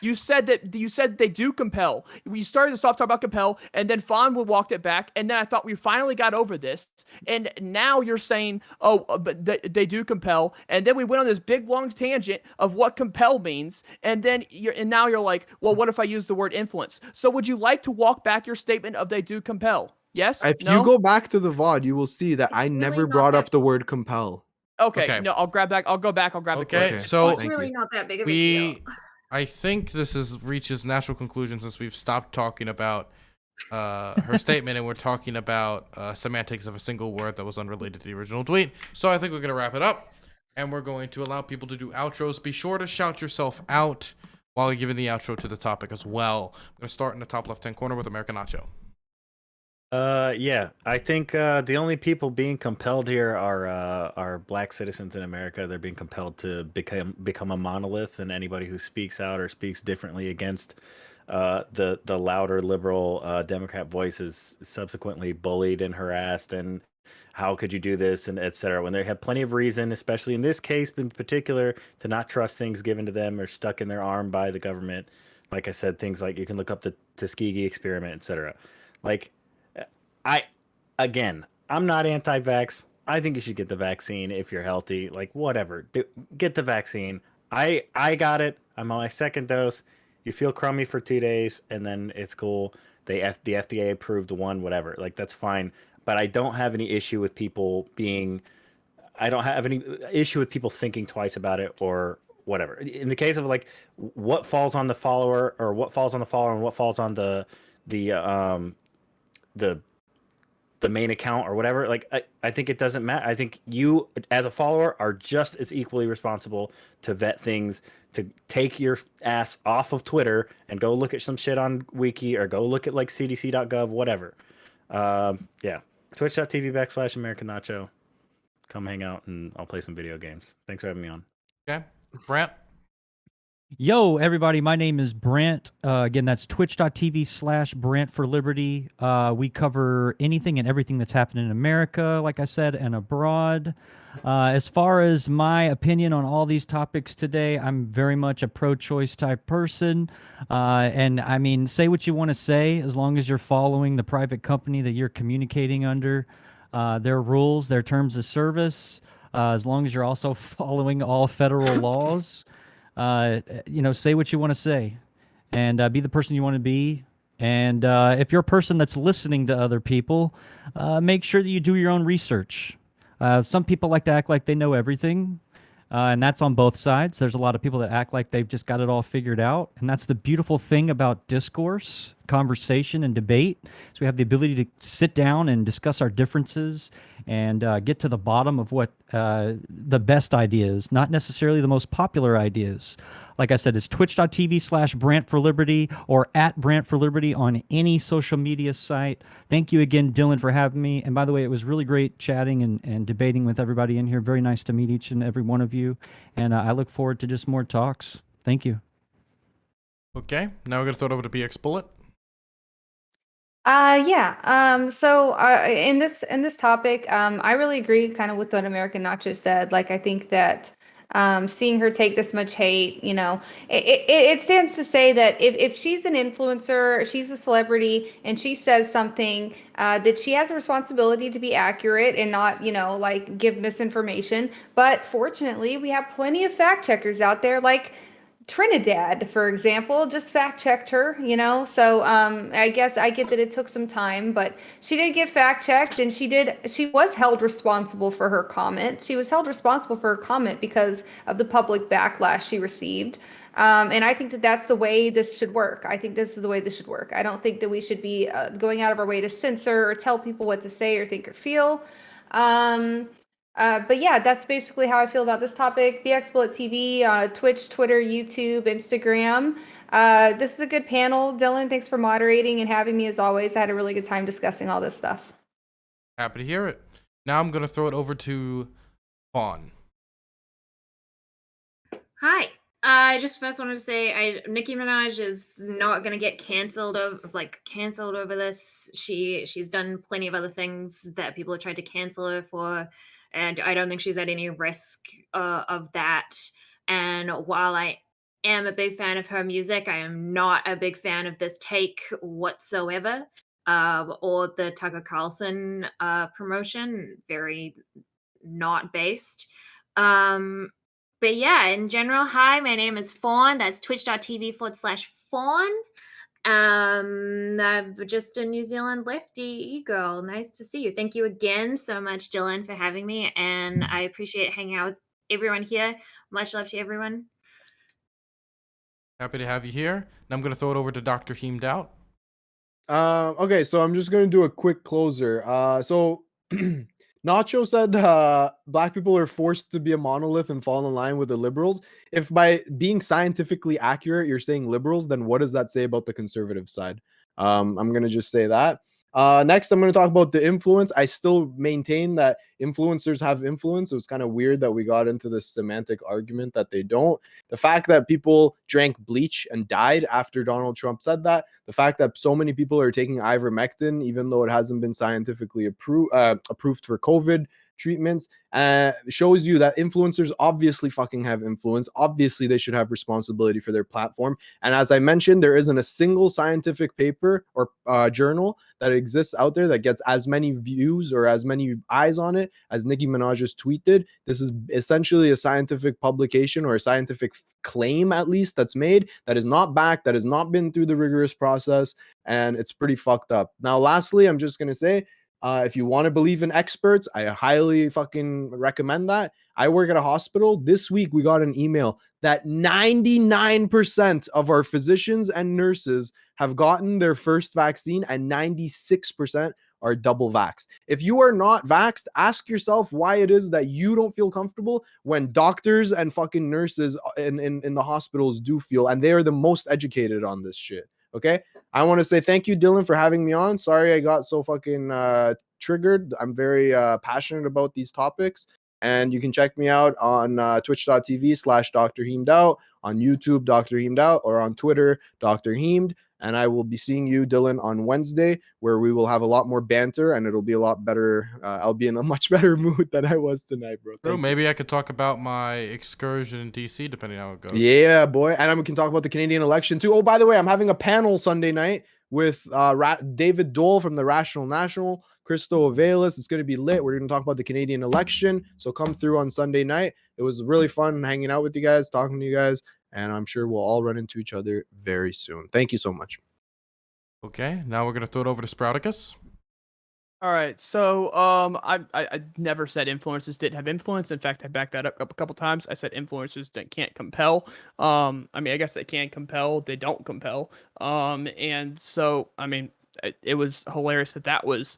You said they do compel. We started this off talking about compel, and then Fawn walked it back, and then I thought we finally got over this, and now you're saying, but they do compel, and then we went on this big long tangent of what compel means, and then now you're like, well, what if I use the word influence? So would you like to walk back your statement of they do compel? Yes? If No? you go back to the VOD, you will see that It's I really never not brought that- up the word compel. Okay, Okay. no, I'll go back. I'll grab the Okay, clip. so It's Thank really you. not that big of a we, deal. I think this reaches natural conclusion since we've stopped talking about her statement and we're talking about semantics of a single word that was unrelated to the original tweet. So I think we're gonna wrap it up, and we're going to allow people to do outros. Be sure to shout yourself out while you're giving the outro to the topic as well. I'm gonna start in the top left-hand corner with American Nacho. Yeah, I think the only people being compelled here are black citizens in America. They're being compelled to become a monolith, and anybody who speaks out or speaks differently against the louder liberal Democrat voice is subsequently bullied and harassed. And how could you do this, and etc. When they have plenty of reason, especially in this case in particular, to not trust things given to them or stuck in their arm by the government. Like I said, things like you can look up the Tuskegee experiment, etc. Like. I'm not anti-vax. I think you should get the vaccine if you're healthy. Like, whatever. Get the vaccine. I got it. I'm on my second dose. You feel crummy for 2 days, and then it's cool. The FDA approved the one, whatever. Like, that's fine. But I don't have any issue with people thinking twice about it or whatever. In the case of, like, what falls on the follower and what falls on the main account or whatever, like I think it doesn't matter. I think you as a follower are just as equally responsible to vet things, to take your ass off of Twitter and go look at some shit on Wiki or go look at like cdc.gov, whatever. Yeah, twitch.tv/American Nacho. Come hang out and I'll play some video games. Thanks for having me on. Okay, Brant. Yo, everybody, my name is Brant. Again, that's twitch.tv/Brant for Liberty. We cover anything and everything that's happening in America, like I said, and abroad. As far as my opinion on all these topics today, I'm very much a pro-choice type person. And I mean, say what you want to say, as long as you're following the private company that you're communicating under, their rules, their terms of service, as long as you're also following all federal laws. Say what you want to say and be the person you want to be. And if you're a person that's listening to other people, make sure that you do your own research. Some people like to act like they know everything, and that's on both sides. There's a lot of people that act like they've just got it all figured out. And that's the beautiful thing about discourse, conversation and debate. So we have the ability to sit down and discuss our differences and get to the bottom of what the best ideas, not necessarily the most popular ideas. Like I said, it's twitch.tv/Brant for Liberty or @Brant for Liberty on any social media site. Thank you again, Dylan, for having me. And by the way, it was really great chatting and debating with everybody in here. Very nice to meet each and every one of you. And I look forward to just more talks. Thank you. Okay, now we're gonna throw it over to BX Bullet. So in this topic, I really agree kind of with what American Nacho said. Like, I think that seeing her take this much hate, it stands to say that if she's an influencer, she's a celebrity, and she says something, that she has a responsibility to be accurate and not, like give misinformation. But fortunately, we have plenty of fact checkers out there, like Trinidad, for example, just fact checked her, So I guess I get that it took some time, but she did get fact checked, and she was held responsible for her comment. She was held responsible for her comment because of the public backlash she received. And I think that that's the way this should work. I think this is the way this should work. I don't think that we should be going out of our way to censor or tell people what to say or think or feel. But yeah, that's basically how I feel about this topic. BX Bullet TV, Twitch, Twitter, YouTube, Instagram. This is a good panel. Dylan, thanks for moderating and having me as always. I had a really good time discussing all this stuff. Happy to hear it. Now I'm gonna throw it over to Fawn. Hi. I just first wanted to say Nicki Minaj is not gonna get canceled over this. She's done plenty of other things that people have tried to cancel her for, and I don't think she's at any risk of that. And while I am a big fan of her music, I am not a big fan of this take whatsoever, or the Tucker Carlson promotion. Very not based. But yeah, in general, hi, my name is Fawn. That's twitch.tv/Fawn. I'm just a New Zealand lefty girl. Nice to see you. Thank you again so much, Dylan, for having me. And I appreciate hanging out with everyone here. Much love to everyone. Happy to have you here. Now I'm gonna throw it over to Dr. Heemed Out. Okay, so I'm just gonna do a quick closer. So Nacho said black people are forced to be a monolith and fall in line with the liberals. If by being scientifically accurate you're saying liberals, then what does that say about the conservative side? I'm gonna just say that. Next, I'm going to talk about the influence. I still maintain that influencers have influence. It was kind of weird that we got into this semantic argument that they don't. The fact that people drank bleach and died after Donald Trump said that, the fact that so many people are taking ivermectin, even though it hasn't been scientifically approved for COVID treatments, shows you that influencers obviously fucking have influence. Obviously, they should have responsibility for their platform. And as I mentioned, there isn't a single scientific paper or journal that exists out there that gets as many views or as many eyes on it as Nicki Minaj's tweet did. This is essentially a scientific publication or a scientific claim, at least, that's made, that is not backed, that has not been through the rigorous process, and it's pretty fucked up. Now, lastly, I'm just going to say, if you want to believe in experts, I highly fucking recommend that. I work at a hospital. This week, we got an email that 99% of our physicians and nurses have gotten their first vaccine, and 96% are double vaxxed. If you are not vaxxed, ask yourself why it is that you don't feel comfortable when doctors and fucking nurses in the hospitals do feel, and they are the most educated on this shit. Okay, I want to say thank you, Dylan, for having me on. Sorry I got so fucking triggered. I'm very passionate about these topics. And you can check me out on twitch.tv/Dr. Heemed Out, on YouTube, Dr. Heemed Out, or on Twitter, Dr. Heemed. And I will be seeing you, Dylan, on Wednesday, where we will have a lot more banter and it'll be a lot better. I'll be in a much better mood than I was tonight, bro. Bro, maybe I could talk about my excursion in DC, depending on how it goes. Yeah, boy. And we can talk about the Canadian election too. Oh, by the way, I'm having a panel Sunday night with David Dole from the Rational National, Christo Avelis. It's going to be lit. We're going to talk about the Canadian election. So come through on Sunday night. It was really fun hanging out with you guys, talking to you guys. And I'm sure we'll all run into each other very soon. Thank you so much. Okay, now we're going to throw it over to Sprouticus. All right, so I never said influencers didn't have influence. In fact, I backed that up a couple times. I said influencers can't compel. I mean, I guess they can compel. They don't compel. And so I mean, it was hilarious that was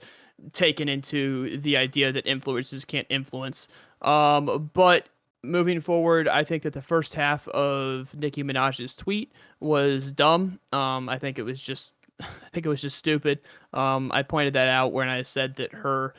taken into the idea that influencers can't influence. But moving forward, I think that the first half of Nicki Minaj's tweet was dumb. I think it was just stupid. I pointed that out when I said that her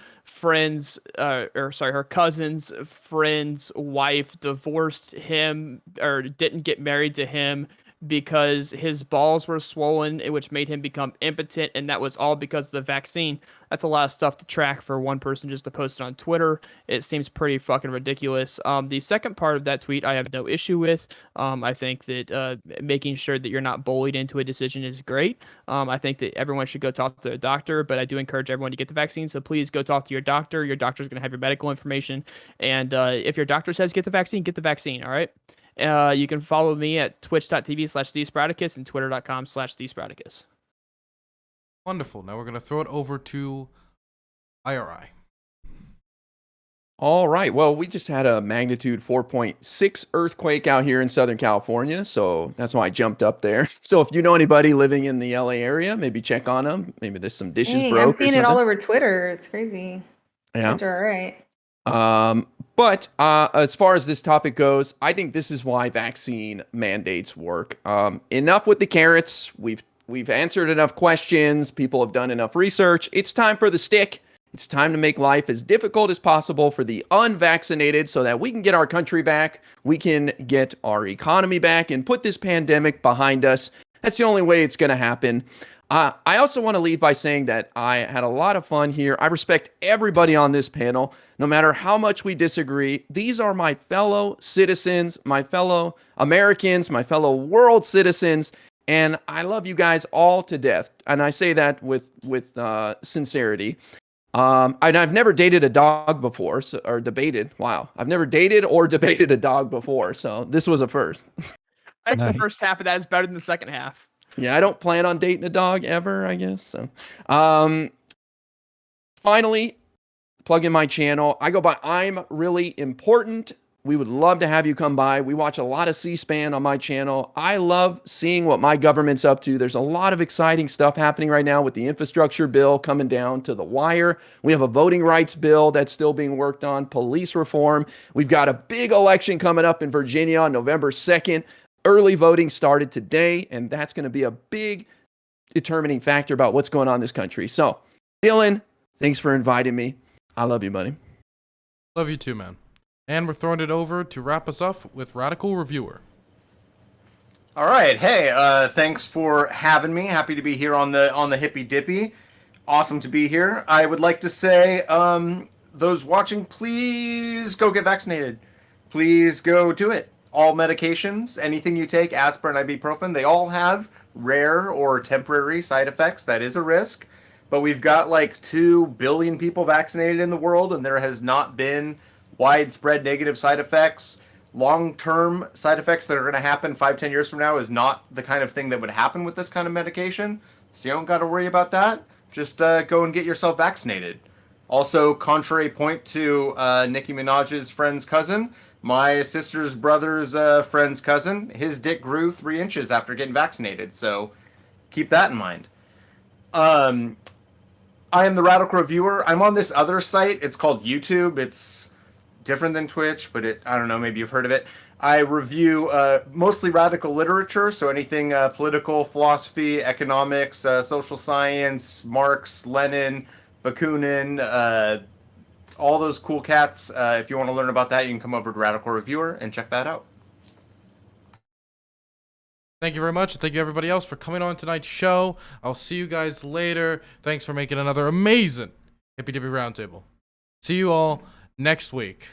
her cousin's friend's wife divorced him or didn't get married to him because his balls were swollen, which made him become impotent, and that was all because of the vaccine. That's a lot of stuff to track for one person just to post it on Twitter. It seems pretty fucking ridiculous. The second part of that tweet I have no issue with. I think that making sure that you're not bullied into a decision is great. I think that everyone should go talk to a doctor, but I do encourage everyone to get the vaccine. So please go talk to your doctor. Your doctor's going to have your medical information. And if your doctor says get the vaccine, get the vaccine. All right. You can follow me at twitch.tv/thespraticus and twitter.com/thespraticus. Wonderful. Now we're going to throw it over to IRI. All right. Well, we just had a magnitude 4.6 earthquake out here in Southern California, so that's why I jumped up there. So if you know anybody living in the LA area, maybe check on them. Maybe there's some dishes Dang, broke. I'm seeing or it all something. over Twitter. It's crazy. Yeah. But you're all right. But as far as this topic goes, I think this is why vaccine mandates work. Enough with the carrots. We've answered enough questions. People have done enough research. It's time for the stick. It's time to make life as difficult as possible for the unvaccinated so that we can get our country back, we can get our economy back, and put this pandemic behind us. That's the only way it's going to happen. I also want to leave by saying that I had a lot of fun here. I respect everybody on this panel, no matter how much we disagree. These are my fellow citizens, my fellow Americans, my fellow world citizens, and I love you guys all to death. And I say that with sincerity. And I've never dated a dog before, or debated. Wow, I've never dated or debated a dog before, so this was a first. I think Nice. the first half of that is better than the second half. Yeah, I don't plan on dating a dog ever, I guess. So, finally, plug in my channel. I go by I'm Really Important. We would love to have you come by. We watch a lot of C-SPAN on my channel. I love seeing what my government's up to. There's a lot of exciting stuff happening right now with the infrastructure bill coming down to the wire. We have a voting rights bill that's still being worked on, police reform. We've got a big election coming up in Virginia on November 2nd. Early voting started today, and that's going to be a big determining factor about what's going on in this country. So, Dylan, thanks for inviting me. I love you, buddy. Love you too, man. And we're throwing it over to wrap us up with Radical Reviewer. All right. Hey, thanks for having me. Happy to be here on the Hippy Dippy. Awesome to be here. I would like to say, those watching, please go get vaccinated. Please go do it. All medications, anything you take, aspirin, ibuprofen, they all have rare or temporary side effects. That is a risk. But we've got like 2 billion people vaccinated in the world, and there has not been widespread negative side effects. Long-term side effects that are going to happen 5-10 years from now is not the kind of thing that would happen with this kind of medication. So you don't got to worry about that. Just go and get yourself vaccinated. Also, contrary point to Nicki Minaj's friend's cousin, my sister's brother's friend's cousin, his dick grew 3 inches after getting vaccinated. So keep that in mind. I am the Radical Reviewer. I'm on this other site. It's called YouTube. It's different than Twitch, but I don't know, maybe you've heard of it. I review mostly radical literature, so anything political, philosophy, economics, social science, Marx, Lenin, Bakunin, all those cool cats. If you want to learn about that, you can come over to Radical Reviewer and check that out. Thank you very much. Thank you everybody else for coming on tonight's show. I'll see you guys later. Thanks for making another amazing Hippy Dippy Roundtable. See you all next week.